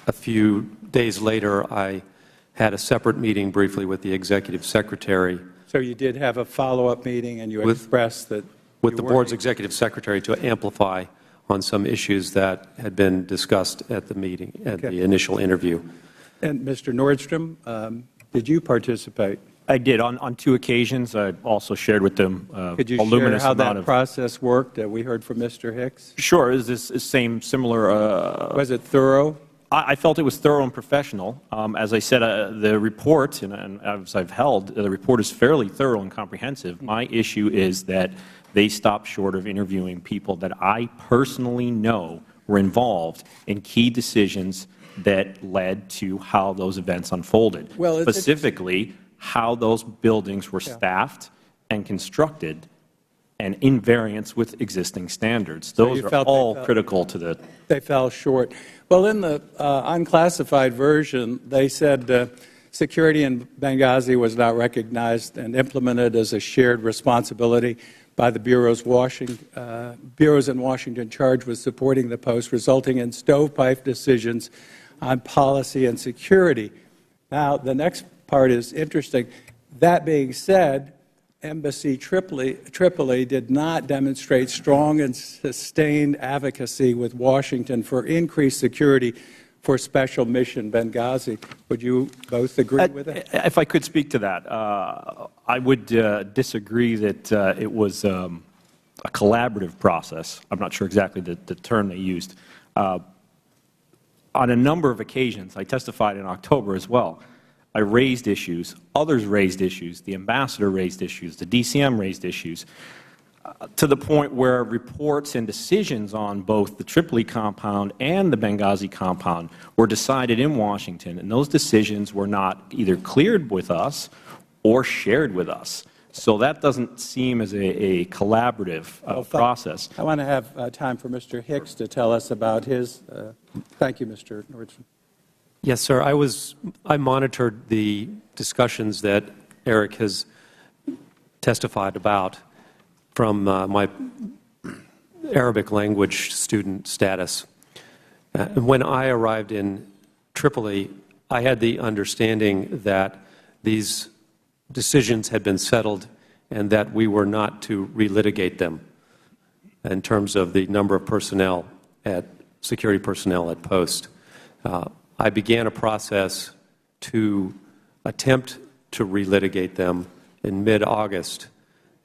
A few days later, I had a separate meeting briefly with the executive secretary. So you did have a follow-up meeting, and you expressed that with the board's executive secretary to amplify on some issues that had been discussed at the meeting, at the initial interview. And Mr. Nordstrom, did you participate? I did. On 2 occasions. I also shared with them Could you a share luminous how amount that of process worked that we heard from Mr. Hicks? Sure. Is this similar? Was it thorough? I felt it was thorough and professional. As I said, the report, and as I've held, the report is fairly thorough and comprehensive. My issue is that they stopped short of interviewing people that I personally know were involved in key decisions that led to how those events unfolded, specifically how those buildings were staffed and constructed and in variance with existing standards. Those are all critical to the... They fell short. Well, in the unclassified version, they said security in Benghazi was not recognized and implemented as a shared responsibility by the bureaus in Washington charged with supporting the post, resulting in stovepipe decisions on policy and security. Now, the next part is interesting. That being said, Embassy Tripoli did not demonstrate strong and sustained advocacy with Washington for increased security for Special Mission Benghazi. Would you both agree with that? If I could speak to that, I would disagree that it was a collaborative process. I'm not sure exactly the term they used. On a number of occasions, I testified in October as well, I raised issues, others raised issues, the ambassador raised issues, the DCM raised issues, to the point where reports and decisions on both the Tripoli compound and the Benghazi compound were decided in Washington, and those decisions were not either cleared with us or shared with us. So that doesn't seem as a collaborative process. I want to have time for Mr. Hicks to tell us about his. Thank you, Mr. Nordstrom. Yes, sir. I monitored the discussions that Eric has testified about from my Arabic language student status. When I arrived in Tripoli, I had the understanding that these decisions had been settled and that we were not to relitigate them in terms of the number of personnel security personnel at post. I began a process to attempt to relitigate them in mid-August,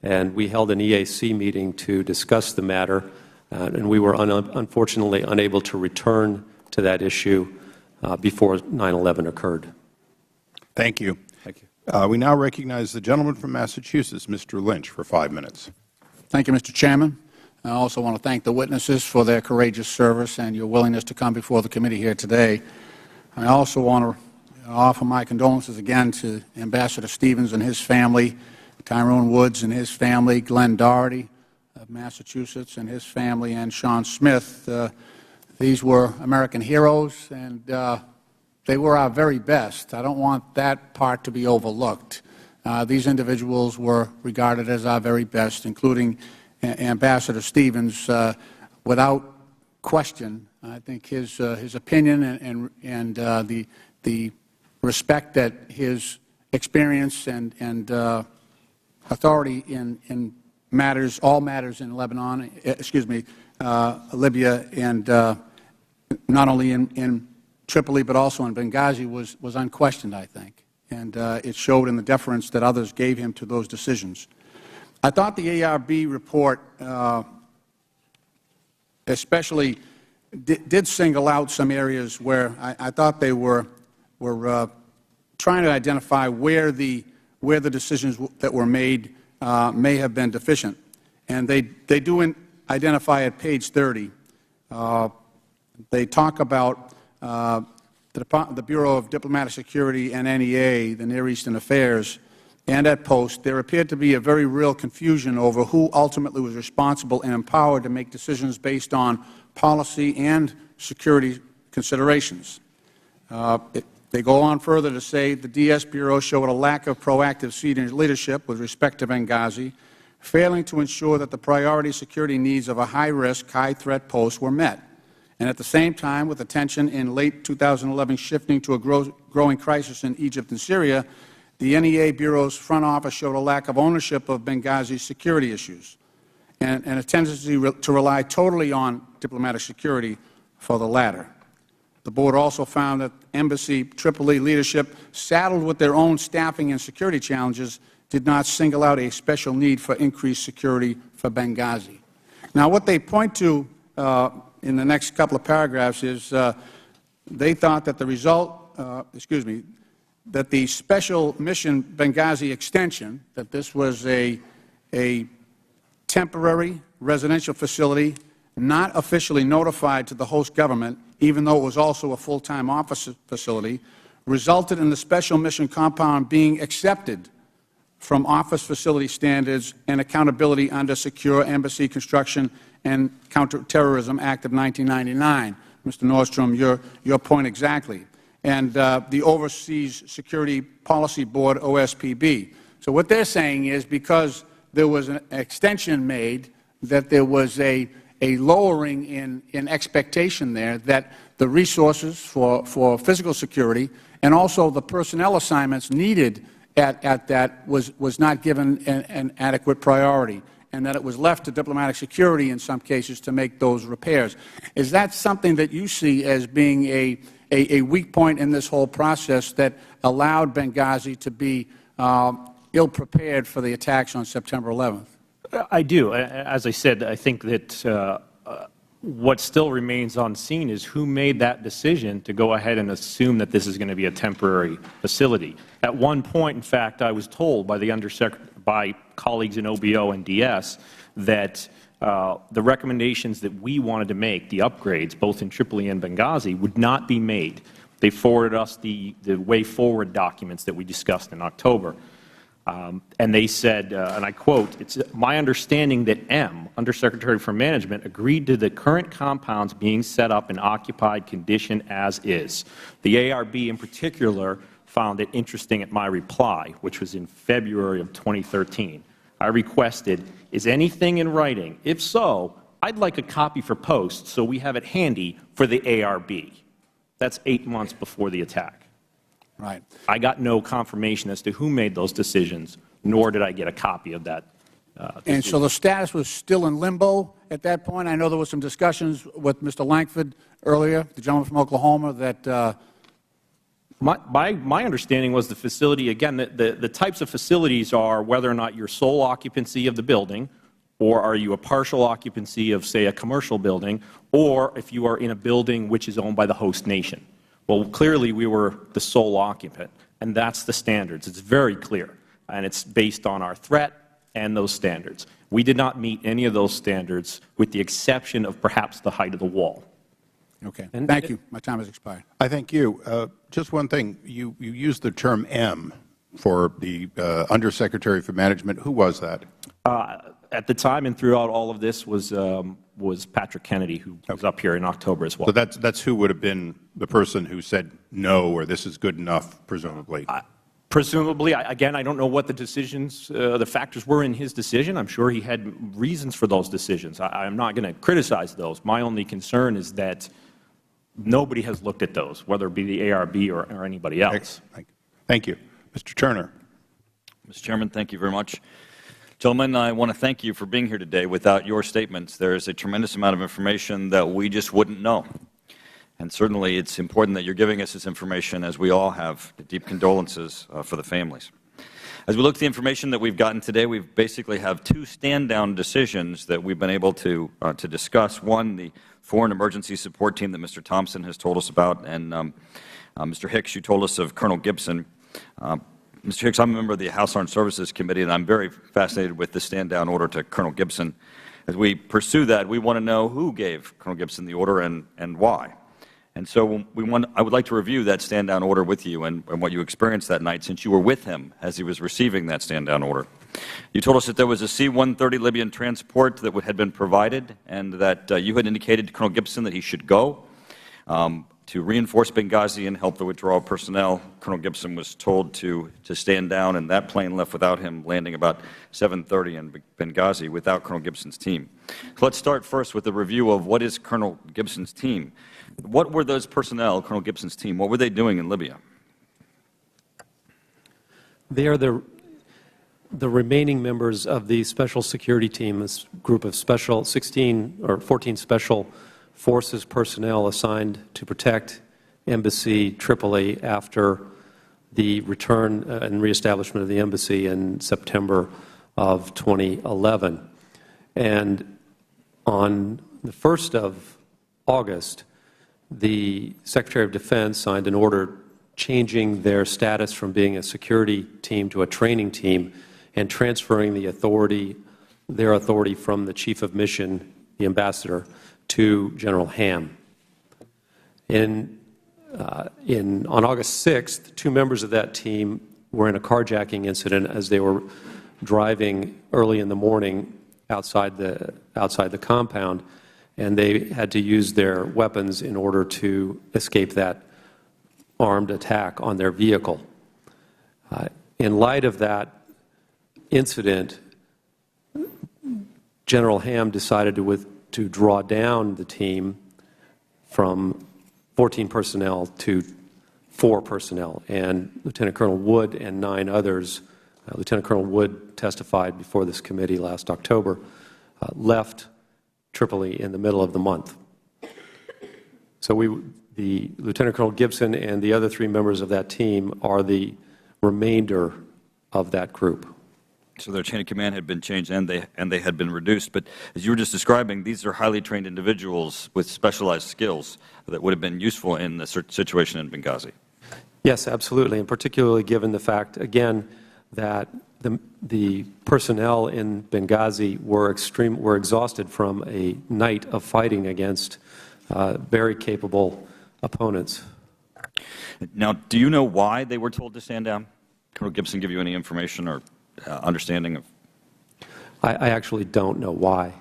and we held an EAC meeting to discuss the matter, and we were unfortunately unable to return to that issue before 9/11 occurred. Thank you. Thank you. We now recognize the gentleman from Massachusetts, Mr. Lynch, for 5 minutes. Thank you, Mr. Chairman. I also want to thank the witnesses for their courageous service and your willingness to come before the committee here today. I also want to offer my condolences again to Ambassador Stevens and his family, Tyrone Woods and his family, Glenn Doherty of Massachusetts and his family, and Sean Smith. These were American heroes, and they were our very best. I don't want that part to be overlooked. These individuals were regarded as our very best, including Ambassador Stevens, without question. I think his opinion and the respect that his experience and authority in matters, all matters in Lebanon, Libya, and not only in Tripoli but also in Benghazi was unquestioned, I think, and it showed in the deference that others gave him to those decisions. I thought the ARB report especially did single out some areas where I thought they were trying to identify where the decisions that were made may have been deficient, and they do identify at page 30. They talk about the Bureau of Diplomatic Security and NEA, the Near Eastern Affairs, and at post, there appeared to be a very real confusion over who ultimately was responsible and empowered to make decisions based on policy and security considerations. They go on further to say the DS Bureau showed a lack of proactive senior leadership with respect to Benghazi, failing to ensure that the priority security needs of a high-risk, high-threat post were met. And at the same time, with attention in late 2011 shifting to a growing crisis in Egypt and Syria, the NEA Bureau's front office showed a lack of ownership of Benghazi's security issues and a tendency to rely totally on diplomatic security for the latter. The Board also found that Embassy Tripoli leadership, saddled with their own staffing and security challenges, did not single out a special need for increased security for Benghazi. Now, what they point to in the next couple of paragraphs is they thought that the result, that the special mission Benghazi extension, that this was a temporary residential facility not officially notified to the host government, even though it was also a full-time office facility, resulted in the special mission compound being accepted from office facility standards and accountability under Secure Embassy Construction and Counterterrorism Act of 1999. Mr. Nordstrom, your point exactly. And the Overseas Security Policy Board, OSPB. So what they're saying is because there was an extension made, that there was a lowering in expectation there, that the resources for physical security and also the personnel assignments needed at that was not given an adequate priority, and that it was left to diplomatic security in some cases to make those repairs. Is that something that you see as being a weak point in this whole process that allowed Benghazi to be ill-prepared for the attacks on September 11th? I do. As I said, I think that what still remains unseen is who made that decision to go ahead and assume that this is going to be a temporary facility. At one point, in fact, I was told by colleagues in OBO and DS that the recommendations that we wanted to make, the upgrades, both in Tripoli and Benghazi, would not be made. They forwarded us the way forward documents that we discussed in October. And they said, and I quote, "It's my understanding that M, Undersecretary for Management, agreed to the current compounds being set up in occupied condition as is." The ARB in particular found it interesting at my reply, which was in February of 2013. I requested, "Is anything in writing? If so, I'd like a copy for post so we have it handy for the ARB." That's 8 months before the attack. Right. I got no confirmation as to who made those decisions, nor did I get a copy of that decision. And so the status was still in limbo at that point? I know there were some discussions with Mr. Lankford earlier, the gentleman from Oklahoma, that My understanding was the facility, again, the types of facilities are whether or not you're sole occupancy of the building, or are you a partial occupancy of, say, a commercial building, or if you are in a building which is owned by the host nation. Well, clearly we were the sole occupant, and that's the standards. It's very clear, and it's based on our threat and those standards. We did not meet any of those standards with the exception of perhaps the height of the wall. Okay. Thank you. My time has expired. I thank you. Just one thing. You used the term M for the Undersecretary for Management. Who was that? At the time and throughout all of this was Patrick Kennedy, who was up here in October as well. So that's who would have been the person who said no, or this is good enough, presumably. Presumably. Again, I don't know what the decisions, the factors were in his decision. I'm sure he had reasons for those decisions. I'm not going to criticize those. My only concern is that nobody has looked at those, whether it be the ARB or anybody else. Thank you. Mr. Turner. Mr. Chairman, thank you very much. Gentlemen, I want to thank you for being here today. Without your statements, there is a tremendous amount of information that we just wouldn't know. And certainly it's important that you're giving us this information, as we all have deep condolences for the families. As we look at the information that we've gotten today, we basically have two stand-down decisions that we've been able to discuss. One, the Foreign Emergency Support Team that Mr. Thompson has told us about, and Mr. Hicks, you told us of Colonel Gibson. Mr. Hicks, I'm a member of the House Armed Services Committee, and I'm very fascinated with the stand-down order to Colonel Gibson. As we pursue that, we want to know who gave Colonel Gibson the order and why. And so I would like to review that stand-down order with you and what you experienced that night, since you were with him as he was receiving that stand-down order. You told us that there was a C-130 Libyan transport that had been provided, and that you had indicated to Colonel Gibson that he should go to reinforce Benghazi and help the withdrawal personnel. Colonel Gibson was told to stand down, and that plane left without him, landing about 7:30 in Benghazi without Colonel Gibson's team. So let's start first with a review of what is Colonel Gibson's team. What were those personnel, Colonel Gibson's team? What were they doing in Libya? They are the remaining members of the Special Security Team, this group of 14 Special Forces personnel assigned to protect Embassy Tripoli after the return and reestablishment of the embassy in September of 2011. And on the 1st of August, the Secretary of Defense signed an order changing their status from being a security team to a training team and transferring their authority from the Chief of Mission, the Ambassador, to General Ham. On August 6th, 2 members of that team were in a carjacking incident as they were driving early in the morning outside the compound, and they had to use their weapons in order to escape that armed attack on their vehicle. In light of that incident, General Ham decided to draw down the team from 14 personnel to 4 personnel, and Lieutenant Colonel Wood and 9 others, Lieutenant Colonel Wood testified before this committee last October, left Tripoli in the middle of the month. So the Lieutenant Colonel Gibson and the other 3 members of that team are the remainder of that group. So their chain of command had been changed and they had been reduced. But as you were just describing, these are highly trained individuals with specialized skills that would have been useful in the situation in Benghazi. Yes, absolutely, and particularly given the fact, again, that the personnel in Benghazi were exhausted from a night of fighting against very capable opponents. Now, do you know why they were told to stand down? Colonel Gibson give you any information or understanding of? I actually don't know why.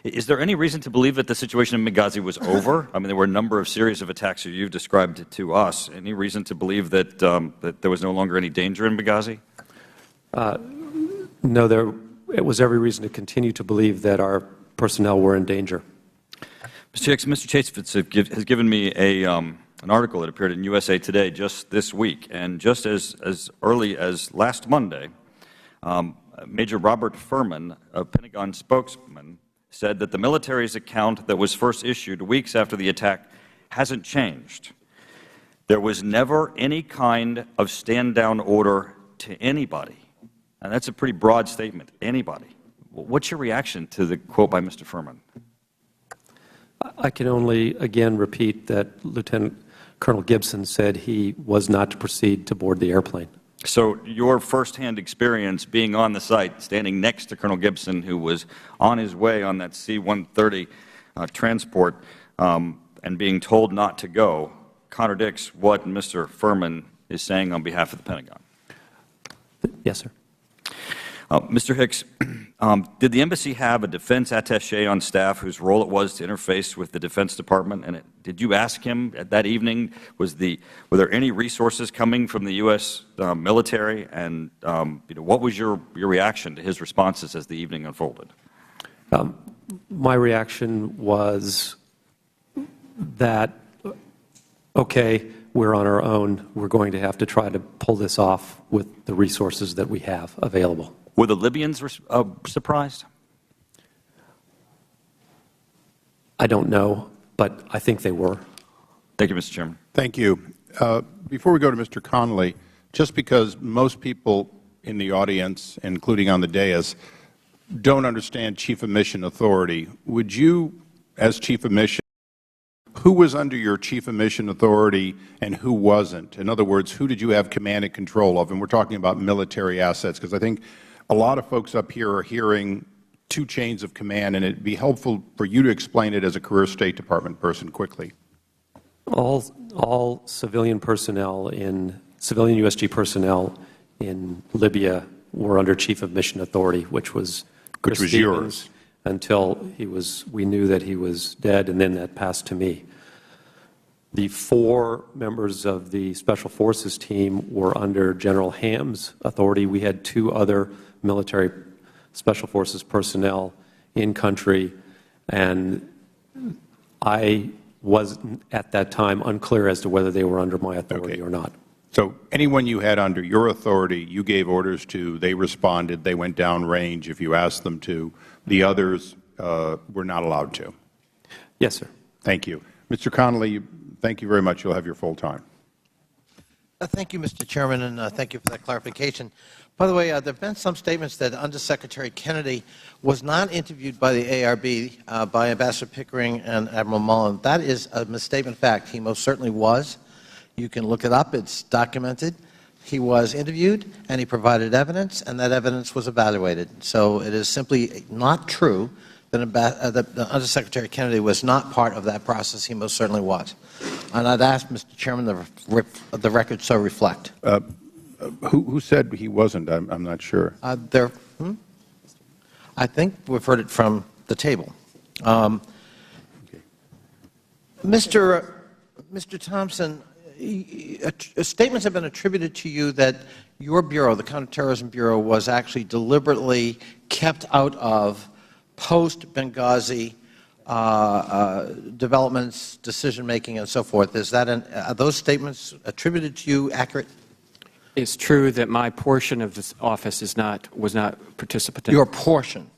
Is there any reason to believe that the situation in Benghazi was over? I mean, there were a number of series of attacks that you've described to us. Any reason to believe that that there was no longer any danger in Benghazi? No, it was every reason to continue to believe that our personnel were in danger. Mr. Chase has given me an article that appeared in USA Today just this week, and just as early as last Monday, Major Robert Furman, a Pentagon spokesman, said that the military's account that was first issued weeks after the attack hasn't changed. There was never any kind of stand-down order to anybody. And that's a pretty broad statement, anybody. What's your reaction to the quote by Mr. Furman? I can only, again, repeat that Lieutenant Colonel Gibson said he was not to proceed to board the airplane. So your firsthand experience being on the site, standing next to Colonel Gibson, who was on his way on that C-130 transport and being told not to go, contradicts what Mr. Furman is saying on behalf of the Pentagon. Yes, sir. Mr. Hicks, did the embassy have a defense attaché on staff whose role it was to interface with the Defense Department? And did you ask him that evening, were there any resources coming from the U.S. military? And what was your reaction to his responses as the evening unfolded? My reaction was that, okay, we're on our own. We're going to have to try to pull this off with the resources that we have available. Were the Libyans surprised? I don't know, but I think they were. Thank you, Mr. Chairman. Thank you. Before we go to Mr. Connolly, just because most people in the audience, including on the dais, don't understand Chief of Mission authority, would you, as Chief of Mission, who was under your Chief of Mission authority and who wasn't? In other words, who did you have command and control of? And we're talking about military assets, because I think a lot of folks up here are hearing 2 chains of command, and it would be helpful for you to explain it as a career State Department person quickly. All civilian personnel civilian USG personnel in Libya were under Chief of Mission Authority, which was yours until we knew that he was dead, and then that passed to me. The 4 members of the Special Forces team were under General Ham's authority. We had 2 other military Special Forces personnel in country, and I was at that time unclear as to whether they were under my authority or not. So anyone you had under your authority, you gave orders to, they responded, they went downrange if you asked them to. The others were not allowed to. Yes, sir. Thank you. Mr. Connolly, thank you very much. You'll have your full time. Thank you, Mr. Chairman, and thank you for that clarification. By the way, there have been some statements that Undersecretary Kennedy was not interviewed by the ARB by Ambassador Pickering and Admiral Mullen. That is a misstatement fact. He most certainly was. You can look it up. It's documented. He was interviewed, and he provided evidence, and that evidence was evaluated. So it is simply not true that Undersecretary Kennedy was not part of that process. He most certainly was. And I'd ask, Mr. Chairman, the record so reflect. Who said he wasn't? I'm not sure. I think we've heard it from the table. Mr. Thompson, statements have been attributed to you that your Bureau, the Counterterrorism Bureau, was actually deliberately kept out of post-Benghazi developments, decision-making, and so forth. Are those statements attributed to you accurate? It's true that my portion of this office was not participant. Your portion.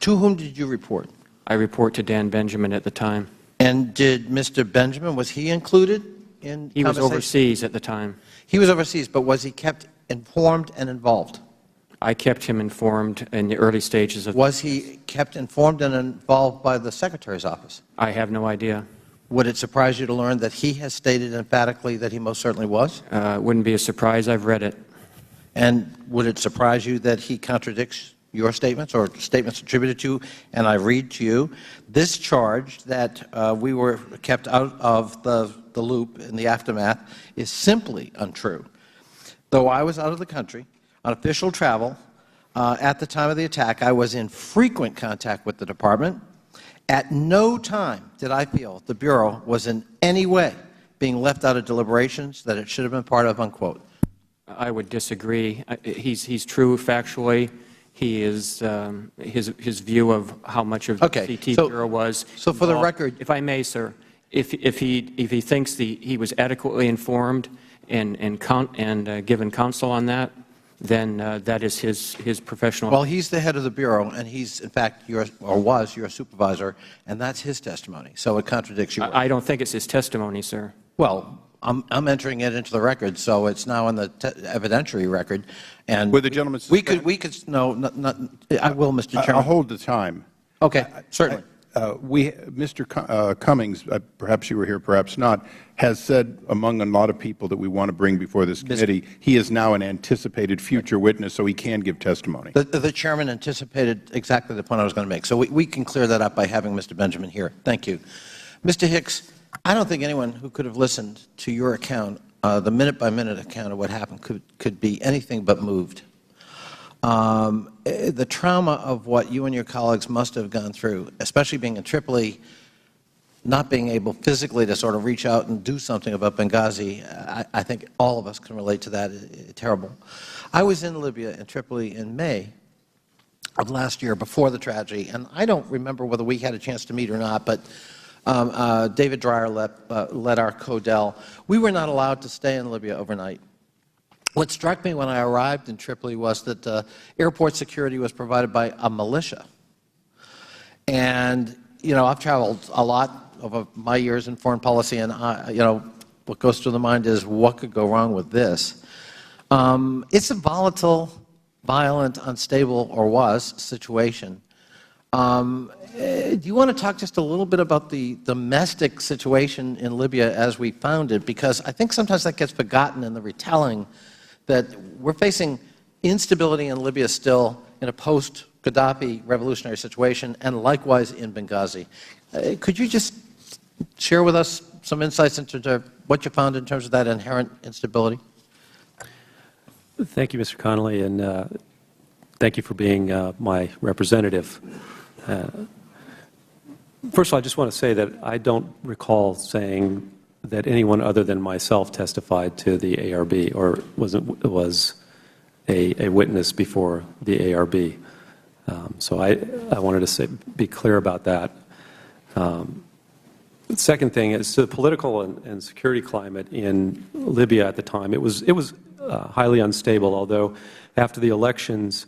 To whom did you report? I report to Dan Benjamin at the time. And did Mr. Benjamin, was he included in He was overseas at the time. He was overseas, but was he kept informed and involved? I kept him informed in the early stages of... Was he kept informed and involved by the Secretary's office? I have no idea. Would it surprise you to learn that he has stated emphatically that he most certainly was? It wouldn't be a surprise. I've read it. And would it surprise you that he contradicts your statements or statements attributed to you? And I read to you, this charge that we were kept out of the loop in the aftermath is simply untrue. Though I was out of the country on official travel at the time of the attack, I was in frequent contact with the Department. At no time did I feel the Bureau was in any way being left out of deliberations that it should have been part of, unquote. I would disagree. He's true factually. He is his view of how much of the CT Bureau was. So for the record, if I may, sir, if he thinks he was adequately informed and given counsel on that, then that is his professional. Well, he's the head of the Bureau, and he's, in fact, was your supervisor, and that's his testimony. So it contradicts yours. I don't think it's his testimony, sir. Well, I'm entering it into the record, so it's now in the evidentiary record. And Would the gentleman no, I will, Mr. Chairman. I'll hold the time. Okay, certainly. Mr. Cummings, perhaps you were here, perhaps not, has said among a lot of people that we want to bring before this committee, he is now an anticipated future witness, so he can give testimony. The Chairman anticipated exactly the point I was going to make, so we can clear that up by having Mr. Benjamin here. Thank you. Mr. Hicks, I don't think anyone who could have listened to your account, the minute-by-minute account of what happened, could be anything but moved. The trauma of what you and your colleagues must have gone through, especially being in Tripoli, not being able physically to sort of reach out and do something about Benghazi, I think all of us can relate to that. Terrible. I was in Libya and Tripoli in May of last year before the tragedy, and I don't remember whether we had a chance to meet or not, but David Dreyer led our CODEL. We were not allowed to stay in Libya overnight. What struck me when I arrived in Tripoli was that airport security was provided by a militia. And, you know, I've traveled a lot over my years in foreign policy, and, you know, what goes through the mind is what could go wrong with this. It's a volatile, violent, unstable, or was, situation. Do you want to talk just a little bit about the domestic situation in Libya as we found it? Because I think sometimes that gets forgotten in the retelling that we're facing instability in Libya still in a post-Gaddafi revolutionary situation, and likewise in Benghazi. Could you just share with us some insights into what you found in terms of that inherent instability? Thank you, Mr. Connolly, and thank you for being my representative. First of all, I just want to say that I don't recall saying that anyone other than myself testified to the ARB or was a witness before the ARB. So I wanted to be clear about that. The second thing is the political and security climate in Libya at the time. It was highly unstable, although after the elections,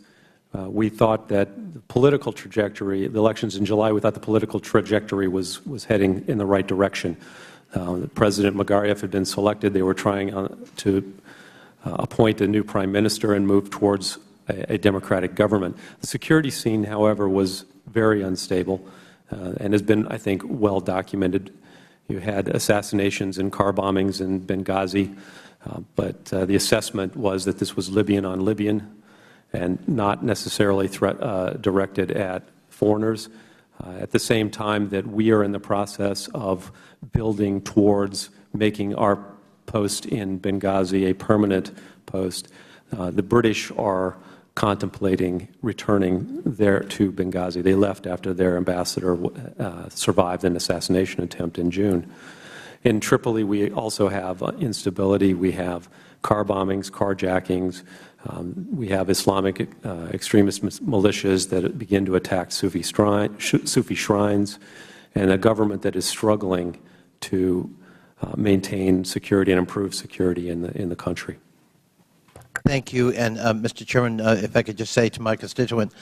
we thought that the political trajectory, the elections in July, we thought the political trajectory was heading in the right direction. President Magariaf had been selected. They were trying to appoint a new prime minister and move towards a democratic government. The security scene, however, was very unstable and has been, I think, well documented. You had assassinations and car bombings in Benghazi, but the assessment was that this was Libyan on Libyan and not necessarily directed at foreigners. At the same time that we are in the process of building towards making our post in Benghazi a permanent post, the British are contemplating returning there to Benghazi. They left after their ambassador survived an assassination attempt in June. In Tripoli, we also have instability. We have car bombings, carjackings. We have Islamic extremist militias that begin to attack Sufi shrines, and a government that is struggling to maintain security and improve security in the country. Thank you. And Mr. Chairman, if I could just say to my constituent,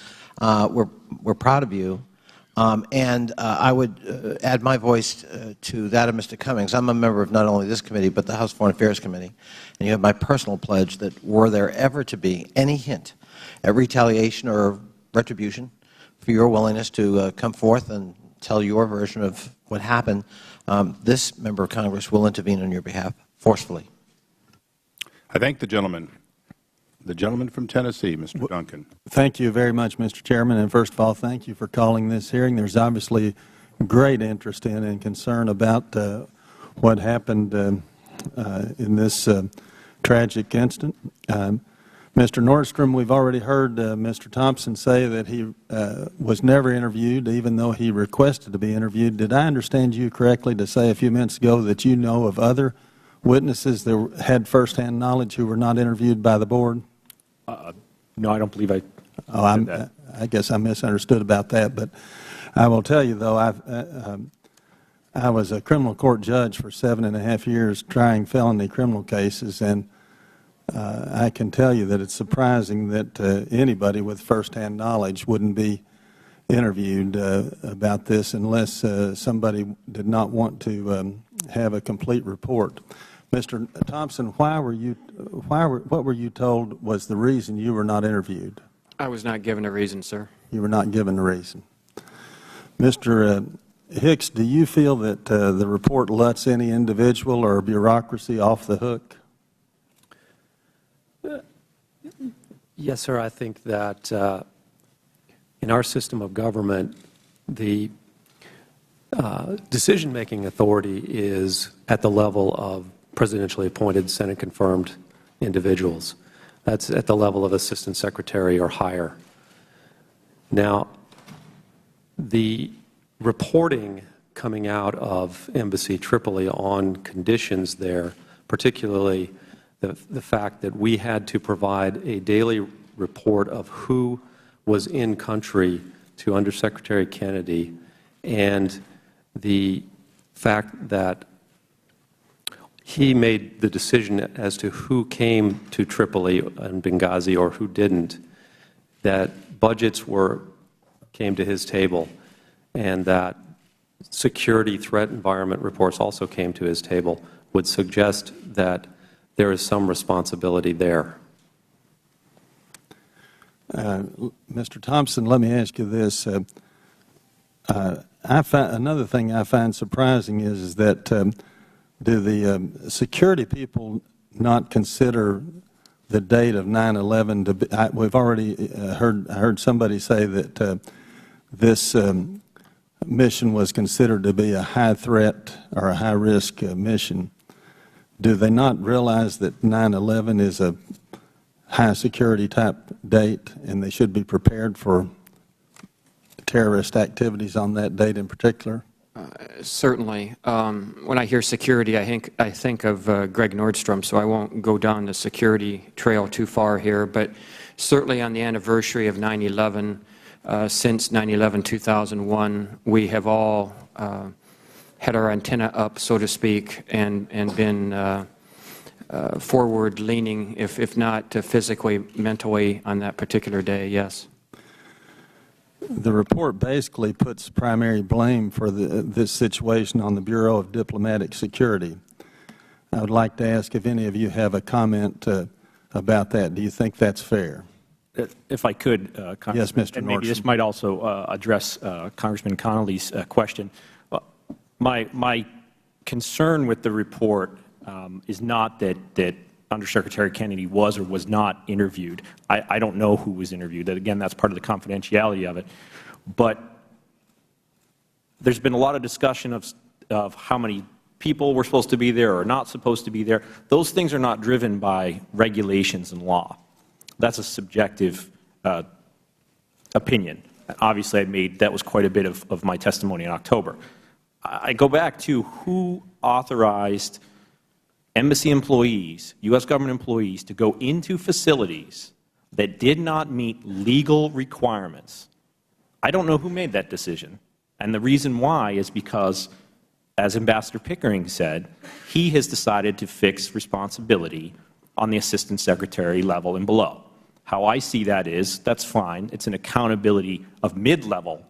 we're proud of you. And I would add my voice to that of Mr. Cummings. I'm a member of not only this committee, but the House Foreign Affairs Committee. And you have my personal pledge that were there ever to be any hint at retaliation or retribution for your willingness to come forth and tell your version of what happened, this member of Congress will intervene on your behalf forcefully. I thank the gentleman. The gentleman from Tennessee, Mr. Duncan. Thank you very much, Mr. Chairman. And first of all, thank you for calling this hearing. There's obviously great interest in and concern about what happened in this tragic incident. Mr. Nordstrom, we've already heard Mr. Thompson say that he was never interviewed, even though he requested to be interviewed. Did I understand you correctly to say a few minutes ago that you know of other witnesses that had firsthand knowledge who were not interviewed by the board? No, I don't believe I said that. I guess I misunderstood about that. But I will tell you, though, I was a criminal court judge for 7.5 years trying felony criminal cases, and I can tell you that it's surprising that anybody with firsthand knowledge wouldn't be interviewed about this unless somebody did not want to have a complete report. Mr. Thompson, what were you told was the reason you were not interviewed? I was not given a reason, sir. You were not given a reason. Mr. Hicks, do you feel that the report lets any individual or bureaucracy off the hook? Yes, sir. I think that in our system of government, the decision-making authority is at the level of presidentially appointed, Senate-confirmed individuals. That's at the level of assistant secretary or higher. Now, the reporting coming out of Embassy Tripoli on conditions there, particularly the fact that we had to provide a daily report of who was in country to Undersecretary Kennedy, and the fact that he made the decision as to who came to Tripoli and Benghazi or who didn't, that budgets came to his table, and that security threat environment reports also came to his table, would suggest that there is some responsibility there. Mr. Thompson, let me ask you this. Another thing I find surprising is that do the security people not consider the date of 9/11 to be, we've already heard somebody say that this mission was considered to be a high threat or a high risk mission, do they not realize that 9/11 is a high security type date and they should be prepared for terrorist activities on that date in particular? Certainly. When I hear security, I think of Greg Nordstrom, so I won't go down the security trail too far here. But certainly on the anniversary of 9/11, since 9/11-2001, we have all had our antenna up, so to speak, and been forward-leaning, if not physically, mentally, on that particular day, yes. The report basically puts primary blame for this situation on the Bureau of Diplomatic Security. I would like to ask if any of you have a comment about that. Do you think that's fair? If I could, Congressman. Yes, Mr. And maybe this Nordstrom. might also address Congressman Connolly's question. My concern with the report is not that Undersecretary Kennedy was or was not interviewed. I don't know who was interviewed. Again, that's part of the confidentiality of it. But there's been a lot of discussion of how many people were supposed to be there or not supposed to be there. Those things are not driven by regulations and law. That's a subjective opinion. Obviously, that was quite a bit of my testimony in October. I go back to who authorized embassy employees, U.S. government employees, to go into facilities that did not meet legal requirements. I don't know who made that decision. And the reason why is because, as Ambassador Pickering said, he has decided to fix responsibility on the Assistant Secretary level and below. How I see that is, that's fine. It's an accountability of mid-level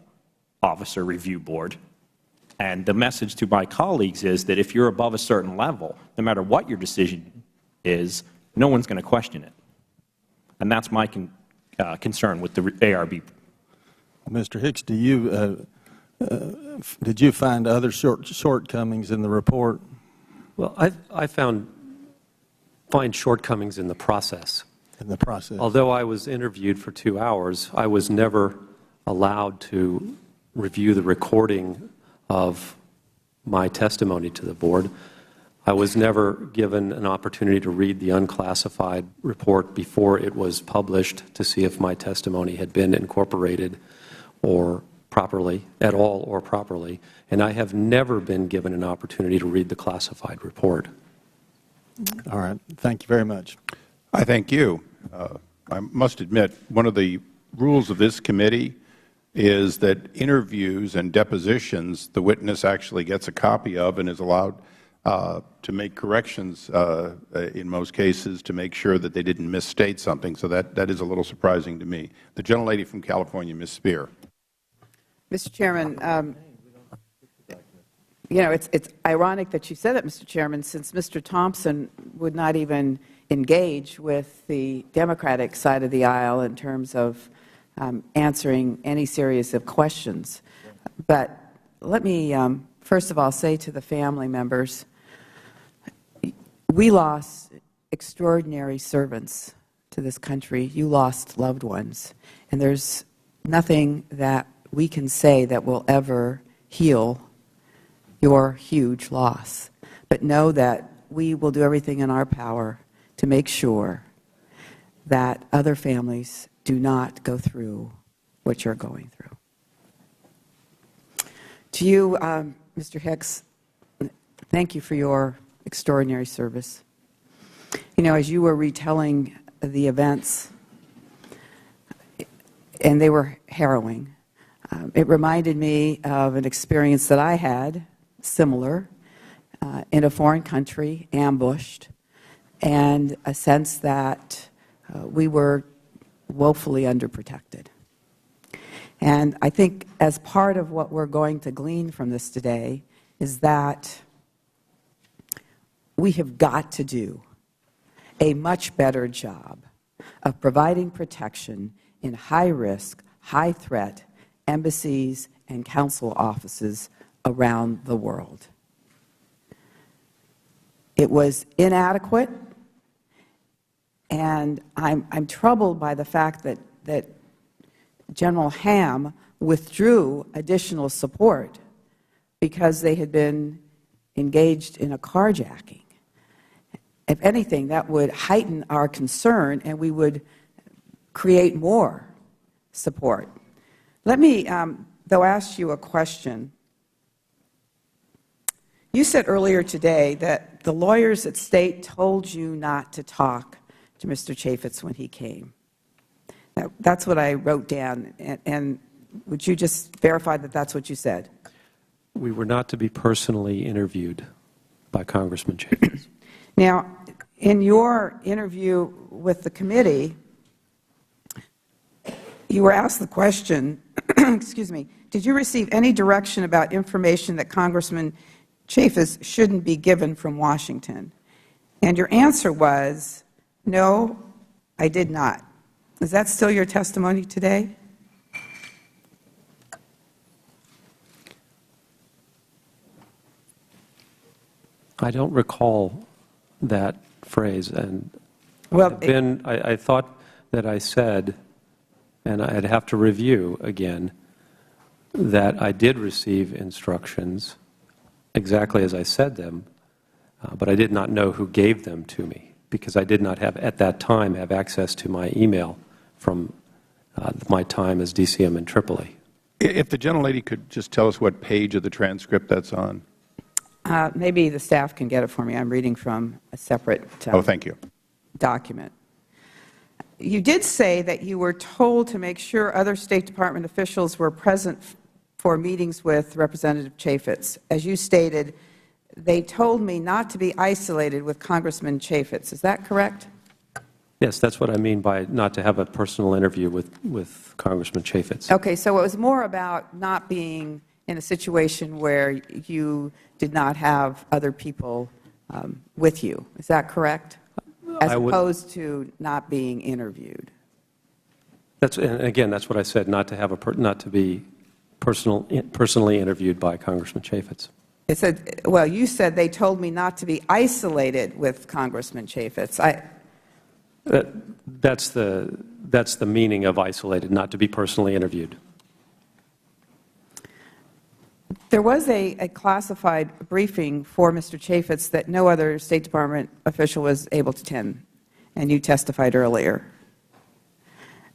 officer review board. And the message to my colleagues is that if you're above a certain level, no matter what your decision is, no one's going to question it. And that's my concern with the ARB. Mr. Hicks, did you find other shortcomings in the report? Well, I find shortcomings in the process. In the process. Although I was interviewed for 2 hours, I was never allowed to review the recording of my testimony to the board. I was never given an opportunity to read the unclassified report before it was published to see if my testimony had been incorporated or properly, at all or properly. And I have never been given an opportunity to read the classified report. All right. Thank you very much. I thank you. I must admit, one of the rules of this committee is that interviews and depositions, the witness actually gets a copy of and is allowed to make corrections in most cases to make sure that they didn't misstate something. So that is a little surprising to me. The gentlelady from California, Ms. Spear. Mr. Chairman, you know, it's ironic that you said that, Mr. Chairman, since Mr. Thompson would not even engage with the Democratic side of the aisle in terms of answering any series of questions. But let me first of all say to the family members, we lost extraordinary servants to this country. You lost loved ones. And there's nothing that we can say that will ever heal your huge loss. But know that we will do everything in our power to make sure that other families do not go through what you're going through. To you, Mr. Hicks, thank you for your extraordinary service. You know, as you were retelling the events, and they were harrowing, it reminded me of an experience that I had, similar, in a foreign country, ambushed, and a sense that we were woefully underprotected. And I think as part of what we're going to glean from this today is that we have got to do a much better job of providing protection in high-risk, high-threat embassies and consul offices around the world. It was inadequate, and I'm troubled by the fact that General Ham withdrew additional support because they had been engaged in a carjacking. If anything, that would heighten our concern and we would create more support. Let me, though, ask you a question. You said earlier today that the lawyers at State told you not to talk to Mr. Chaffetz when he came. Now, that's what I wrote down, and would you just verify that that's what you said? We were not to be personally interviewed by Congressman Chaffetz. Now, in your interview with the committee, you were asked the question, excuse me, did you receive any direction about information that Congressman Chaffetz shouldn't be given from Washington? And your answer was, no, I did not. Is that still your testimony today? I don't recall that phrase, and well, I thought that I said, and I'd have to review again, that I did receive instructions exactly as I said them, but I did not know who gave them to me because I did not have, at that time, have access to my email from my time as DCM in Tripoli. If the gentlelady could just tell us what page of the transcript that's on. Maybe the staff can get it for me. I'm reading from a separate thank you. document. You did say that you were told to make sure other State Department officials were present for meetings with Representative Chaffetz. As you stated, they told me not to be isolated with Congressman Chaffetz. Is that correct? Yes, that's what I mean by not to have a personal interview with Congressman Chaffetz. Okay, so it was more about not being in a situation where you did not have other people with you. Is that correct? As opposed to not being interviewed. And again, that's what I said, not to be personally interviewed by Congressman Chaffetz. It said, well, you said they told me not to be isolated with Congressman Chaffetz. That's the meaning of isolated, not to be personally interviewed. There was a classified briefing for Mr. Chaffetz that no other State Department official was able to attend, and you testified earlier.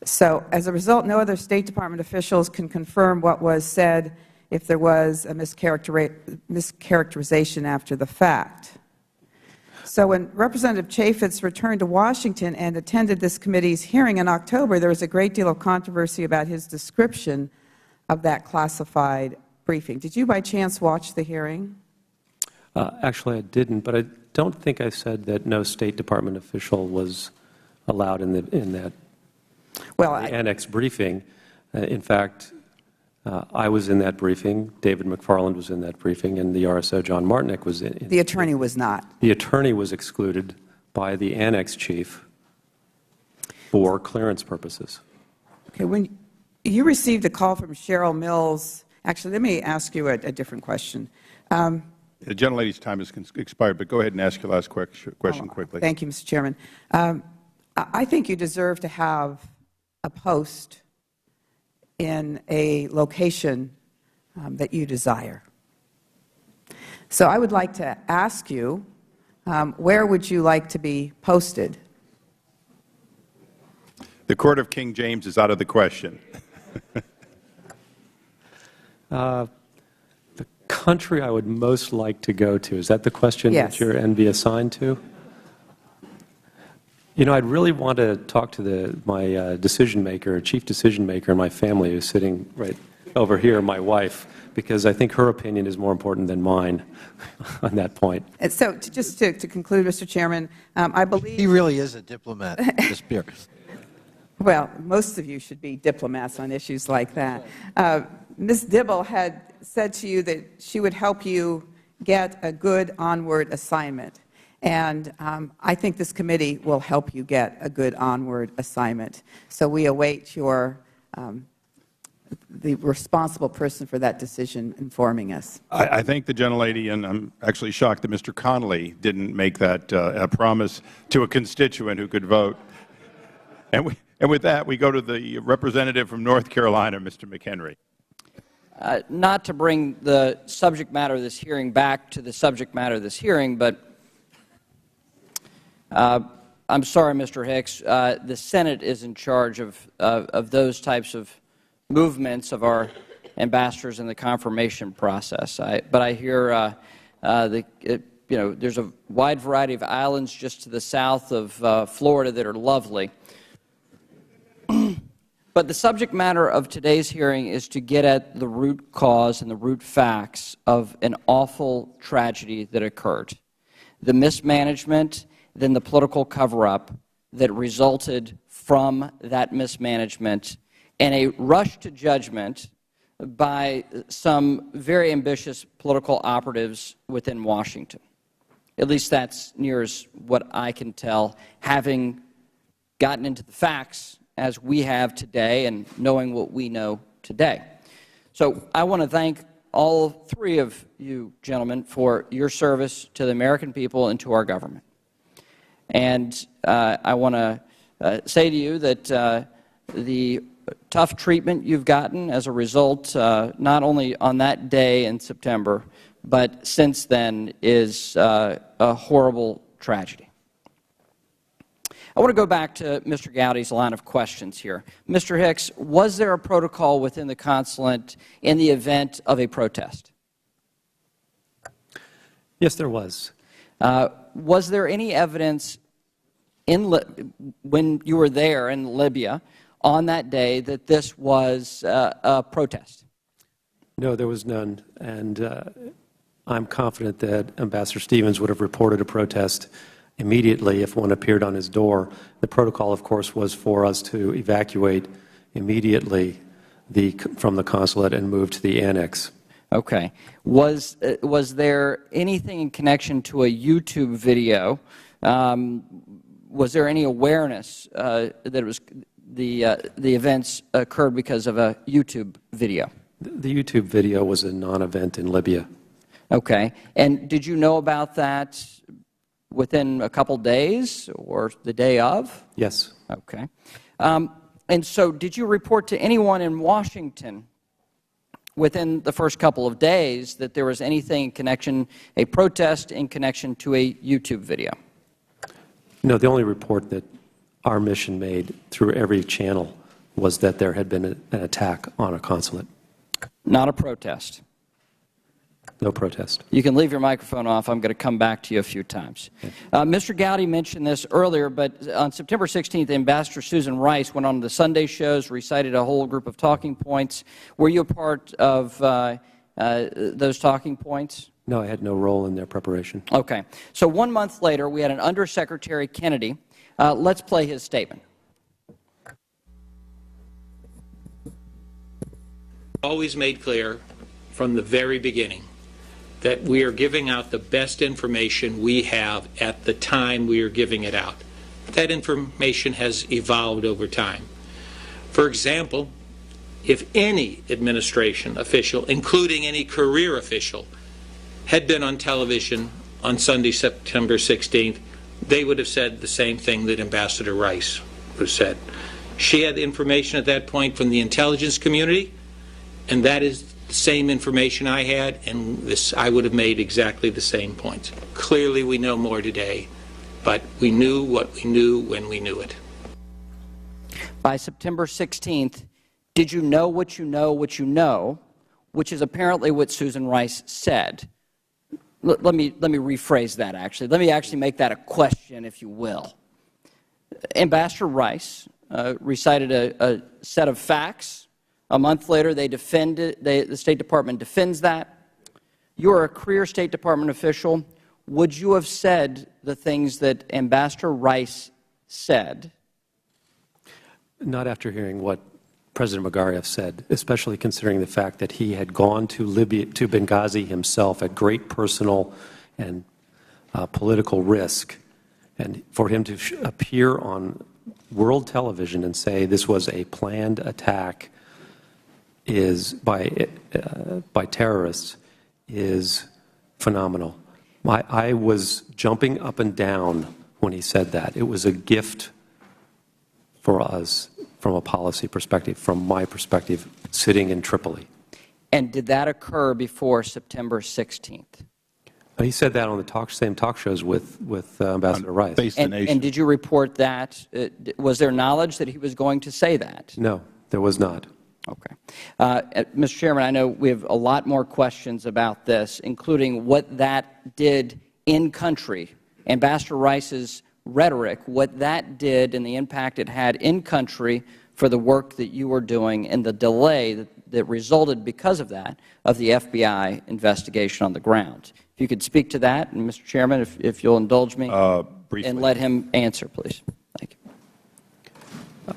So as a result, no other State Department officials can confirm what was said if there was a mischaracterization after the fact. So when Representative Chaffetz returned to Washington and attended this committee's hearing in October, there was a great deal of controversy about his description of that classified briefing. Did you by chance watch the hearing? Actually, I didn't, but I don't think I said that no State Department official was allowed in that annex briefing. In fact, I was in that briefing, David McFarland was in that briefing, and the RSO, John Martinick, was in. The attorney was not. The attorney was excluded by the annex chief for clearance purposes. Okay, when you received a call from Cheryl Mills, actually, let me ask you a different question. The gentlelady's time has expired, but go ahead and ask your last question quickly. Thank you, Mr. Chairman. I think you deserve to have a post in a location that you desire. So I would like to ask you, where would you like to be posted? The Court of King James is out of the question. The country I would most like to go to, is that the question Yes. that you're and be assigned to? You know, I'd really want to talk to my decision maker, chief decision maker in my family, who's sitting right over here, my wife, because I think her opinion is more important than mine on that point. And so just to conclude, Mr. Chairman, I believe He really is a diplomat, Ms. Pierce. Well, most of you should be diplomats on issues like that. Ms. Dibble had said to you that she would help you get a good onward assignment. And I think this committee will help you get a good onward assignment. So we await the responsible person for that decision informing us. I thank the gentlelady, and I'm actually shocked that Mr. Connolly didn't make that a promise to a constituent who could vote. And with that, we go to the representative from North Carolina, Mr. McHenry. not to bring the subject matter of this hearing back to the subject matter of this hearing, but I'm sorry, Mr. Hicks, the Senate is in charge of those types of movements of our ambassadors in the confirmation process. But I hear there's a wide variety of islands just to the south of Florida that are lovely. But the subject matter of today's hearing is to get at the root cause and the root facts of an awful tragedy that occurred. The mismanagement, then the political cover-up that resulted from that mismanagement, and a rush to judgment by some very ambitious political operatives within Washington. At least that's near as what I can tell, having gotten into the facts as we have today and knowing what we know today. So I want to thank all three of you gentlemen for your service to the American people and to our government. And I want to say to you that the tough treatment you've gotten as a result, not only on that day in September, but since then, is a horrible tragedy. I want to go back to Mr. Gowdy's line of questions here. Mr. Hicks, was there a protocol within the consulate in the event of a protest? Yes, there was. Was there any evidence when you were there in Libya on that day that this was a protest? No, there was none. And I'm confident that Ambassador Stevens would have reported a protest immediately if one appeared on his door. The protocol, of course, was for us to evacuate immediately from the consulate and move to the annex. Okay. Was there anything in connection to a YouTube video? Was there any awareness that it was the events occurred because of a YouTube video? The YouTube video was a non-event in Libya. Okay. And did you know about that within a couple days or the day of? Yes. Okay. And so did you report to anyone in Washington within the first couple of days that there was anything in connection, a protest in connection to a YouTube video? No, the only report that our mission made through every channel was that there had been an attack on a consulate. Not a protest? No protest. You can leave your microphone off. I'm going to come back to you a few times. Mr. Gowdy mentioned this earlier, but on September 16th, Ambassador Susan Rice went on the Sunday shows, recited a whole group of talking points. Were you a part of those talking points? No, I had no role in their preparation. Okay. So 1 month later, we had an Undersecretary Kennedy. Let's play his statement. Always made clear from the very beginning that we are giving out the best information we have at the time we are giving it out. That information has evolved over time. For example, if any administration official, including any career official, had been on television on Sunday, September 16th, they would have said the same thing that Ambassador Rice would have said. She had information at that point from the intelligence community, and that is the same information I had, and I would have made exactly the same points. Clearly, we know more today, but we knew what we knew when we knew it. By September 16th, did you know what you know, which is apparently what Susan Rice said? Let me rephrase that, actually. Let me actually make that a question, if you will. Ambassador Rice recited a set of facts. A month later, they defend it. The State Department defends that. You're a career State Department official. Would you have said the things that Ambassador Rice said? Not after hearing what President Magariaf said, especially considering the fact that he had gone to Libya, to Benghazi himself at great personal and political risk. And for him to appear on world television and say this was a planned attack by terrorists is phenomenal. I was jumping up and down when he said that. It was a gift for us from a policy perspective, from my perspective, sitting in Tripoli. And did that occur before September 16th? He said that on the same talk shows with Ambassador Rice. Face the Nation. And did you report that? Was there knowledge that he was going to say that? No, there was not. Okay. Mr. Chairman, I know we have a lot more questions about this, including what that did in country. Ambassador Rice's rhetoric, what that did and the impact it had in country for the work that you were doing and the delay that resulted because of that, of the FBI investigation on the ground. If you could speak to that, and Mr. Chairman, if you'll indulge me, briefly. and let him answer, please. Thank you.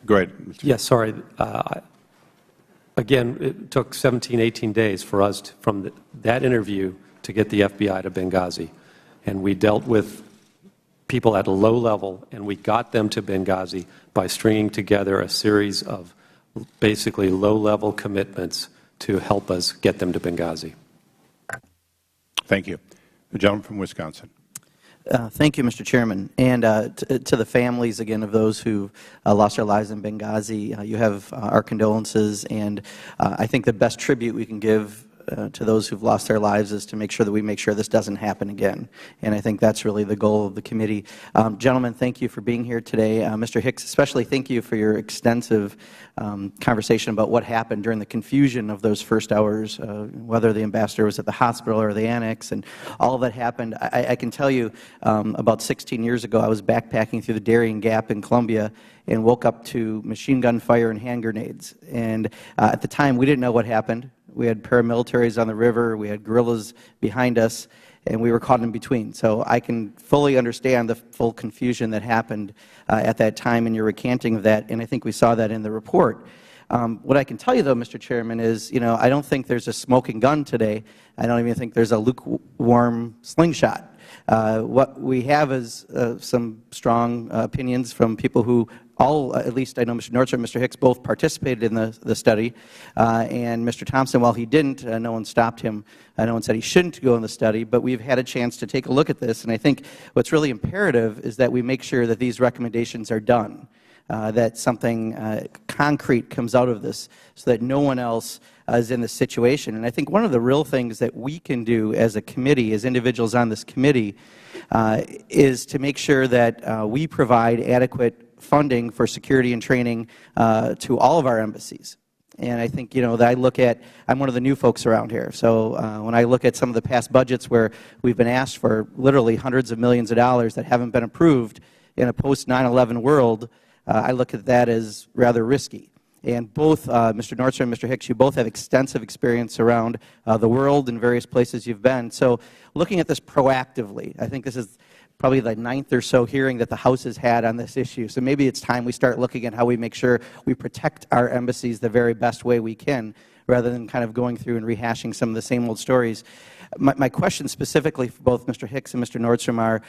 Go ahead, Mr. Yes, sorry. Again, it took 17, 18 days for us from that interview to get the FBI to Benghazi. And we dealt with people at a low level, and we got them to Benghazi by stringing together a series of basically low-level commitments to help us get them to Benghazi. Thank you. The gentleman from Wisconsin. Thank you, Mr. Chairman. And to the families, again, of those who lost their lives in Benghazi, you have our condolences. And I think the best tribute we can give to those who've lost their lives is to make sure that we make sure this doesn't happen again. And I think that's really the goal of the committee. Gentlemen, thank you for being here today. Mr. Hicks, especially thank you for your extensive conversation about what happened during the confusion of those first hours, whether the ambassador was at the hospital or the annex, and all of that happened. I can tell you about 16 years ago, I was backpacking through the Darien Gap in Colombia and woke up to machine gun fire and hand grenades. And at the time, we didn't know what happened. We had paramilitaries on the river, we had guerrillas behind us, and we were caught in between. So I can fully understand the full confusion that happened at that time in your recanting of that, and I think we saw that in the report. What I can tell you, though, Mr. Chairman, is, I don't think there's a smoking gun today. I don't even think there's a lukewarm slingshot. What we have is some strong opinions from people who at least I know Mr. Nordstrom and Mr. Hicks both participated in the study, and Mr. Thompson, while he didn't, no one stopped him. No one said he shouldn't go in the study, but we've had a chance to take a look at this, and I think what's really imperative is that we make sure that these recommendations are done, that something concrete comes out of this so that no one else is in this situation. And I think one of the real things that we can do as a committee, as individuals on this committee, is to make sure that we provide adequate funding for security and training to all of our embassies. And I think, that I look at, I'm one of the new folks around here, so when I look at some of the past budgets where we've been asked for literally hundreds of millions of dollars that haven't been approved in a post-9/11 world, I look at that as rather risky. And both Mr. Nordstrom and Mr. Hicks, you both have extensive experience around the world and various places you've been. So looking at this proactively, I think this is probably the 9th or so hearing that the House has had on this issue. So maybe it's time we start looking at how we make sure we protect our embassies the very best way we can, rather than kind of going through and rehashing some of the same old stories. My question specifically for both Mr. Hicks and Mr. Nordstrom are,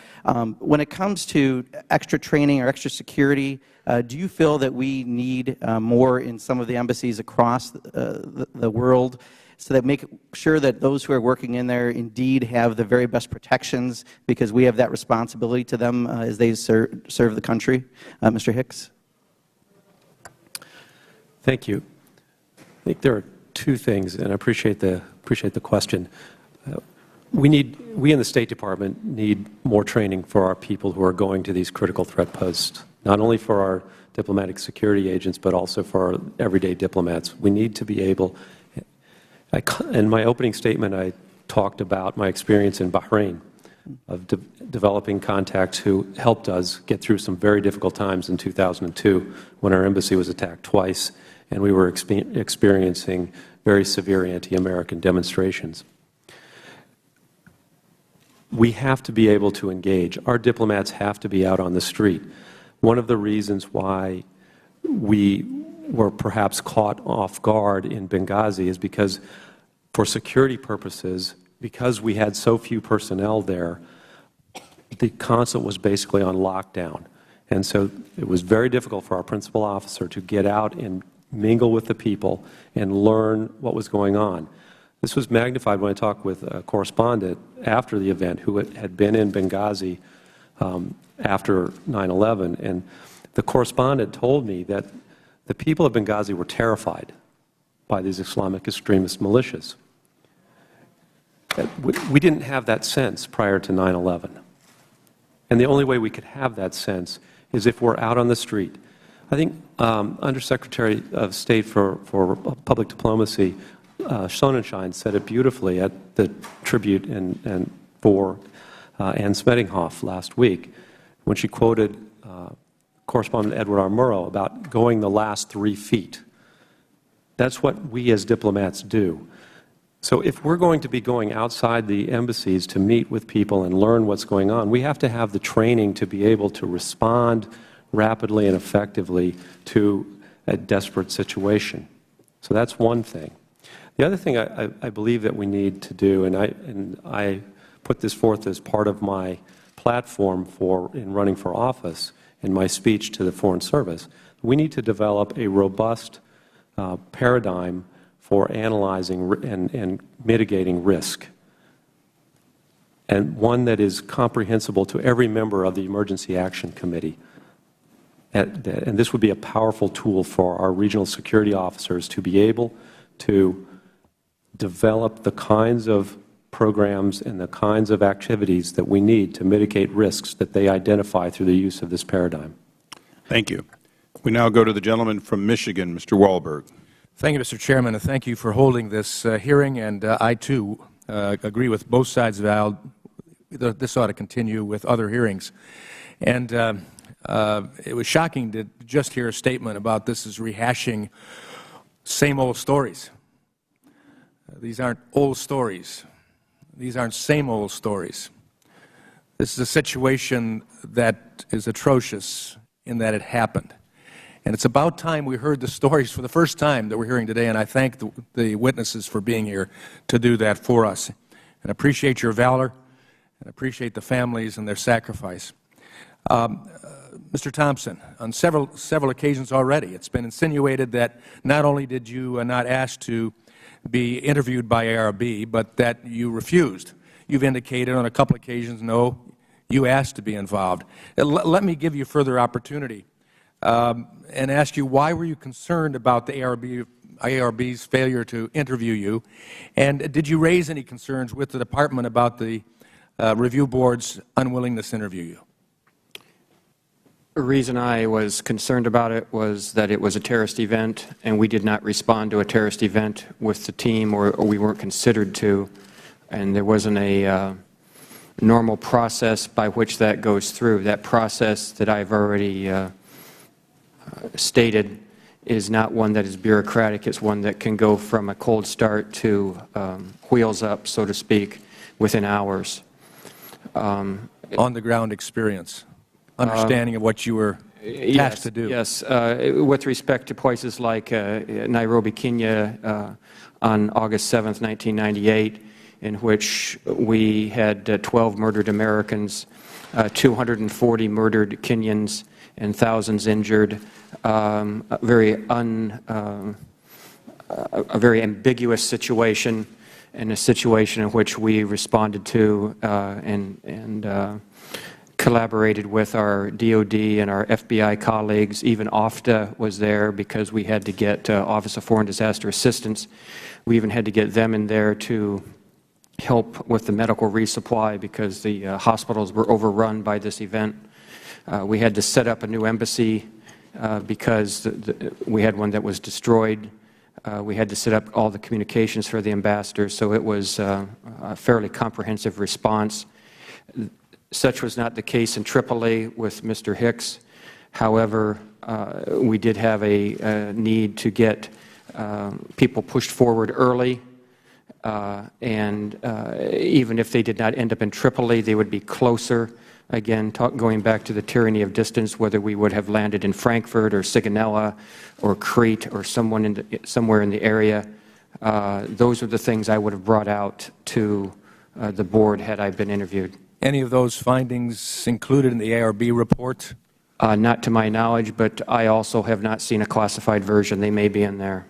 when it comes to extra training or extra security, do you feel that we need more in some of the embassies across the world, so that make sure that those who are working in there indeed have the very best protections, because we have that responsibility to them as they serve the country? Mr. Hicks? Thank you. I think there are two things, and I appreciate the question. We in the State Department need more training for our people who are going to these critical threat posts, not only for our diplomatic security agents, but also for our everyday diplomats. We need to be able, in my opening statement, I talked about my experience in Bahrain of developing contacts who helped us get through some very difficult times in 2002 when our embassy was attacked twice and we were experiencing very severe anti-American demonstrations. We have to be able to engage. Our diplomats have to be out on the street. One of the reasons why we were perhaps caught off guard in Benghazi is because, for security purposes, because we had so few personnel there, the consulate was basically on lockdown. And so it was very difficult for our principal officer to get out and mingle with the people and learn what was going on. This was magnified when I talked with a correspondent after the event who had been in Benghazi after 9/11, and the correspondent told me that the people of Benghazi were terrified. by these Islamic extremist militias. We didn't have that sense prior to 9/11. And the only way we could have that sense is if we're out on the street. I think Undersecretary of State for Public Diplomacy, Sonnenschein, said it beautifully at the tribute for Ann Smedinghoff last week when she quoted Correspondent Edward R. Murrow about going the last 3 feet. That's what we as diplomats do. So if we're going to be going outside the embassies to meet with people and learn what's going on, we have to have the training to be able to respond rapidly and effectively to a desperate situation. So that's one thing. The other thing I believe that we need to do, and I put this forth as part of my platform in running for office in my speech to the Foreign Service, we need to develop a robust paradigm for analyzing and mitigating risk, and one that is comprehensible to every member of the Emergency Action Committee. And this would be a powerful tool for our regional security officers to be able to develop the kinds of programs and the kinds of activities that we need to mitigate risks that they identify through the use of this paradigm. Thank you. We now go to the gentleman from Michigan, Mr. Wahlberg. Thank you, Mr. Chairman, and thank you for holding this hearing. And I, too, agree with both sides of the aisle. This ought to continue with other hearings. And it was shocking to just hear a statement about this is rehashing same old stories. These aren't old stories. These aren't same old stories. This is a situation that is atrocious in that it happened. And it's about time we heard the stories for the first time that we're hearing today, and I thank the witnesses for being here to do that for us. And appreciate your valor, and appreciate the families and their sacrifice. Mr. Thompson, on several occasions already, it's been insinuated that not only did you not ask to be interviewed by ARB, but that you refused. You've indicated on a couple occasions, no, you asked to be involved. Let me give you further opportunity and ask you, why were you concerned about the ARB's failure to interview you? And did you raise any concerns with the Department about the Review Board's unwillingness to interview you? The reason I was concerned about it was that it was a terrorist event, and we did not respond to a terrorist event with the team, or we weren't considered to, and there wasn't a normal process by which that goes through. That process that I've already stated is not one that is bureaucratic. It's one that can go from a cold start to wheels up, so to speak, within hours. On-the-ground experience, understanding of what you were tasked to do. Yes. With respect to places like Nairobi, Kenya, on August 7th, 1998, in which we had 12 murdered Americans, 240 murdered Kenyans, and thousands injured. A very ambiguous situation, and a situation in which we responded to and collaborated with our DOD and our FBI colleagues. Even OFTA was there because we had to get Office of Foreign Disaster Assistance. We even had to get them in there to help with the medical resupply because the hospitals were overrun by this event. We had to set up a new embassy because we had one that was destroyed. We had to set up all the communications for the ambassadors, so it was a fairly comprehensive response. Such was not the case in Tripoli with Mr. Hicks. However, we did have a need to get people pushed forward early, and even if they did not end up in Tripoli, they would be closer. Again, going back to the tyranny of distance, whether we would have landed in Frankfurt or Sigonella or Crete or somewhere in the area, those are the things I would have brought out to the board had I been interviewed. Any of those findings included in the ARB report? Not to my knowledge, but I also have not seen a classified version. They may be in there.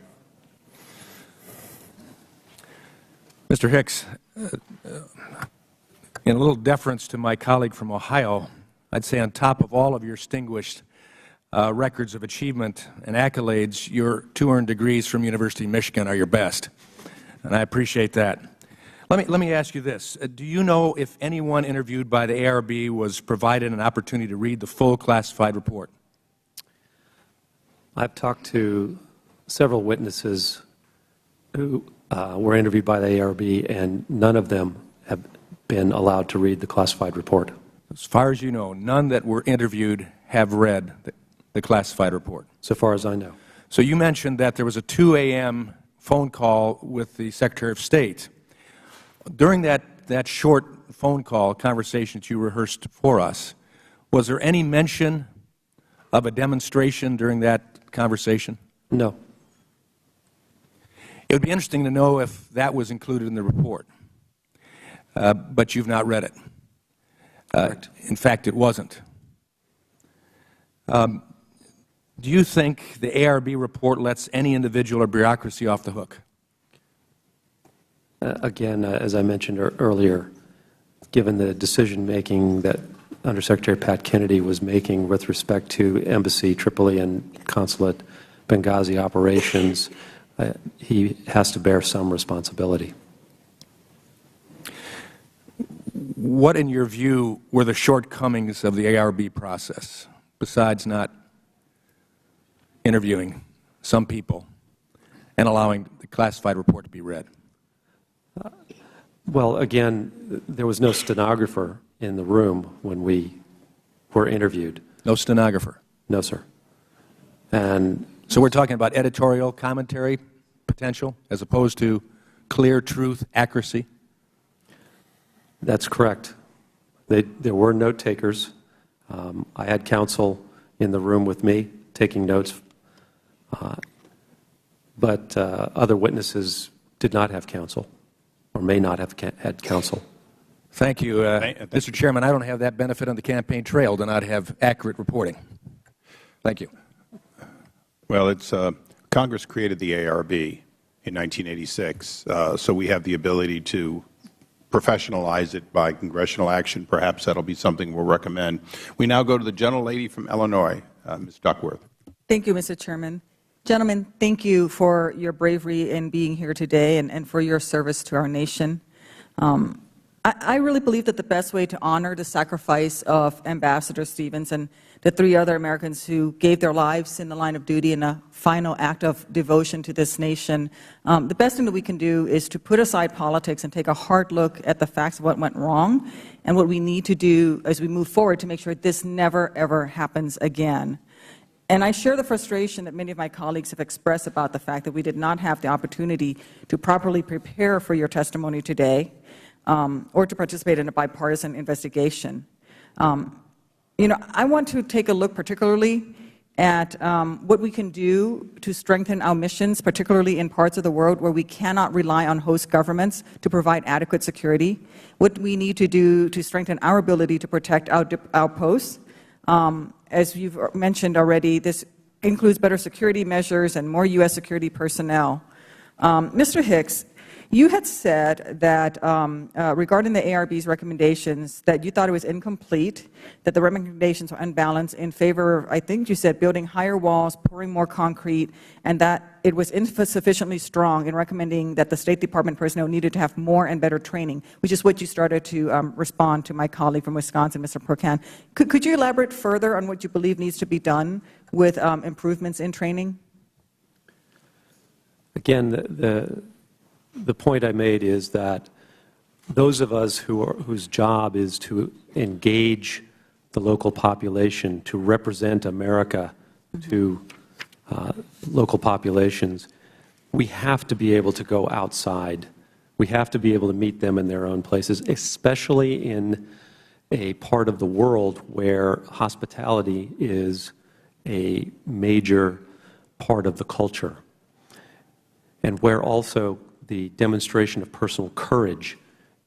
Mr. Hicks, in a little deference to my colleague from Ohio, I'd say on top of all of your distinguished records of achievement and accolades, your 2 earned degrees from University of Michigan are your best, and I appreciate that. Let me ask you this. Do you know if anyone interviewed by the ARB was provided an opportunity to read the full classified report? I've talked to several witnesses who were interviewed by the ARB, and none of them have been allowed to read the classified report. As far as you know, none that were interviewed have read the classified report? So far as I know. So you mentioned that there was a 2 a.m. phone call with the Secretary of State. During that short phone call conversation that you rehearsed for us, was there any mention of a demonstration during that conversation? No. It would be interesting to know if that was included in the report, but you've not read it. Correct. In fact, it wasn't. Do you think the ARB report lets any individual or bureaucracy off the hook? Again, as I mentioned earlier, given the decision-making that Undersecretary Pat Kennedy was making with respect to Embassy, Tripoli, and Consulate Benghazi operations, he has to bear some responsibility. What, in your view, were the shortcomings of the ARB process, besides not interviewing some people and allowing the classified report to be read? Well, again, there was no stenographer in the room when we were interviewed. No stenographer? No, sir. And so we're talking about editorial commentary potential as opposed to clear truth, accuracy? That's correct. There were note takers. I had counsel in the room with me taking notes, but other witnesses did not have counsel or may not have had counsel. Thank you. Mr. Chairman, I don't have that benefit on the campaign trail to not have accurate reporting. Thank you. Well, it's Congress created the ARB in 1986, so we have the ability to professionalize it by congressional action. Perhaps that will be something we'll recommend. We now go to the gentlelady from Illinois, Ms. Duckworth. Thank you, Mr. Chairman. Gentlemen, thank you for your bravery in being here today and for your service to our nation. I really believe that the best way to honor the sacrifice of Ambassador Stevens and the 3 other Americans who gave their lives in the line of duty in a final act of devotion to this nation, the best thing that we can do is to put aside politics and take a hard look at the facts of what went wrong and what we need to do as we move forward to make sure this never, ever happens again. And I share the frustration that many of my colleagues have expressed about the fact that we did not have the opportunity to properly prepare for your testimony today or to participate in a bipartisan investigation. You know, I want to take a look particularly at what we can do to strengthen our missions, particularly in parts of the world where we cannot rely on host governments to provide adequate security, what we need to do to strengthen our ability to protect our outposts. As you've mentioned already, this includes better security measures and more U.S. security personnel. Mr. Hicks, you had said that regarding the ARB's recommendations that you thought it was incomplete, that the recommendations were unbalanced in favor of, I think you said, building higher walls, pouring more concrete, and that it was insufficiently strong in recommending that the State Department personnel needed to have more and better training, which is what you started to respond to my colleague from Wisconsin, Mr. Procan. Could you elaborate further on what you believe needs to be done with improvements in training? Again, the point I made is that those of us whose job is to engage the local population, to represent America to local populations, we have to be able to go outside. We have to be able to meet them in their own places, especially in a part of the world where hospitality is a major part of the culture, and where also the demonstration of personal courage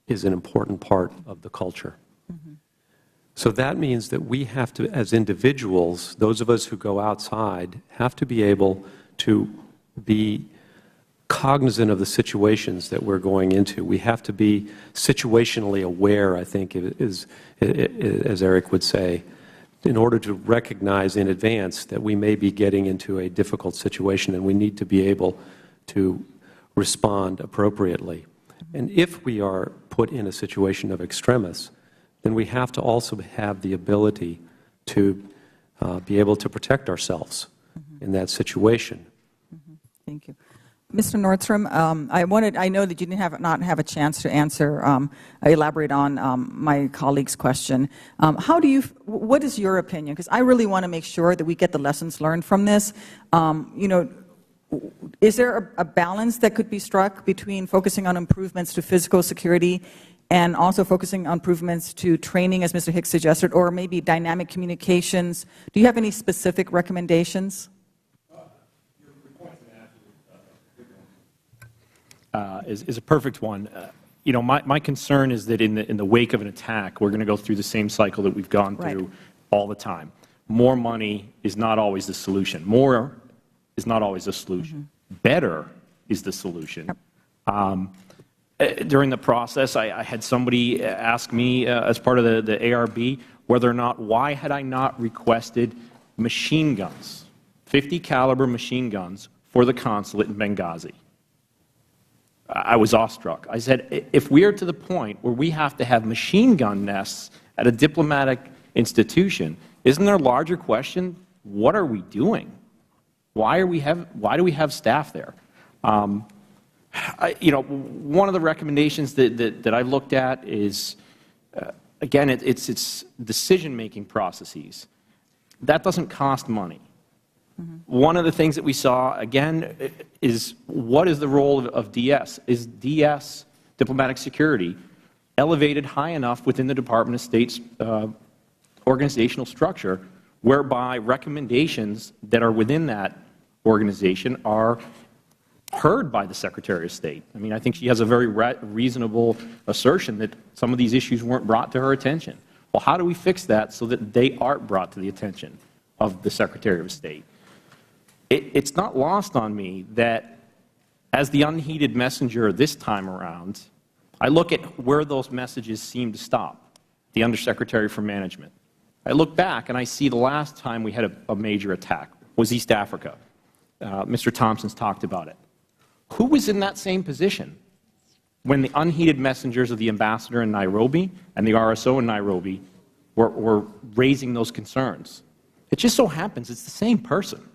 is an important part of the culture. So that means that we have to, as individuals, those of us who go outside, have to be able to be cognizant of the situations that we're going into. We have to be situationally aware, I think, as Eric would say, in order to recognize in advance that we may be getting into a difficult situation and we need to be able to respond appropriately. And if we are put in a situation of extremis, then we have to also have the ability to be able to protect ourselves in that situation. Thank you. Mr. Nordstrom, I know that you did not have a chance to elaborate on my colleague's question. What is your opinion? Because I really want to make sure that we get the lessons learned from this. Is there a balance that could be struck between focusing on improvements to physical security and also focusing on improvements to training, as Mr. Hicks suggested, or maybe dynamic communications? Do you have any specific recommendations? Is a perfect one. My concern is that in the wake of an attack, we're going to go through the same cycle that we've gone through all the time. More money is not always the solution. More is not always the solution. Better is the solution. During the process, I had somebody ask me, as part of the ARB, whether or not, why had I not requested machine guns, 50 caliber machine guns for the consulate in Benghazi. I was awestruck. I said, if we are to the point where we have to have machine gun nests at a diplomatic institution, isn't there a larger question, what are we doing? Why do we have staff there? One of the recommendations that I looked at is, again, it's decision-making processes. That doesn't cost money. One of the things that we saw, again, is what is the role of DS? Is DS, diplomatic security, elevated high enough within the Department of State's organizational structure whereby recommendations that are within that organization are heard by the Secretary of State? I mean, I think she has a very reasonable assertion that some of these issues weren't brought to her attention. Well, how do we fix that so that they are brought to the attention of the Secretary of State? It's not lost on me that as the unheeded messenger this time around, I look at where those messages seem to stop, the Undersecretary for Management. I look back and I see the last time we had a major attack was East Africa. Mr. Thompson's talked about it. Who was in that same position when the unheeded messengers of the ambassador in Nairobi and the RSO in Nairobi were raising those concerns? It just so happens it's the same person.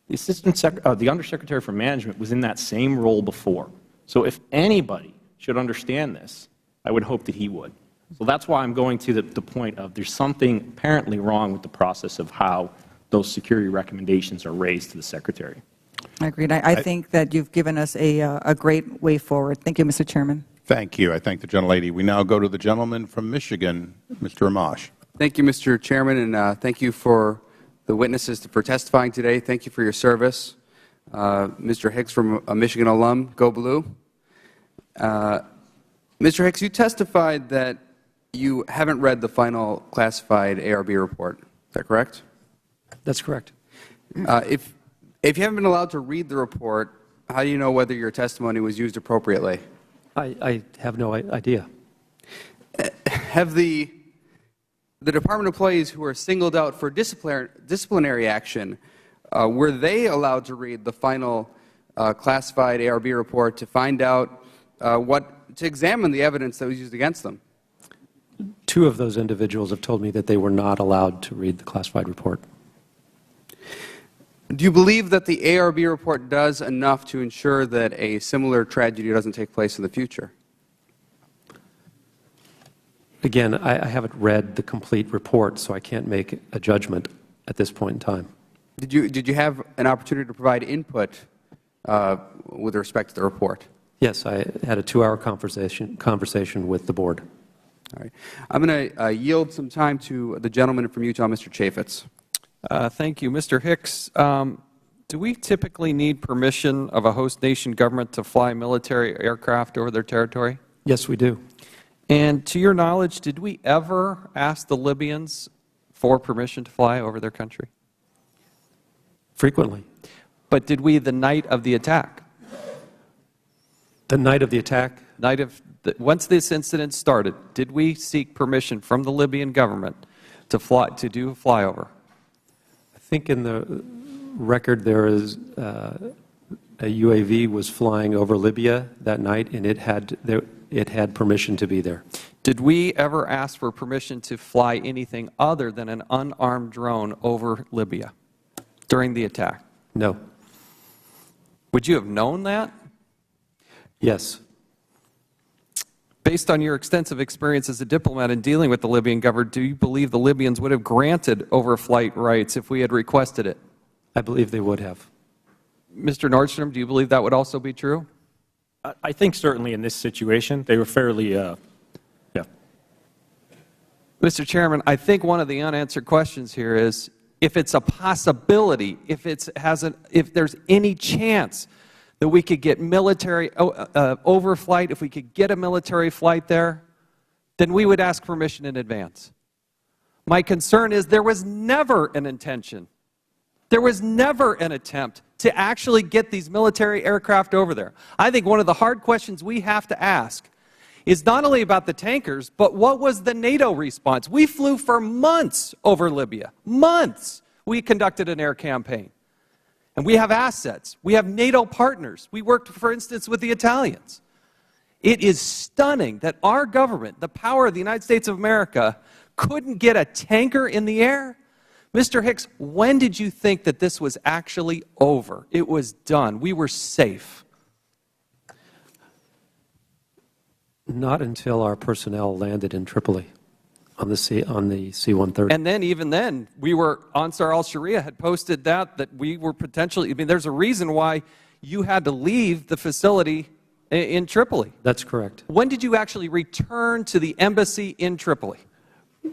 The Undersecretary for Management was in that same role before. So if anybody should understand this, I would hope that he would. So that's why I'm going to the point of there's something apparently wrong with the process of how those security recommendations are raised to the Secretary. I agree. I think that you've given us a great way forward. Thank you, Mr. Chairman. Thank you. I thank the gentlelady. We now go to the gentleman from Michigan, Mr. Amash. Thank you, Mr. Chairman, and thank you for the witnesses for testifying today. Thank you for your service. Mr. Hicks, from a Michigan alum, go blue. Mr. Hicks, you testified that you haven't read the final classified ARB report. Is that correct? That's correct. If you haven't been allowed to read the report, how do you know whether your testimony was used appropriately? I have no idea. Have the department employees who were singled out for disciplinary action, were they allowed to read the final classified ARB report to find out to examine the evidence that was used against them? Two of those individuals have told me that they were not allowed to read the classified report. Do you believe that the ARB report does enough to ensure that a similar tragedy doesn't take place in the future? Again, I haven't read the complete report, so I can't make a judgment at this point in time. Did you have an opportunity to provide input with respect to the report? Yes, I had a 2-hour conversation with the board. All right. I'm going to yield some time to the gentleman from Utah, Mr. Chaffetz. Thank you. Mr. Hicks, do we typically need permission of a host nation government to fly military aircraft over their territory? Yes, we do. And to your knowledge, did we ever ask the Libyans for permission to fly over their country? Frequently. But did we the night of the attack? The night of the attack? Once this incident started, did we seek permission from the Libyan government to do a flyover? I think in the record there is a UAV was flying over Libya that night, and it had permission to be there. Did we ever ask for permission to fly anything other than an unarmed drone over Libya during the attack? No. Would you have known that? Yes. Based on your extensive experience as a diplomat in dealing with the Libyan government, do you believe the Libyans would have granted overflight rights if we had requested it? I believe they would have. Mr. Nordstrom, do you believe that would also be true? I think certainly in this situation, they were fairly, Mr. Chairman, I think one of the unanswered questions here is, if it's a possibility, if there's any chance that we could get military overflight, if we could get a military flight there, then we would ask permission in advance. My concern is there was never an intention, there was never an attempt to actually get these military aircraft over there. I think one of the hard questions we have to ask is not only about the tankers, but what was the NATO response? We flew for months over Libya. Months we conducted an air campaign. And we have assets. We have NATO partners. We worked, for instance, with the Italians. It is stunning that our government, the power of the United States of America, couldn't get a tanker in the air. Mr. Hicks, when did you think that this was actually over? It was done. We were safe. Not until our personnel landed in Tripoli on the C-130. And then, even then, Ansar al-Sharia had posted that we were potentially, there's a reason why you had to leave the facility in Tripoli. That's correct. When did you actually return to the embassy in Tripoli?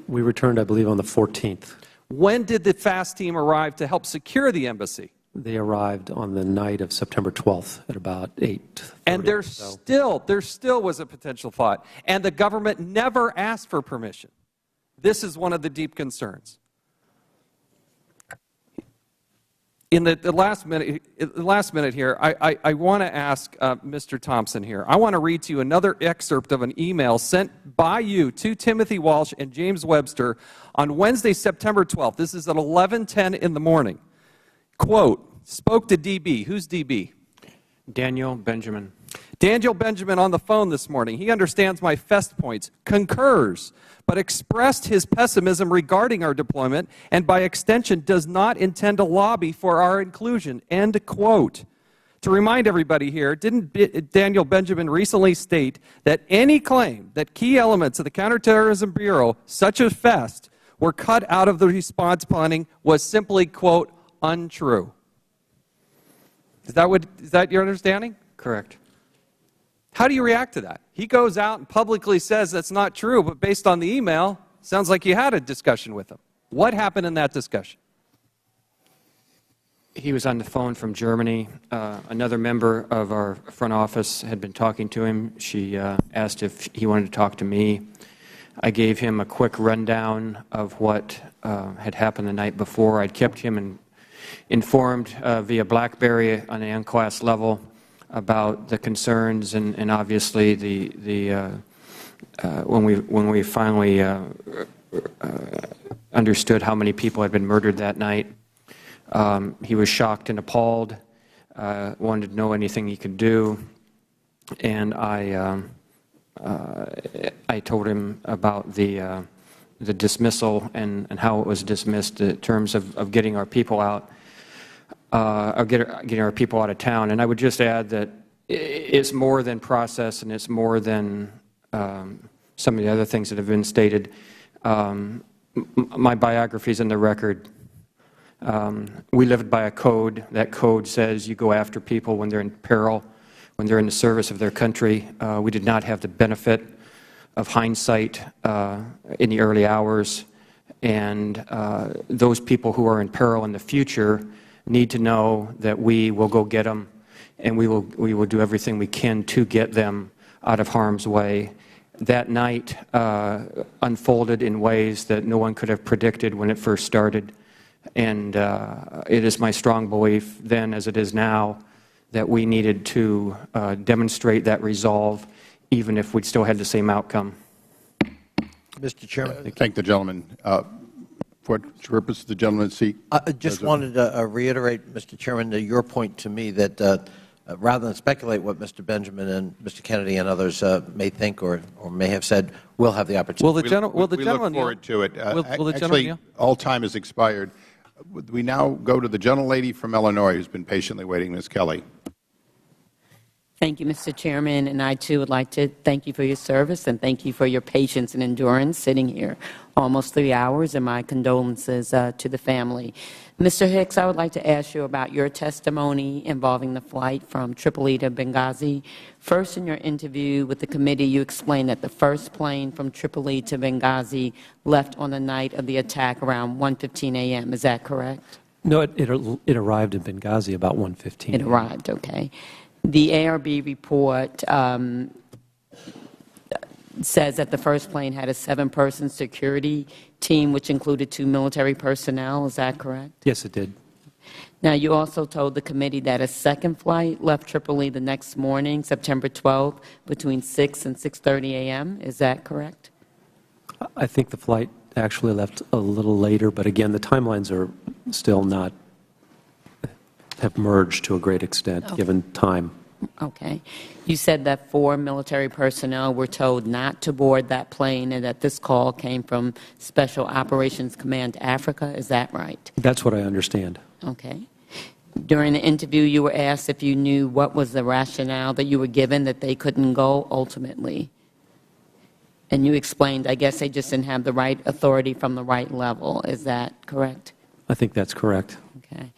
We returned, I believe, on the 14th. When did the FAST team arrive to help secure the embassy? They arrived on the night of September 12th at about 8:30. And there still was a potential thought. And the government never asked for permission. This is one of the deep concerns. In the last minute here, I want to ask Mr. Thompson here. I want to read to you another excerpt of an email sent by you to Timothy Walsh and James Webster on Wednesday, September 12th. This is at 11:10 in the morning. Quote, spoke to DB. Who's DB? Daniel Benjamin. Daniel Benjamin on the phone this morning. He understands my fest points, concurs, but expressed his pessimism regarding our deployment and by extension does not intend to lobby for our inclusion. End quote. To remind everybody here, didn't Daniel Benjamin recently state that any claim that key elements of the Counterterrorism Bureau, such as FEST, were cut out of the response planning was simply, quote, untrue? Is that your understanding? Correct. How do you react to that? He goes out and publicly says that's not true, but based on the email, sounds like you had a discussion with him. What happened in that discussion? He was on the phone from Germany. Another member of our front office had been talking to him. She asked if he wanted to talk to me. I gave him a quick rundown of what had happened the night before. I'd kept him informed via BlackBerry on an unclass level about the concerns and obviously when we finally understood how many people had been murdered that night, he was shocked and appalled, wanted to know anything he could do, and I told him about the dismissal and how it was dismissed in terms of getting our people out, getting our people out of town. And I would just add that it's more than process and it's more than some of the other things that have been stated. My biography is in the record. We lived by a code. That code says you go after people when they're in peril, when they're in the service of their country. We did not have the benefit of hindsight in the early hours, and those people who are in peril in the future need to know that we will go get them, and we will do everything we can to get them out of harm's way. That night unfolded in ways that no one could have predicted when it first started, and it is my strong belief then as it is now that we needed to demonstrate that resolve even if we still had the same outcome. Mr. Chairman. Thank the gentleman. For what purpose does the gentleman seek? I just wanted to reiterate, Mr. Chairman, your point to me that rather than speculate what Mr. Benjamin and Mr. Kennedy and others may think or may have said, we'll have the opportunity. We look forward to it. Actually, all time has expired. We now go to the gentlelady from Illinois who's been patiently waiting, Ms. Kelly. Thank you, Mr. Chairman, and I, too, would like to thank you for your service and thank you for your patience and endurance sitting here almost 3 hours, and my condolences to the family. Mr. Hicks, I would like to ask you about your testimony involving the flight from Tripoli to Benghazi. First, in your interview with the committee, you explained that the first plane from Tripoli to Benghazi left on the night of the attack around 1:15 a.m. Is that correct? No, it arrived in Benghazi about 1:15. It arrived, okay. The ARB report says that the first plane had a 7-person security team, which included 2 military personnel. Is that correct? Yes, it did. Now, you also told the committee that a second flight left Tripoli the next morning, September 12th, between 6 and 6:30 a.m. Is that correct? I think the flight actually left a little later, but again, the timelines are still not, have merged to a great extent, given time. Okay. You said that 4 military personnel were told not to board that plane and that this call came from Special Operations Command Africa. Is that right? That's what I understand. Okay. During the interview, you were asked if you knew what was the rationale that you were given that they couldn't go ultimately. And you explained, I guess they just didn't have the right authority from the right level. Is that correct? I think that's correct. Okay.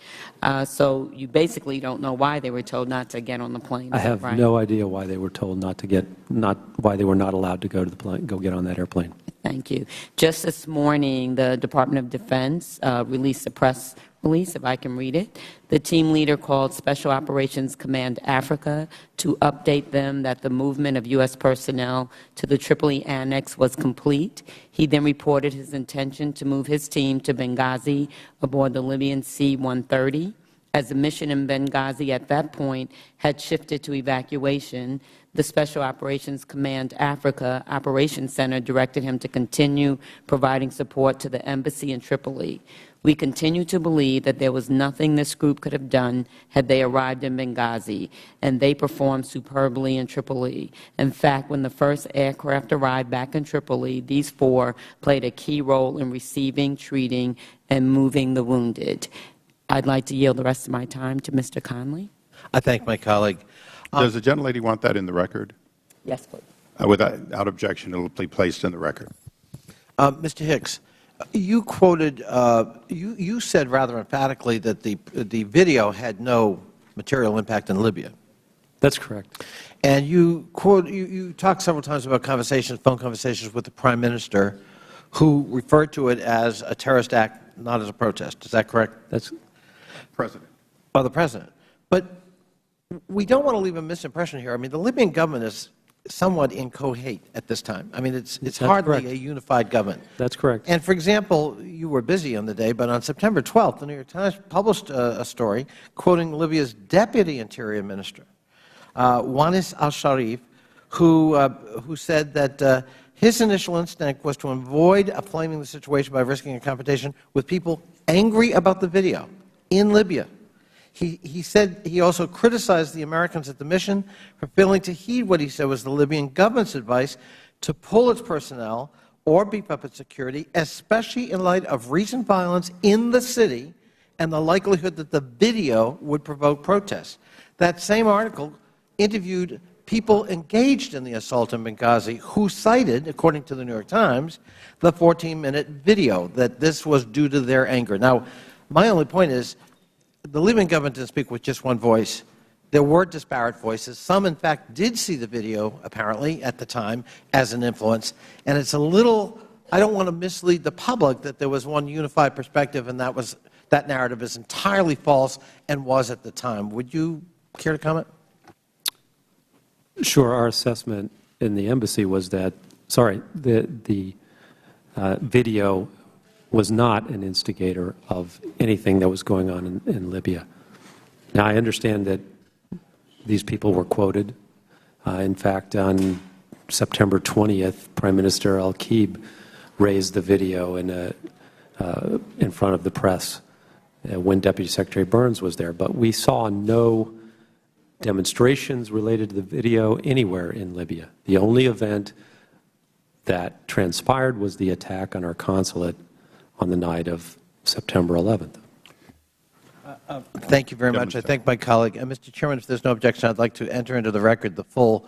So you basically don't know why they were told not to get on the plane. I have no idea why they were told not to get, why they were not allowed to go to the plane, go get on that airplane. Thank you. Just this morning, the Department of Defense released a press release, if I can read it. The team leader called Special Operations Command Africa to update them that the movement of U.S. personnel to the Tripoli annex was complete. He then reported his intention to move his team to Benghazi aboard the Libyan C-130. As the mission in Benghazi at that point had shifted to evacuation, the Special Operations Command Africa Operations Center directed him to continue providing support to the embassy in Tripoli. We continue to believe that there was nothing this group could have done had they arrived in Benghazi, and they performed superbly in Tripoli. In fact, when the first aircraft arrived back in Tripoli, these 4 played a key role in receiving, treating, and moving the wounded. I'd like to yield the rest of my time to Mr. Conley. I thank my colleague. Does the gentlelady want that in the record? Yes, please. Without objection, it will be placed in the record. Mr. Hicks, you quoted, you said rather emphatically that the video had no material impact in Libya. That's correct. And you talked several times about conversations, phone conversations with the Prime Minister, who referred to it as a terrorist act, not as a protest. Is that correct? That's President. Oh, the President. But we don't want to leave a misimpression here. I mean, the Libyan government is somewhat incoherent at this time. I mean, it's hardly correct. a unified government. That's correct. And, for example, you were busy on the day, but on September 12th, the New York Times published a story quoting Libya's Deputy Interior Minister, Wanis al-Sharif, who said that his initial instinct was to avoid inflaming the situation by risking a confrontation with people angry about the video in Libya. He said he also criticized the Americans at the mission for failing to heed what he said was the Libyan government's advice to pull its personnel or beef up its security, especially in light of recent violence in the city and the likelihood that the video would provoke protests. That same article interviewed people engaged in the assault in Benghazi who cited, according to the New York Times, the 14-minute video, that this was due to their anger. Now, my only point is, the Libyan government didn't speak with just one voice. There were disparate voices. Some, in fact, did see the video, apparently, at the time, as an influence. And it's a little, I don't want to mislead the public that there was one unified perspective and that narrative is entirely false and was at the time. Would you care to comment? Sure. Our assessment in the embassy was that, the video was not an instigator of anything that was going on in Libya. Now, I understand that these people were quoted. In fact, on September 20th, Prime Minister Al-Kib raised the video in a in front of the press when Deputy Secretary Burns was there. But we saw no demonstrations related to the video anywhere in Libya. The only event that transpired was the attack on our consulate on the night of September 11th. Thank you very much. I thank my colleague. Mr. Chairman, if there's no objection, I'd like to enter into the record the full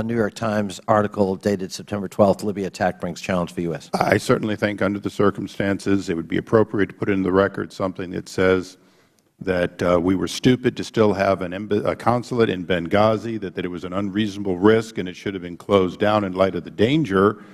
New York Times article dated September 12th, Libya attack brings challenge for the U.S. I certainly think under the circumstances it would be appropriate to put in the record something that says that we were stupid to still have a consulate in Benghazi, that it was an unreasonable risk and it should have been closed down in light of the danger,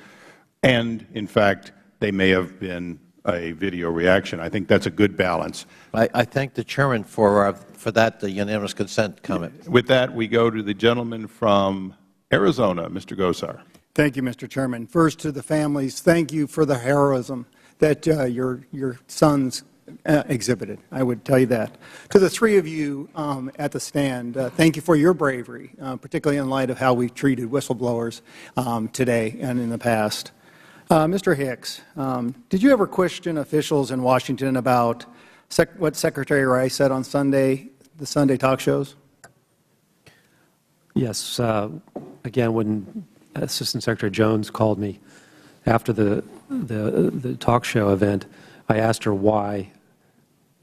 and, in fact, they may have been a video reaction. I think that's a good balance. I thank the Chairman for that, the unanimous consent comment. With that, we go to the gentleman from Arizona, Mr. Gosar. Thank you, Mr. Chairman. First, to the families, thank you for the heroism that your sons exhibited. I would tell you that. To the three of you at the stand, thank you for your bravery, particularly in light of how we've treated whistleblowers today and in the past. Mr. Hicks, did you ever question officials in Washington about what Secretary Rice said on Sunday, the Sunday talk shows? Yes. Again, when Assistant Secretary Jones called me after the talk show event, I asked her why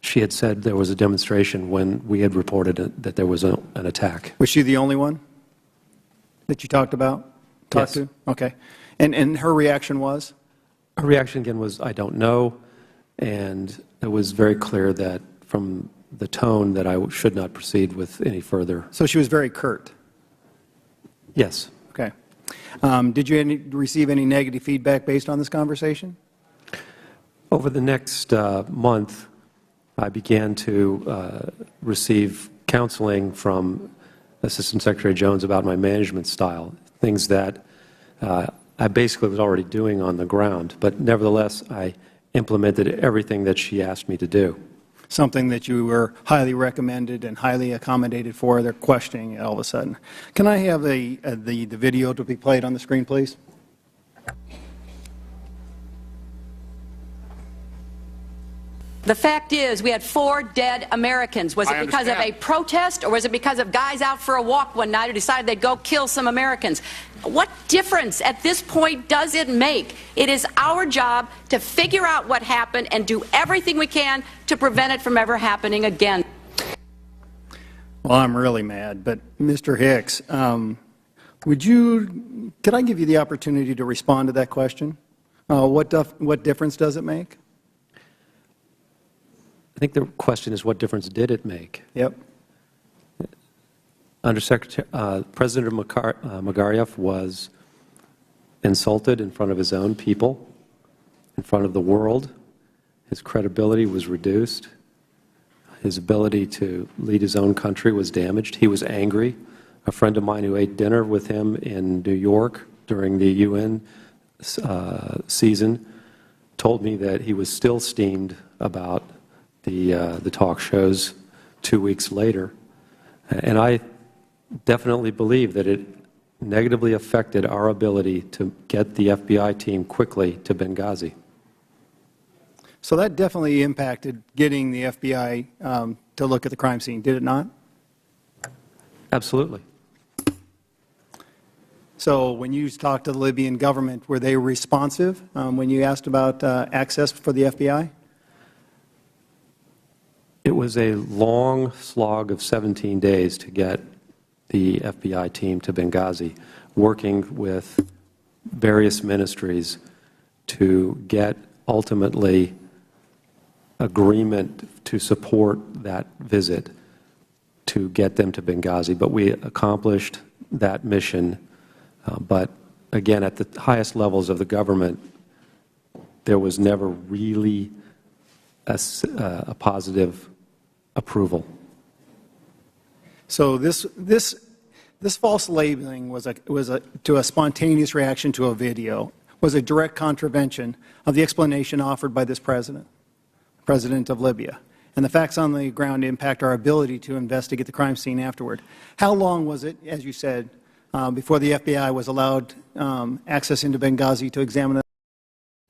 she had said there was a demonstration when we had reported that there was an attack. Was she the only one that you talked Yes. to? Okay. And her reaction was? Her reaction, again, was, I don't know, and it was very clear that from the tone that I should not proceed with any further. So she was very curt? Yes. Okay. Did you receive any negative feedback based on this conversation? Over the next month, I began to receive counseling from Assistant Secretary Jones about my management style, things that I basically was already doing on the ground, but nevertheless, I implemented everything that she asked me to do. Something that you were highly recommended and highly accommodated for. They're questioning it all of a sudden. Can I have the video to be played on the screen, please? The fact is, we had 4 dead Americans. Was it because of a protest, or was it because of guys out for a walk one night who decided they'd go kill some Americans? What difference at this point does it make? It is our job to figure out what happened and do everything we can to prevent it from ever happening again. Well, I'm really mad, but Mr. Hicks, could I give you the opportunity to respond to that question? What difference does it make? I think the question is, what difference did it make? Yep. President Magariev was insulted in front of his own people, in front of the world. His credibility was reduced. His ability to lead his own country was damaged. He was angry. A friend of mine who ate dinner with him in New York during the UN season told me that he was still steamed about the talk shows 2 weeks later. And I definitely believe that it negatively affected our ability to get the FBI team quickly to Benghazi. So that definitely impacted getting the FBI to look at the crime scene, did it not? Absolutely. So when you talked to the Libyan government, were they responsive when you asked about access for the FBI? It was a long slog of 17 days to get the FBI team to Benghazi, working with various ministries to get ultimately agreement to support that visit to get them to Benghazi. But we accomplished that mission. But again, at the highest levels of the government, there was never really a positive approval. So this false labeling was to a spontaneous reaction to a video, was a direct contravention of the explanation offered by this president of Libya. And the facts on the ground impact our ability to investigate the crime scene afterward. How long was it, as you said, before the FBI was allowed access into Benghazi to examine it?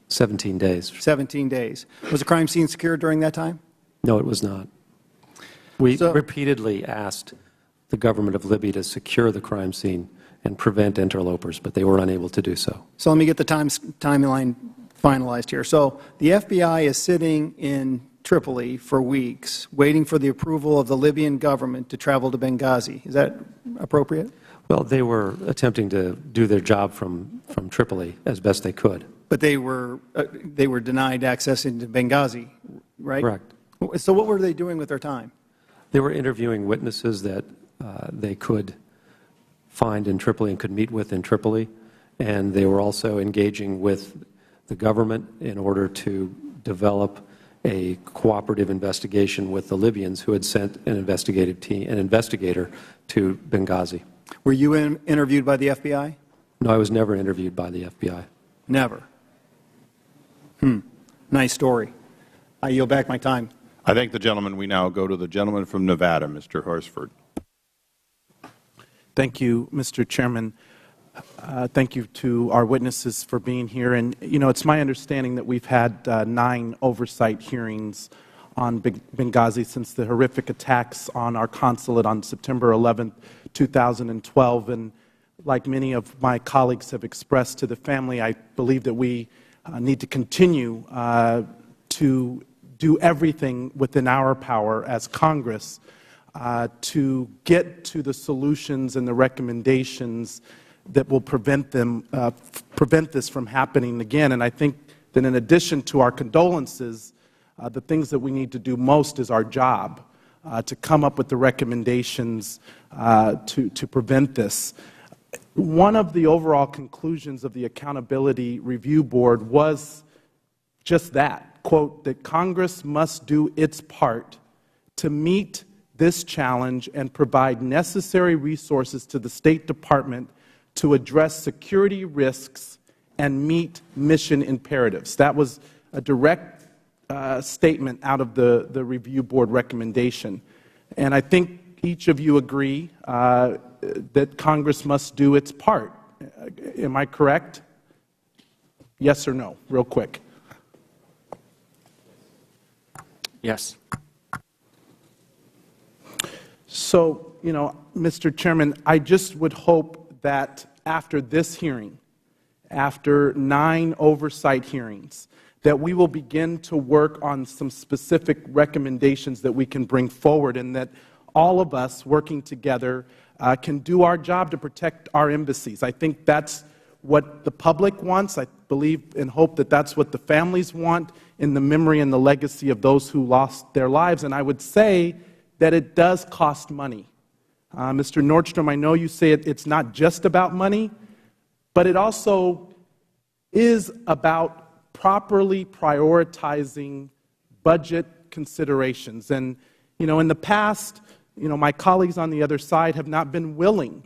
17 days. 17 days. Was the crime scene secure during that time? No, it was not. We repeatedly asked the government of Libya to secure the crime scene and prevent interlopers, but they were unable to do so. So let me get the timeline finalized here. So the FBI is sitting in Tripoli for weeks, waiting for the approval of the Libyan government to travel to Benghazi. Is that appropriate? Well, they were attempting to do their job from Tripoli as best they could. But they were denied access into Benghazi, right? Correct. So what were they doing with their time? They were interviewing witnesses that they could find in Tripoli and could meet with in Tripoli, and they were also engaging with the government in order to develop a cooperative investigation with the Libyans who had sent an investigator to Benghazi. Were you interviewed by the FBI? No, I was never interviewed by the FBI. Never. Nice story. I yield back my time. I thank the gentleman. We now go to the gentleman from Nevada, Mr. Horsford. Thank you, Mr. Chairman. Thank you to our witnesses for being here. And, you know, it's my understanding that we've had 9 oversight hearings on Benghazi since the horrific attacks on our consulate on September 11, 2012. And like many of my colleagues have expressed to the family, I believe that we need to continue to do everything within our power as Congress to get to the solutions and the recommendations that will prevent this from happening again. And I think that in addition to our condolences, the things that we need to do most is our job, to come up with the recommendations to prevent this. One of the overall conclusions of the Accountability Review Board was just that, quote, that Congress must do its part to meet this challenge and provide necessary resources to the State Department to address security risks and meet mission imperatives. That was a direct statement out of the Review Board recommendation. And I think each of you agree that Congress must do its part. Am I correct? Yes or no, real quick. Yes. So, you know, Mr. Chairman, I just would hope that after this hearing, after 9 oversight hearings, that we will begin to work on some specific recommendations that we can bring forward, and that all of us working together can do our job to protect our embassies. I think that's what the public wants. I believe and hope that that's what the families want in the memory and the legacy of those who lost their lives. And I would say that it does cost money. Mr. Nordstrom, I know you say it's not just about money, but it also is about properly prioritizing budget considerations. And, you know, in the past, you know, my colleagues on the other side have not been willing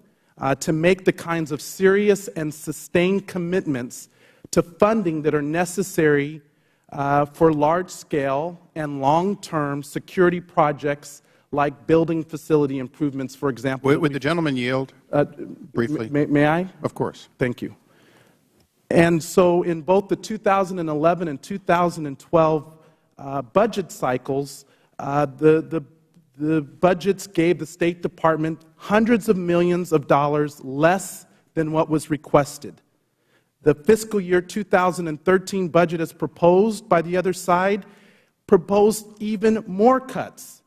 to make the kinds of serious and sustained commitments to funding that are necessary for large-scale and long-term security projects like building facility improvements, for example. Would the gentleman yield briefly? May I? Of course. Thank you. And so in both the 2011 and 2012 budget cycles, the budgets gave the State Department hundreds of millions of dollars less than what was requested. The fiscal year 2013 budget as proposed by the other side proposed even more cuts.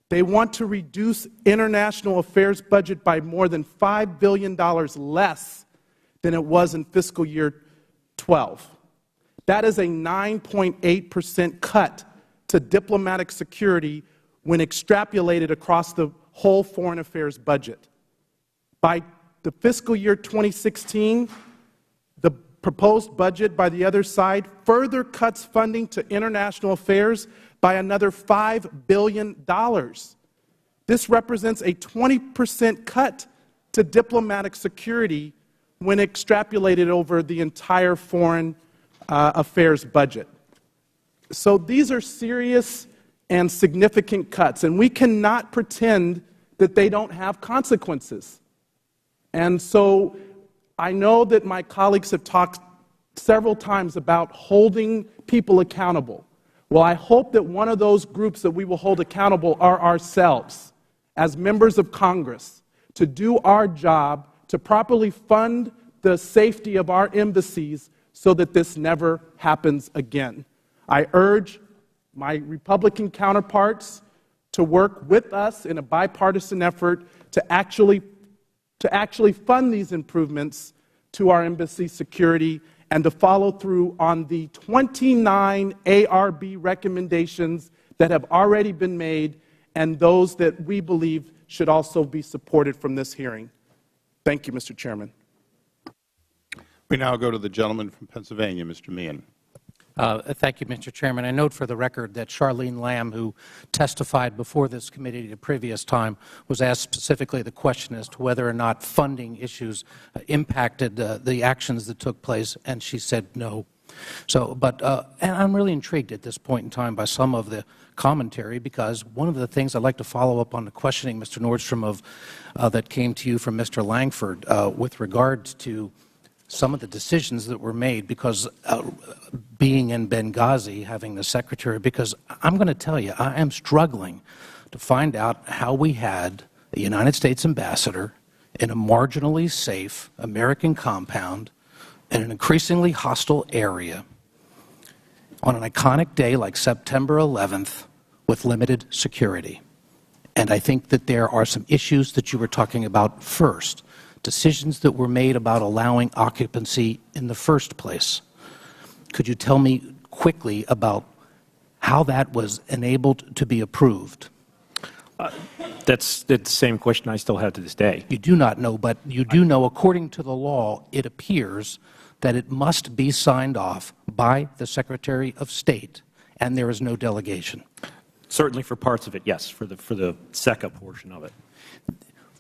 They want to reduce international affairs budget by more than $5 billion less than it was in fiscal year 12. That is a 9.8% cut to diplomatic security when extrapolated across the whole foreign affairs budget. By the fiscal year 2016, the proposed budget by the other side further cuts funding to international affairs by another $5 billion. This represents a 20% cut to diplomatic security when extrapolated over the entire foreign affairs budget. So these are serious and significant cuts, and we cannot pretend that they don't have consequences. And so I know that my colleagues have talked several times about holding people accountable. Well, I hope that one of those groups that we will hold accountable are ourselves, as members of Congress, to do our job to properly fund the safety of our embassies so that this never happens again. I urge my Republican counterparts to work with us in a bipartisan effort to actually fund these improvements to our embassy security and to follow through on the 29 ARB recommendations that have already been made and those that we believe should also be supported from this hearing. Thank you, Mr. Chairman. We now go to the gentleman from Pennsylvania, Mr. Meehan. Thank you, Mr. Chairman. I note for the record that Charlene Lamb, who testified before this committee the previous time, was asked specifically the question as to whether or not funding issues impacted the actions that took place, and she said no. So, and I'm really intrigued at this point in time by some of the commentary, because one of the things I'd like to follow up on the questioning, Mr. Nordstrom, that came to you from Mr. Langford with regard to some of the decisions that were made, because being in Benghazi, having the Secretary, because I'm going to tell you, I am struggling to find out how we had a United States ambassador in a marginally safe American compound in an increasingly hostile area on an iconic day like September 11th with limited security. And I think that there are some issues that you were talking about first. Decisions that were made about allowing occupancy in the first place. Could you tell me quickly about how that was enabled to be approved? That's the same question I still have to this day. You do not know, but you do know, according to the law, it appears that it must be signed off by the Secretary of State, and there is no delegation. Certainly for parts of it, yes, for the SECA portion of it.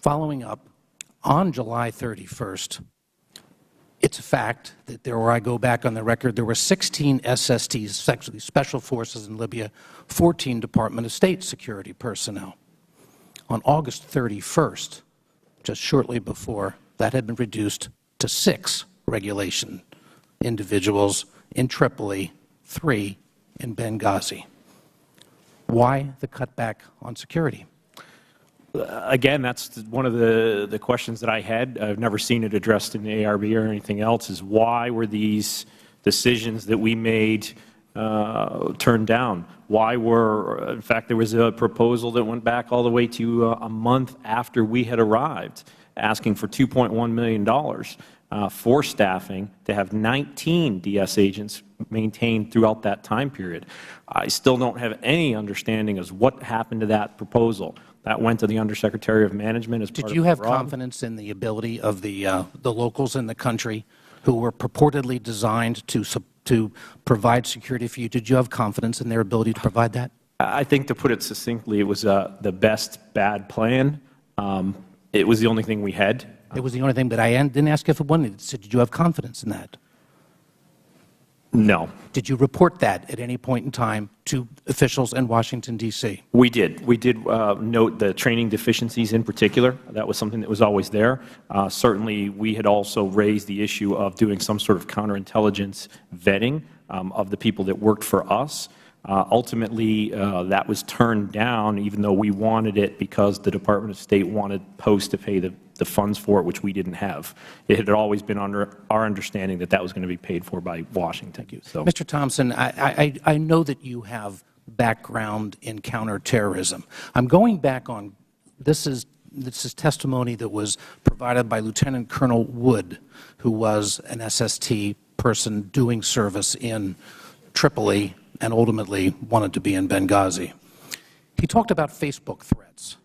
Following up, on July 31st, it's a fact that where I go back on the record, there were 16 SSTs, actually Special Forces in Libya, 14 Department of State security personnel. On August 31st, just shortly before, that had been reduced to 6 regulation individuals in Tripoli, 3 in Benghazi. Why the cutback on security? Again, that's one of the questions that I had. I've never seen it addressed in the ARB or anything else, is why were these decisions that we made turned down? Why were, in fact, there was a proposal that went back all the way to a month after we had arrived, asking for $2.1 million for staffing to have 19 DS agents maintained throughout that time period. I still don't have any understanding of what happened to that proposal. That went to the Undersecretary of Management as part of the Did you have confidence in the ability of the locals in the country who were purportedly designed to provide security for you? Did you have confidence in their ability to provide that? I think, to put it succinctly, it was the best bad plan. It was the only thing we had. It was the only thing, but I didn't ask if it wasn't. Did you have confidence in that? No. Did you report that at any point in time to officials in Washington, D.C.? We did. We did note the training deficiencies in particular. That was something that was always there. Certainly, we had also raised the issue of doing some sort of counterintelligence vetting of the people that worked for us. Ultimately, that was turned down, even though we wanted it, because the Department of State wanted Post to pay the funds for it, which we didn't have. It had always been under our understanding that that was going to be paid for by Washington. Thank you. So, Mr. Thompson, I know that you have background in counterterrorism. I'm going back on, this is testimony that was provided by Lieutenant Colonel Wood, who was an SST person doing service in Tripoli and ultimately wanted to be in Benghazi. He talked about Facebook threats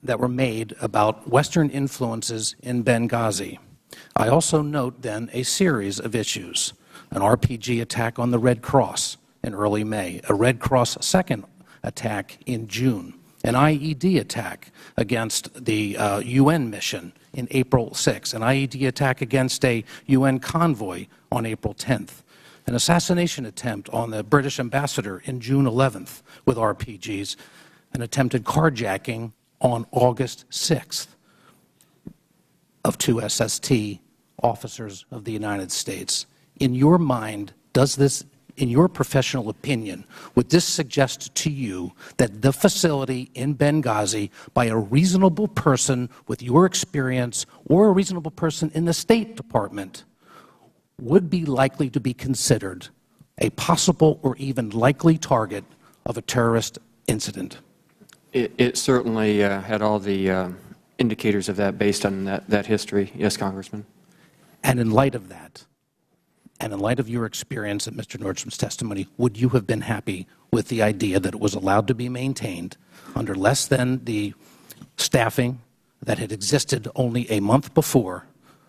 that were made about Western influences in Benghazi. I also note then a series of issues: an RPG attack on the Red Cross in early May, a Red Cross second attack in June, an IED attack against the UN mission in April 6, an IED attack against a UN convoy on April 10th, an assassination attempt on the British ambassador in June 11th with RPGs, an attempted carjacking on August 6th of 2 SST officers of the United States in your mind, does this, in your professional opinion, would this suggest to you that the facility in Benghazi, by a reasonable person with your experience or a reasonable person in the State Department, would be likely to be considered a possible or even likely target of a terrorist incident? It certainly had all the indicators of that based on that history, yes, Congressman. And in light of that, and in light of your experience at Mr. Nordstrom's testimony, would you have been happy with the idea that it was allowed to be maintained under less than the staffing that had existed only a month before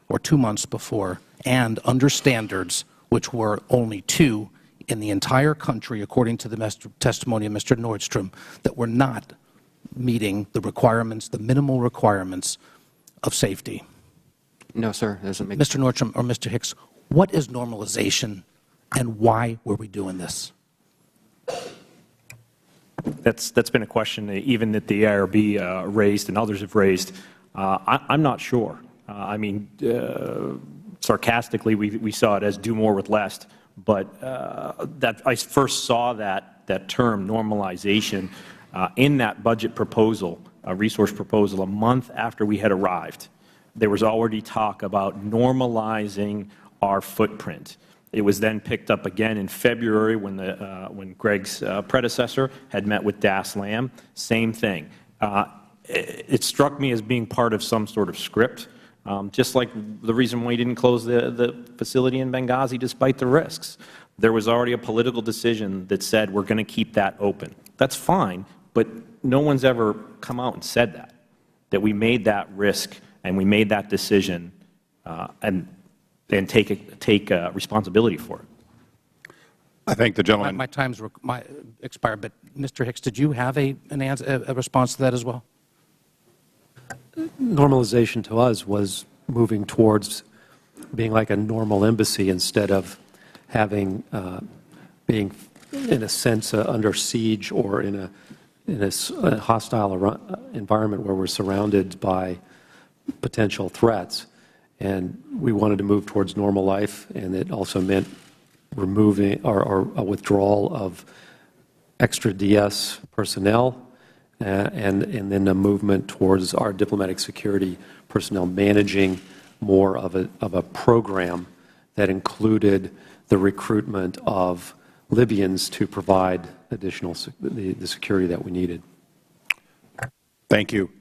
or 2 months before, and under standards which were only 2 in the entire country, according to the testimony of Mr. Nordstrom, that were not meeting the requirements, the minimal requirements of safety? No, sir. It doesn't make Mr. Nordstrom or Mr. Hicks, what is normalization and why were we doing this? That's been a question even that the ARB raised and others have raised. I'm not sure. I mean, sarcastically, we saw it as do more with less, but that I first saw that term normalization in that budget proposal, resource proposal, a month after we had arrived. There was already talk about normalizing our footprint. It was then picked up again in February when Greg's predecessor had met with Das Lamb. Same thing. It struck me as being part of some sort of script, just like the reason why we didn't close the facility in Benghazi despite the risks. There was already a political decision that said we're going to keep that open. That's fine, but no one's ever come out and said that we made that risk and we made that decision and take responsibility for it. I thank the gentleman. My time's expired, but Mr. Hicks, did you have a response to that as well? Normalization to us was moving towards being like a normal embassy instead of having being, in a sense, under siege or in a hostile environment where we're surrounded by potential threats. And we wanted to move towards normal life, and it also meant removing or a withdrawal of extra DS personnel and then a movement towards our diplomatic security personnel managing more of a program that included the recruitment of Libyans to provide additional the security that we needed. Thank you.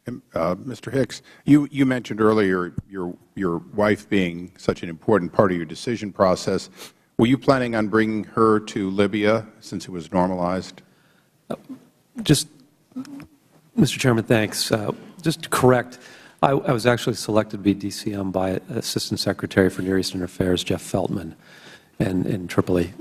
Mr. Hicks, you mentioned earlier your wife being such an important part of your decision process. Were you planning on bringing her to Libya since it was normalized? Just, Mr. Chairman, thanks. Just to correct, I was actually selected to be DCM by Assistant Secretary for Near Eastern Affairs, Jeff Feltman, in Tripoli.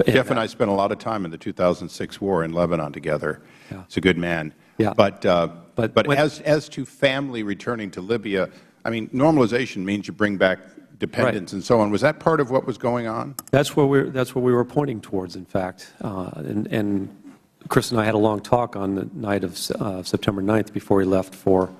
Jeff and I spent a lot of time in the 2006 war in Lebanon together. Yeah. He's a good man. Yeah. But as to family returning to Libya, I mean, normalization means you bring back dependents and so on. Was that part of what was going on? That's what we were pointing towards, in fact. And Chris and I had a long talk on the night of September 9th before we left for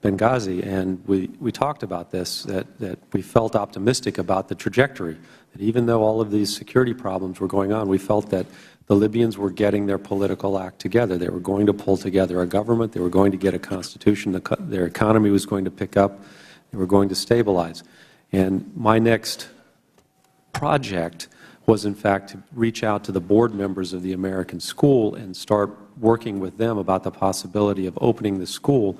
Benghazi, and we talked about this, that we felt optimistic about the trajectory, that even though all of these security problems were going on, we felt that the Libyans were getting their political act together. They were going to pull together a government. They were going to get a constitution. Their economy was going to pick up. They were going to stabilize. And my next project was, in fact, to reach out to the board members of the American school and start working with them about the possibility of opening the school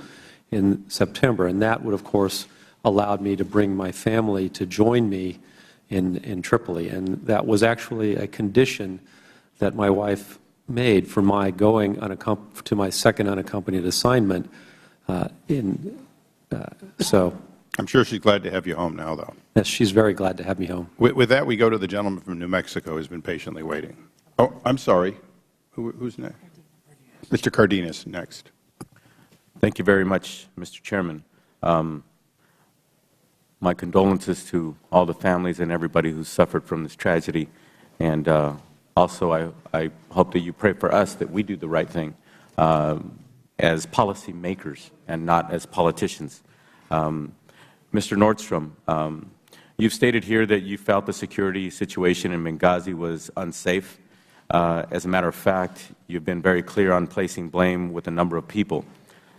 in September. And that would, of course, allowed me to bring my family to join me in Tripoli. And that was actually a condition that my wife made for my going to my second unaccompanied assignment. So I'm sure she's glad to have you home now, though. yes, she's very glad to have me home. With that, we go to the gentleman from New Mexico who's been patiently waiting. Oh, I'm sorry. Who's next? Mr. Cardenas, next. Thank you very much, Mr. Chairman. My condolences to all the families and everybody who suffered from this tragedy. And also, I hope that you pray for us that we do the right thing as policymakers and not as politicians. Mr. Nordstrom, You've stated here that you felt the security situation in Benghazi was unsafe. As a matter of fact, you've been very clear on placing blame with a number of people.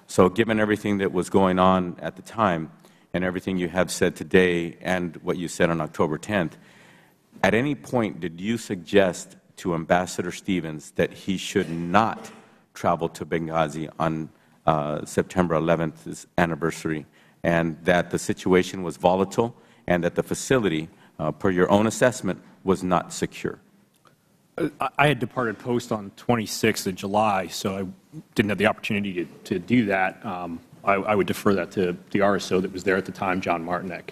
So given everything that was going on at the time and everything you have said today and what you said on October 10th, at any point did you suggest to Ambassador Stevens that he should not travel to Benghazi on September 11th's anniversary, and that the situation was volatile and that the facility, per your own assessment, was not secure? I had departed post on 26th of July, so I didn't have the opportunity to do that. I would defer that to the RSO that was there at the time, John Martinek.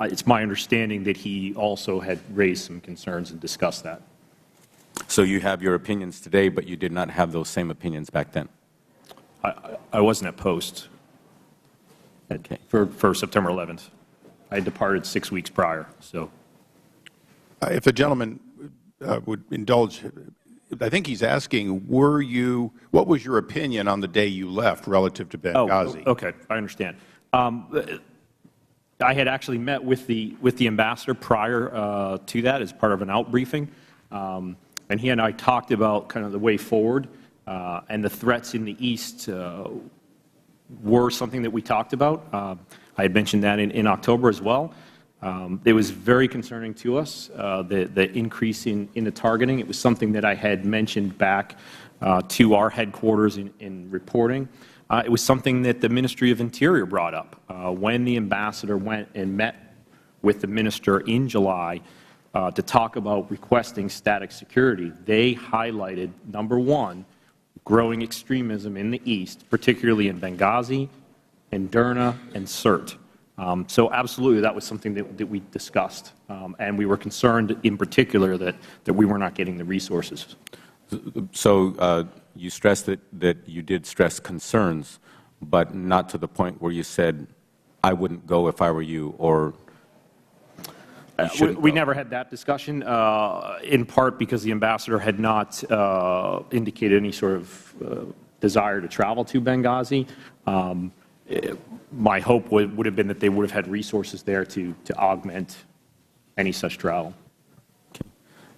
It's my understanding that he also had raised some concerns and discussed that. So you have your opinions today, but you did not have those same opinions back then? I wasn't at post for September 11th. I had departed 6 weeks prior. So, if the gentleman would indulge, I think he's asking, what was your opinion on the day you left relative to Benghazi? Oh, okay, I understand. I had actually met with the ambassador prior to that as part of an out briefing, and he and I talked about kind of the way forward, and the threats in the East were something that we talked about. I had mentioned that in October as well. It was very concerning to us, the increase in the targeting. It was something that I had mentioned back to our headquarters in reporting. It was something that the Ministry of Interior brought up when the ambassador went and met with the minister in July to talk about requesting static security. They highlighted, number one, growing extremism in the East, particularly in Benghazi, in Derna, and Sirte. So absolutely, that was something that we discussed, and we were concerned in particular that we were not getting the resources. So you stressed that you did stress concerns, but not to the point where you said, I wouldn't go if I were you, or we never had that discussion, in part because the ambassador had not indicated any sort of desire to travel to Benghazi. My hope would have been that they would have had resources there to augment any such travel.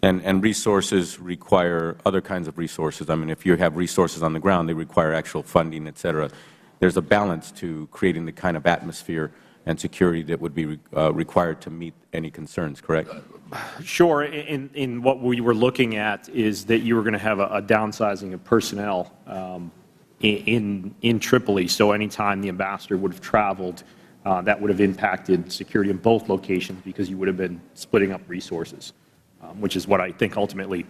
And resources require other kinds of resources. I mean, if you have resources on the ground, they require actual funding, et cetera. There's a balance to creating the kind of atmosphere and security that would be required to meet any concerns, correct? Sure. In what we were looking at is that you were going to have a downsizing of personnel in Tripoli. So any time the ambassador would have traveled, that would have impacted security in both locations because you would have been splitting up resources, which is what I think ultimately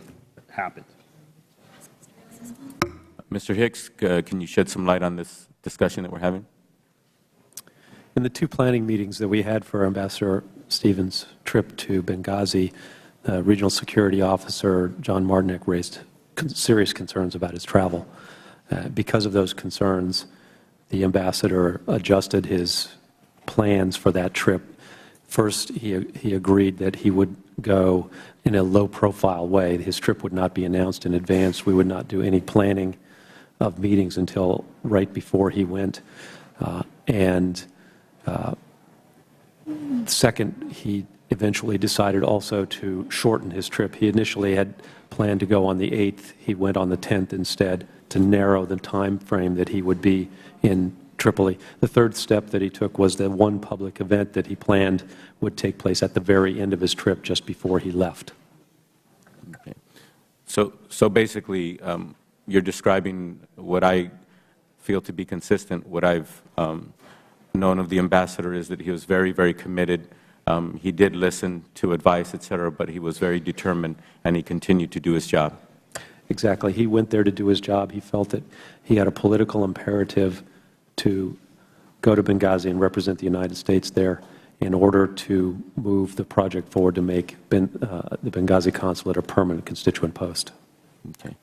happened. Mr. Hicks, can you shed some light on this discussion that we're having? In the two planning meetings that we had for Ambassador Stevens' trip to Benghazi, Regional Security Officer John Martinek raised serious concerns about his travel. Because of those concerns, the ambassador adjusted his plans for that trip. First, he agreed that he would go in a low-profile way. His trip would not be announced in advance. We would not do any planning of meetings until right before he went. Second, he eventually decided also to shorten his trip. He initially had planned to go on the 8th. He went on the 10th instead to narrow the time frame that he would be in Tripoli. The third step that he took was that one public event that he planned would take place at the very end of his trip, just before he left. Okay. So basically, you're describing what I feel to be consistent. What I've known of the ambassador is that he was very, very committed. He did listen to advice, et cetera, but he was very determined, and he continued to do his job. Exactly. He went there to do his job. He felt that he had a political imperative to go to Benghazi and represent the United States there in order to move the project forward to make the Benghazi Consulate a permanent constituent post. Okay.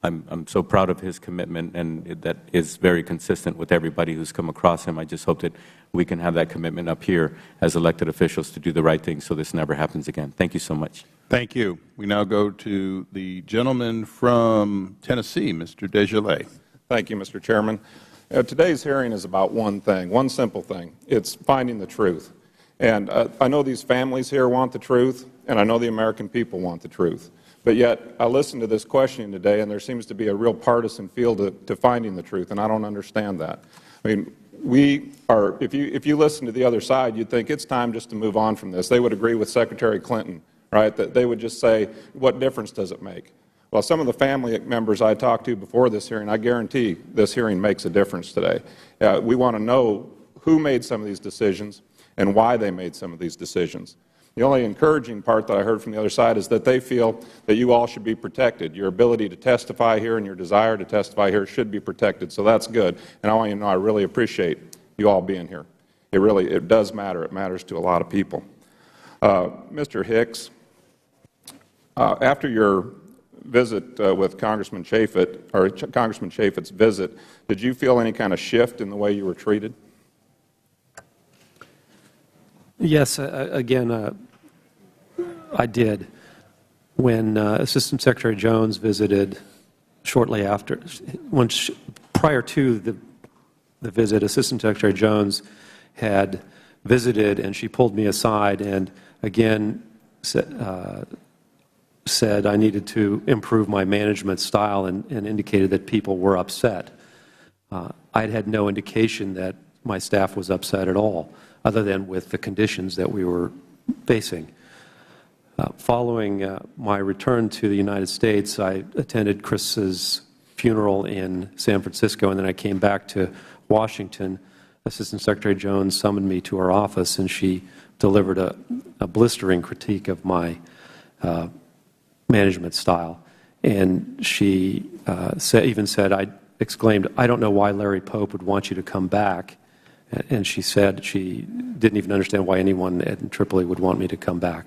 I'm so proud of his commitment, and that is very consistent with everybody who's come across him. I just hope that we can have that commitment up here as elected officials to do the right thing so this never happens again. Thank you so much. Thank you. We now go to the gentleman from Tennessee, Mr. Desjardins. Thank you, Mr. Chairman. Today's hearing is about one thing, one simple thing. It's finding the truth. And I know these families here want the truth, and I know the American people want the truth. But yet, I listened to this questioning today, and there seems to be a real partisan feel to finding the truth, and I don't understand that. I mean, we are, if you listen to the other side, you'd think it's time just to move on from this. They would agree with Secretary Clinton, right, that they would just say, what difference does it make? Well, some of the family members I talked to before this hearing, I guarantee this hearing makes a difference today. We want to know who made some of these decisions and why they made some of these decisions. The only encouraging part that I heard from the other side is that they feel that you all should be protected. Your ability to testify here and your desire to testify here should be protected, so that's good. And I want you to know I really appreciate you all being here. It does matter. It matters to a lot of people. Mr. Hicks, after your visit with Congressman Chaffetz, or Congressman Chaffetz's visit, did you feel any kind of shift in the way you were treated? Yes, again, I did. When Assistant Secretary Jones visited shortly after, prior to the visit, Assistant Secretary Jones had visited, and she pulled me aside and again said I needed to improve my management style and indicated that people were upset. I had no indication that my staff was upset at all, other than with the conditions that we were facing. Following my return to the United States, I attended Chris's funeral in San Francisco, and then I came back to Washington. Assistant Secretary Jones summoned me to her office, and she delivered a blistering critique of my management style. And she even said, I exclaimed, "I don't know why Larry Pope would want you to come back." And she said she didn't even understand why anyone at Tripoli would want me to come back.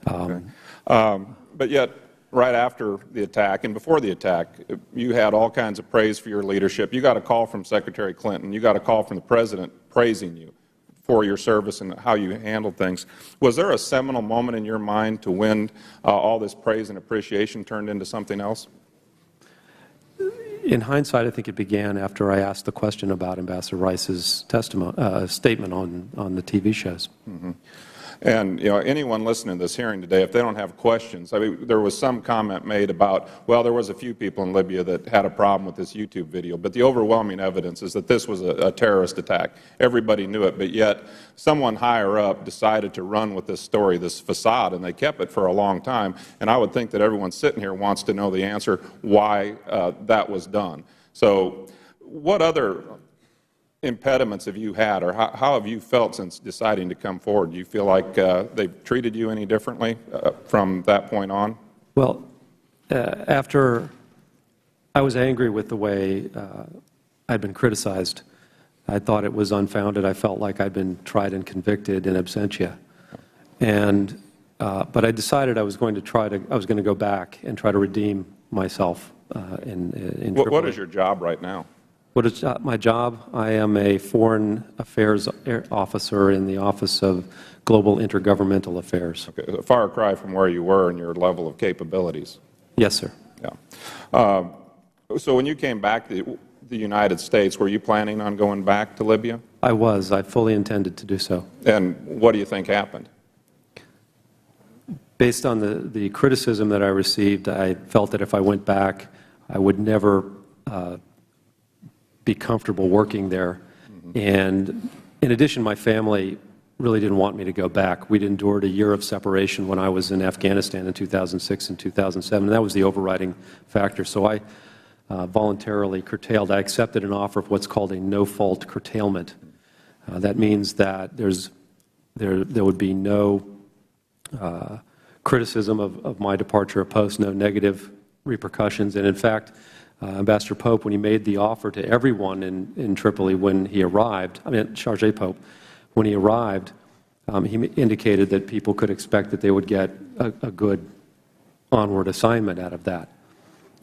But yet, right after the attack and before the attack, you had all kinds of praise for your leadership. You got a call from Secretary Clinton. You got a call from the President praising you for your service and how you handled things. Was there a seminal moment in your mind to when all this praise and appreciation turned into something else? In hindsight, I think it began after I asked the question about Ambassador Rice's statement on the TV shows. Mm-hmm. And anyone listening to this hearing today, if they don't have questions, I mean, there was some comment made about, well, there was a few people in Libya that had a problem with this YouTube video, but the overwhelming evidence is that this was a terrorist attack. Everybody knew it, but yet someone higher up decided to run with this story, this facade, and they kept it for a long time. And I would think that everyone sitting here wants to know the answer why that was done. So what other impediments have you had, or how have you felt since deciding to come forward? Do you feel like they've treated you any differently from that point on? Well, after I was angry with the way I'd been criticized, I thought it was unfounded. I felt like I'd been tried and convicted in absentia, and but I decided I was going to go back and try to redeem myself in Tripoli. What is your job right now? What is my job? I am a Foreign Affairs Officer in the Office of Global Intergovernmental Affairs. Okay, a far cry from where you were and your level of capabilities. Yes, sir. Yeah. So when you came back to the United States, were you planning on going back to Libya? I was. I fully intended to do so. And what do you think happened? Based on the criticism that I received, I felt that if I went back, I would never be comfortable working there. Mm-hmm. And in addition, my family really didn't want me to go back. We'd endured a year of separation when I was in Afghanistan in 2006 and 2007, and that was the overriding factor. So I voluntarily curtailed. I accepted an offer of what's called a no-fault curtailment. That means that there would be no criticism of my departure of post, no negative repercussions. And in fact, Ambassador Pope, when he made the offer to everyone in Tripoli when he arrived, Chargé Pope, when he arrived, he indicated that people could expect that they would get a good onward assignment out of that.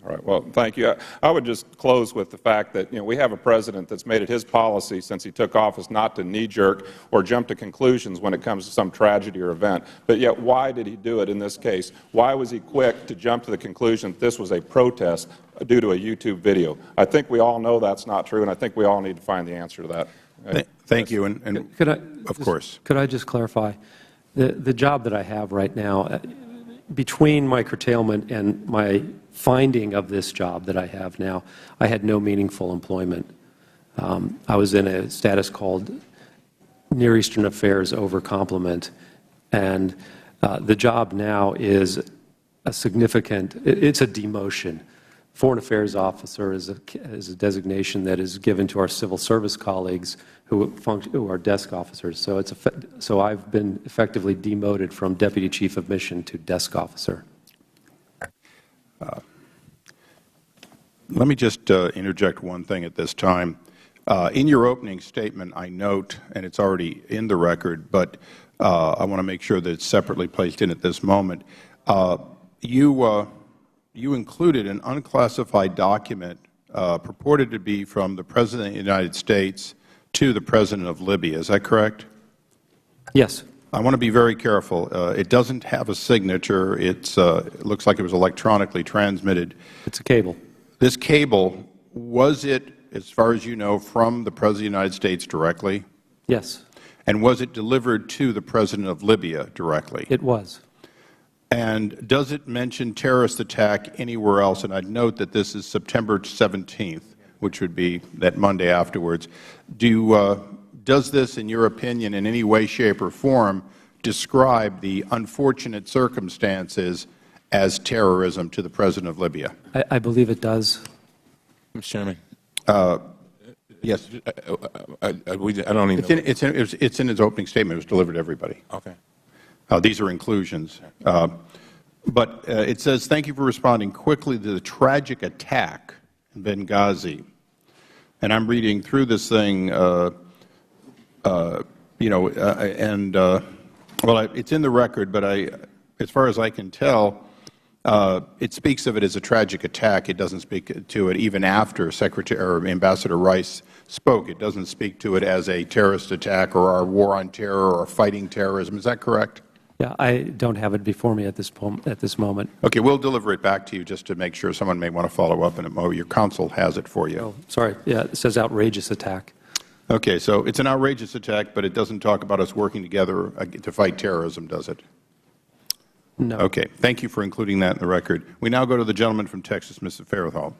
All right. Well, thank you. I would just close with the fact that we have a president that's made it his policy since he took office not to knee-jerk or jump to conclusions when it comes to some tragedy or event. But yet, why did he do it in this case? Why was he quick to jump to the conclusion that this was a protest due to a YouTube video? I think we all know that's not true, and I think we all need to find the answer to that. Thank you. And of course. Could I just clarify? The job that I have right now, between my curtailment and my finding of this job that I have now, I had no meaningful employment. I was in a status called Near Eastern Affairs over complement, and the job now is a significant, it's a demotion. Foreign Affairs Officer is a designation that is given to our civil service colleagues who are desk officers. So I've been effectively demoted from Deputy Chief of Mission to desk officer. Let me just interject one thing at this time. In your opening statement, I note, and it's already in the record, but I want to make sure that it's separately placed in at this moment, you included an unclassified document purported to be from the President of the United States to the President of Libya. Is that correct? Yes. I want to be very careful. It doesn't have a signature. It looks like it was electronically transmitted. It's a cable. This cable, was it, as far as you know, from the President of the United States directly? Yes. And was it delivered to the President of Libya directly? It was. And does it mention terrorist attack anywhere else? And I'd note that this is September 17th, which would be that Monday afterwards. Does this, in your opinion, in any way, shape, or form, describe the unfortunate circumstances as terrorism to the President of Libya? I believe it does. Mr. Chairman. Yes. I don't even It's in his opening statement. It was delivered to everybody. Okay. These are inclusions. But it says, thank you for responding quickly to the tragic attack in Benghazi. And I'm reading through this thing, well, it's in the record, but as far as I can tell, it speaks of it as a tragic attack. It doesn't speak to it even after Ambassador Rice spoke. It doesn't speak to it as a terrorist attack or our war on terror or fighting terrorism. Is that correct? Yeah, I don't have it before me at this moment. Okay, we'll deliver it back to you just to make sure someone may want to follow up, and your counsel has it for you. Oh, sorry. Yeah, it says outrageous attack. Okay, so it's an outrageous attack, but it doesn't talk about us working together to fight terrorism, does it? No. Okay, thank you for including that in the record. We now go to the gentleman from Texas, Mr. Farenthold.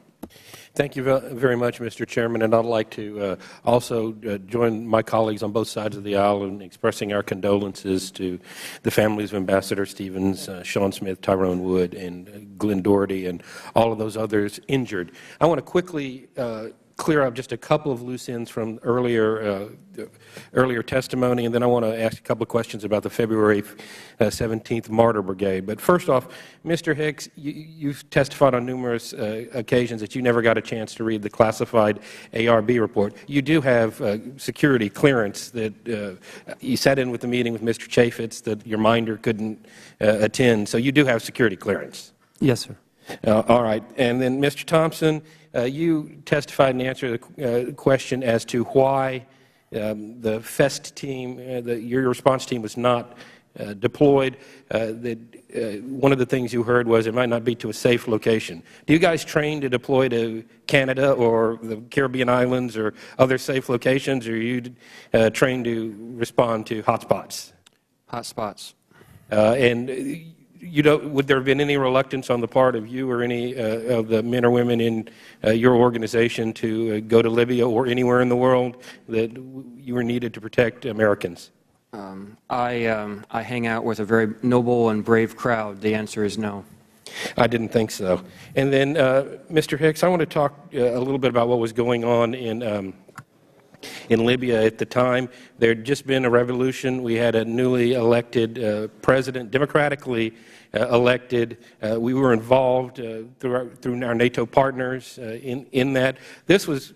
Thank you very much, Mr. Chairman, and I'd like to also join my colleagues on both sides of the aisle in expressing our condolences to the families of Ambassador Stevens, Sean Smith, Tyrone Wood, and Glenn Doherty, and all of those others injured. I want to quickly clear up just a couple of loose ends from earlier testimony, and then I want to ask a couple of questions about the February 17th Martyr Brigade. But first off, Mr. Hicks, you've testified on numerous occasions that you never got a chance to read the classified ARB report. You do have security clearance that you sat in with the meeting with Mr. Chaffetz that your minder couldn't attend, so you do have security clearance. Yes, sir. All right. And then, Mr. Thompson, you testified and answered the question as to why the FEST team, your response team, was not deployed. One of the things you heard was it might not be to a safe location. Do you guys train to deploy to Canada or the Caribbean islands or other safe locations, or are you trained to respond to hotspots? Hotspots. And would there have been any reluctance on the part of you or any of the men or women in your organization to go to Libya or anywhere in the world that you were needed to protect Americans? I hang out with a very noble and brave crowd. The answer is no. I didn't think so. And then, Mr. Hicks, I want to talk a little bit about what was going on in Libya at the time. There had just been a revolution. We had a newly elected president, democratically elected. We were involved through our NATO partners in that. This was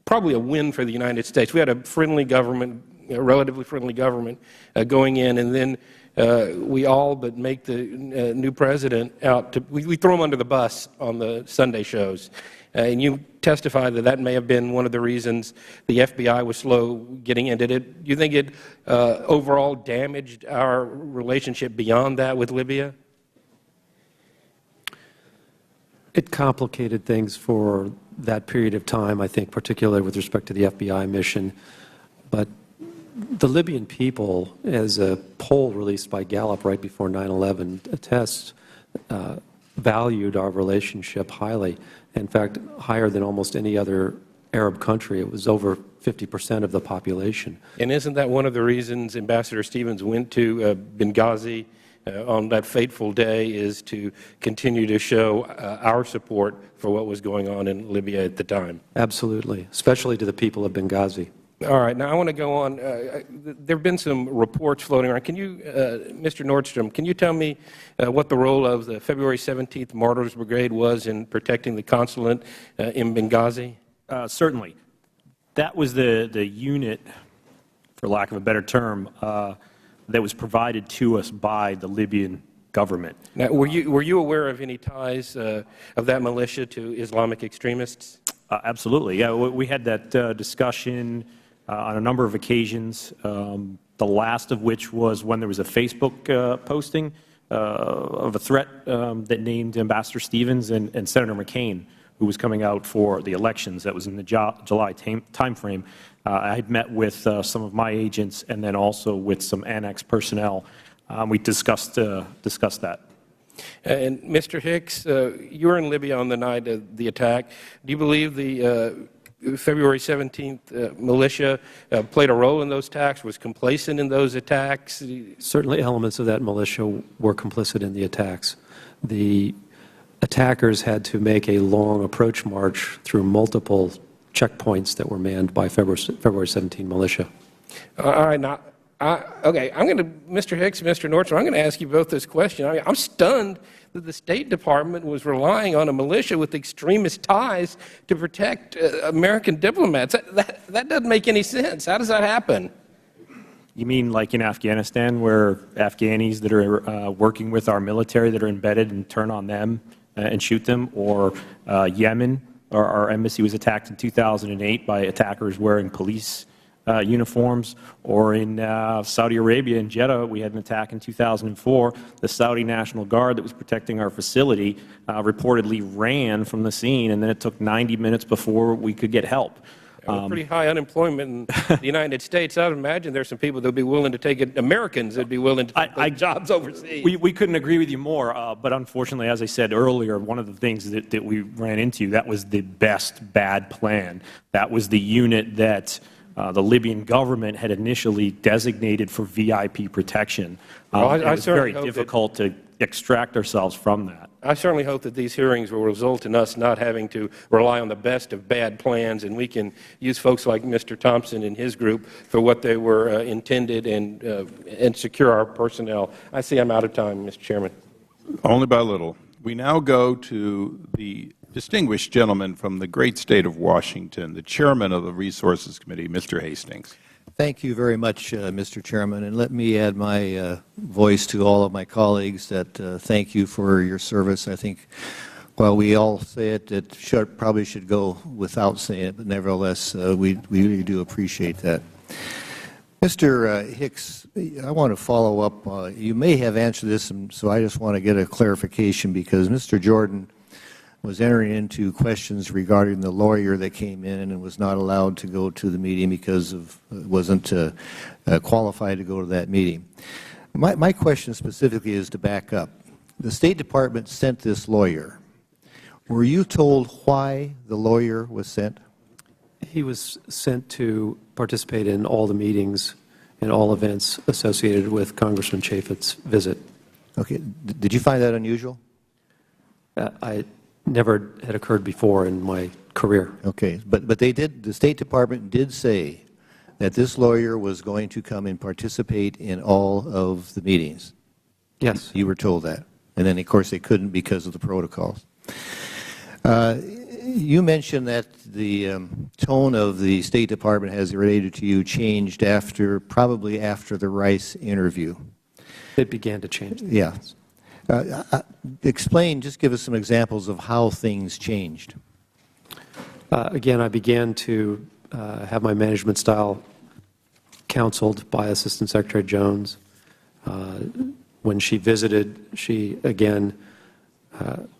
probably a win for the United States. We had a friendly government, a relatively friendly government going in, and then we all but make the new president out. We throw him under the bus on the Sunday shows. And you testified that may have been one of the reasons the FBI was slow getting in. Do you think it overall damaged our relationship beyond that with Libya? It complicated things for that period of time, I think, particularly with respect to the FBI mission. But the Libyan people, as a poll released by Gallup right before 9/11 attests, valued our relationship highly. In fact, higher than almost any other Arab country. It was over 50% of the population. And isn't that one of the reasons Ambassador Stevens went to Benghazi on that fateful day, is to continue to show our support for what was going on in Libya at the time? Absolutely, especially to the people of Benghazi. All right, now I want to go on. There have been some reports floating around. Can you, Mr. Nordstrom, can you tell me what the role of the February 17th Martyrs Brigade was in protecting the consulate in Benghazi? Certainly. That was the unit, for lack of a better term, that was provided to us by the Libyan government. Now, were you aware of any ties of that militia to Islamic extremists? Absolutely. Yeah, we had that discussion on a number of occasions, the last of which was when there was a Facebook posting of a threat that named Ambassador Stevens and Senator McCain, who was coming out for the elections. That was in the July timeframe. I had met with some of my agents and then also with some annex personnel. We discussed that. And Mr. Hicks, you were in Libya on the night of the attack. Do you believe the February 17th militia played a role in those attacks, was complacent in those attacks? Certainly elements of that militia were complicit in the attacks. The attackers had to make a long approach march through multiple checkpoints that were manned by February 17 militia. All right, now, okay, I'm going to, Mr. Hicks, Mr. Nordstrom, I'm going to ask you both this question. I mean, I'm stunned that the State Department was relying on a militia with extremist ties to protect American diplomats. That doesn't make any sense. How does that happen? You mean like in Afghanistan, where Afghanis that are working with our military that are embedded and turn on them and shoot them, or Yemen, our embassy was attacked in 2008 by attackers wearing police uniforms, or in Saudi Arabia, in Jeddah, we had an attack in 2004. The Saudi National Guard that was protecting our facility reportedly ran from the scene, and then it took 90 minutes before we could get help. With pretty high unemployment in the United States, I would imagine there's some people that would be willing to take it, Americans that would be willing to take jobs overseas. We couldn't agree with you more, but unfortunately, as I said earlier, one of the things that we ran into, that was the best bad plan. That was the unit that the Libyan government had initially designated for VIP protection. Well, it was very difficult to extract ourselves from that. I certainly hope that these hearings will result in us not having to rely on the best of bad plans, and we can use folks like Mr. Thompson and his group for what they were intended and secure our personnel. I see I'm out of time, Mr. Chairman. Only by a little. We now go to the distinguished gentleman from the great state of Washington, the chairman of the Resources Committee, Mr. Hastings. Thank you very much, Mr. Chairman, and let me add my voice to all of my colleagues that thank you for your service. I think while we all say it, it probably should go without saying it, but nevertheless, we really do appreciate that. Mr. Hicks, I want to follow up. You may have answered this, so I just want to get a clarification, because Mr. Jordan was entering into questions regarding the lawyer that came in and was not allowed to go to the meeting because wasn't qualified to go to that meeting. My question specifically is to back up. The State Department sent this lawyer. Were you told why the lawyer was sent? He was sent to participate in all the meetings and all events associated with Congressman Chaffetz's visit. Okay. Did you find that unusual? I never had occurred before in my career. Okay, but they did. The State Department did say that this lawyer was going to come and participate in all of the meetings. Yes, you were told that, and then of course they couldn't because of the protocols. You mentioned that the tone of the State Department, as related to you, changed probably after the Rice interview. It began to change. Yeah. Explain, just give us some examples of how things changed. Again, I began to have my management style counseled by Assistant Secretary Jones. When she visited, she again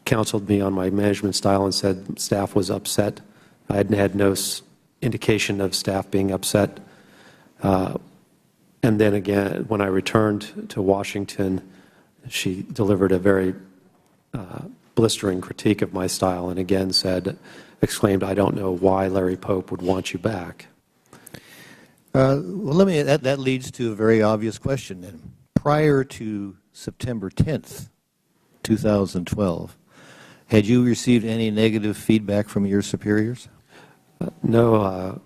counseled me on my management style and said staff was upset. I had had no indication of staff being upset. And then again, when I returned to Washington, she delivered a very blistering critique of my style and again exclaimed, "I don't know why Larry Pope would want you back." Well, that leads to a very obvious question then. Prior to September 10th, 2012, had you received any negative feedback from your superiors? No.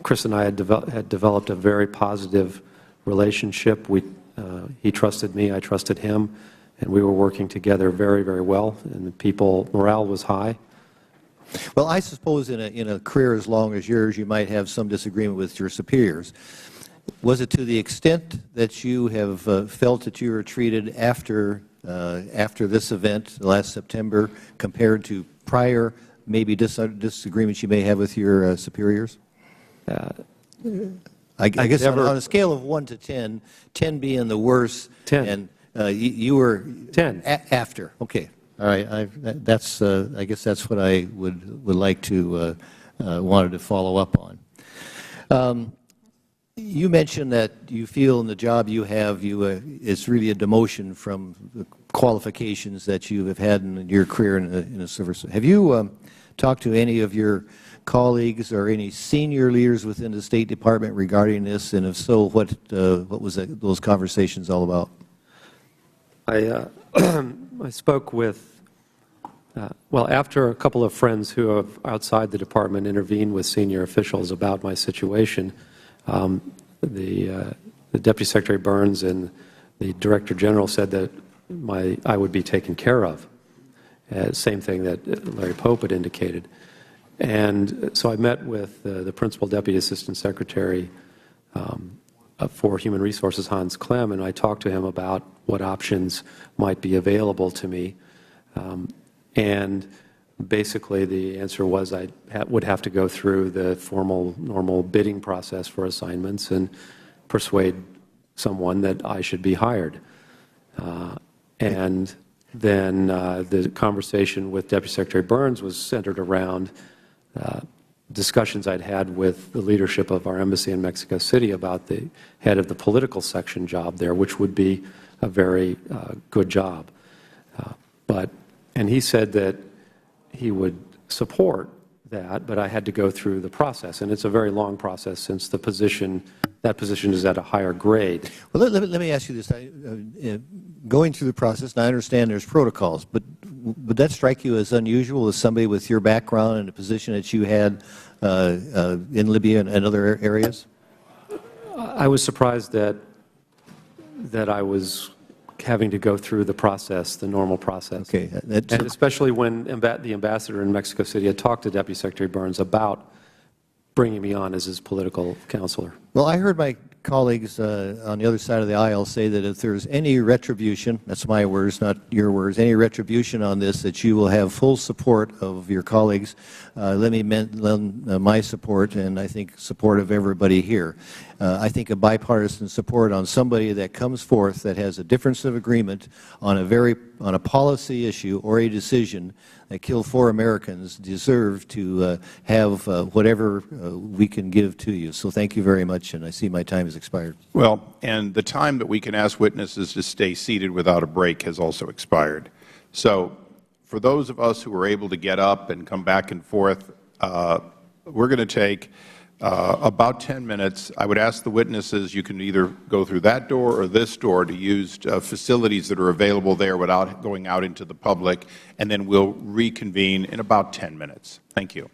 Chris and I had developed a very positive relationship. He trusted me, I trusted him, and we were working together very, very well, and morale was high. Well, I suppose in a career as long as yours, you might have some disagreement with your superiors. Was it to the extent that you have felt that you were treated after this event last September compared to prior maybe disagreements you may have with your superiors? I guess on a scale of 1 to 10, 10 being the worst, 10. And you were 10 after. Okay, all right. I guess that's what I would like to wanted to follow up on. You mentioned that you feel in the job you have, it's really a demotion from the qualifications that you have had in your career in a service. Have you talked to any of your colleagues or any senior leaders within the State Department regarding this, and if so, what was those conversations all about? I spoke with, after a couple of friends who are outside the department intervened with senior officials about my situation, the Deputy Secretary Burns and the Director General said that I would be taken care of. Same thing that Larry Pope had indicated. And so I met with the Principal Deputy Assistant Secretary for Human Resources, Hans Clem, and I talked to him about what options might be available to me. And basically the answer was I would have to go through the formal, normal bidding process for assignments and persuade someone that I should be hired. And then the conversation with Deputy Secretary Burns was centered around discussions I'd had with the leadership of our embassy in Mexico City about the head of the political section job there, which would be a very good job. And he said that he would support that, but I had to go through the process, and it's a very long process since that position is at a higher grade. Well, let me ask you this. Going through the process, and I understand there's protocols, but would that strike you as unusual as somebody with your background and the position that you had in Libya and other areas? I was surprised that I was having to go through the process, the normal process. Okay. And especially when the ambassador in Mexico City had talked to Deputy Secretary Burns about bringing me on as his political counselor. Well, I heard my colleagues on the other side of the aisle say that if there's any retribution, that's my words, not your words, any retribution on this, that you will have full support of your colleagues. Let me lend my support, and I think support of everybody here. I think a bipartisan support on somebody that comes forth that has a difference of agreement on a policy issue or a decision that killed 4 Americans deserve to have whatever we can give to you. So thank you very much, and I see my time has expired. Well, and the time that we can ask witnesses to stay seated without a break has also expired. So for those of us who are able to get up and come back and forth, we're going to take about 10 minutes. I would ask the witnesses, you can either go through that door or this door to use facilities that are available there without going out into the public, and then we'll reconvene in about 10 minutes. Thank you.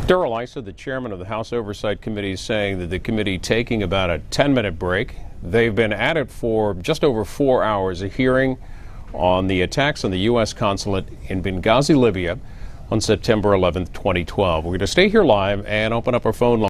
Darrell Issa, the chairman of the House Oversight Committee, is saying that the committee taking about a 10-minute break. They've been at it for just over 4 hours, a hearing on the attacks on the U.S. Consulate in Benghazi, Libya on September 11, 2012. We're going to stay here live and open up our phone line.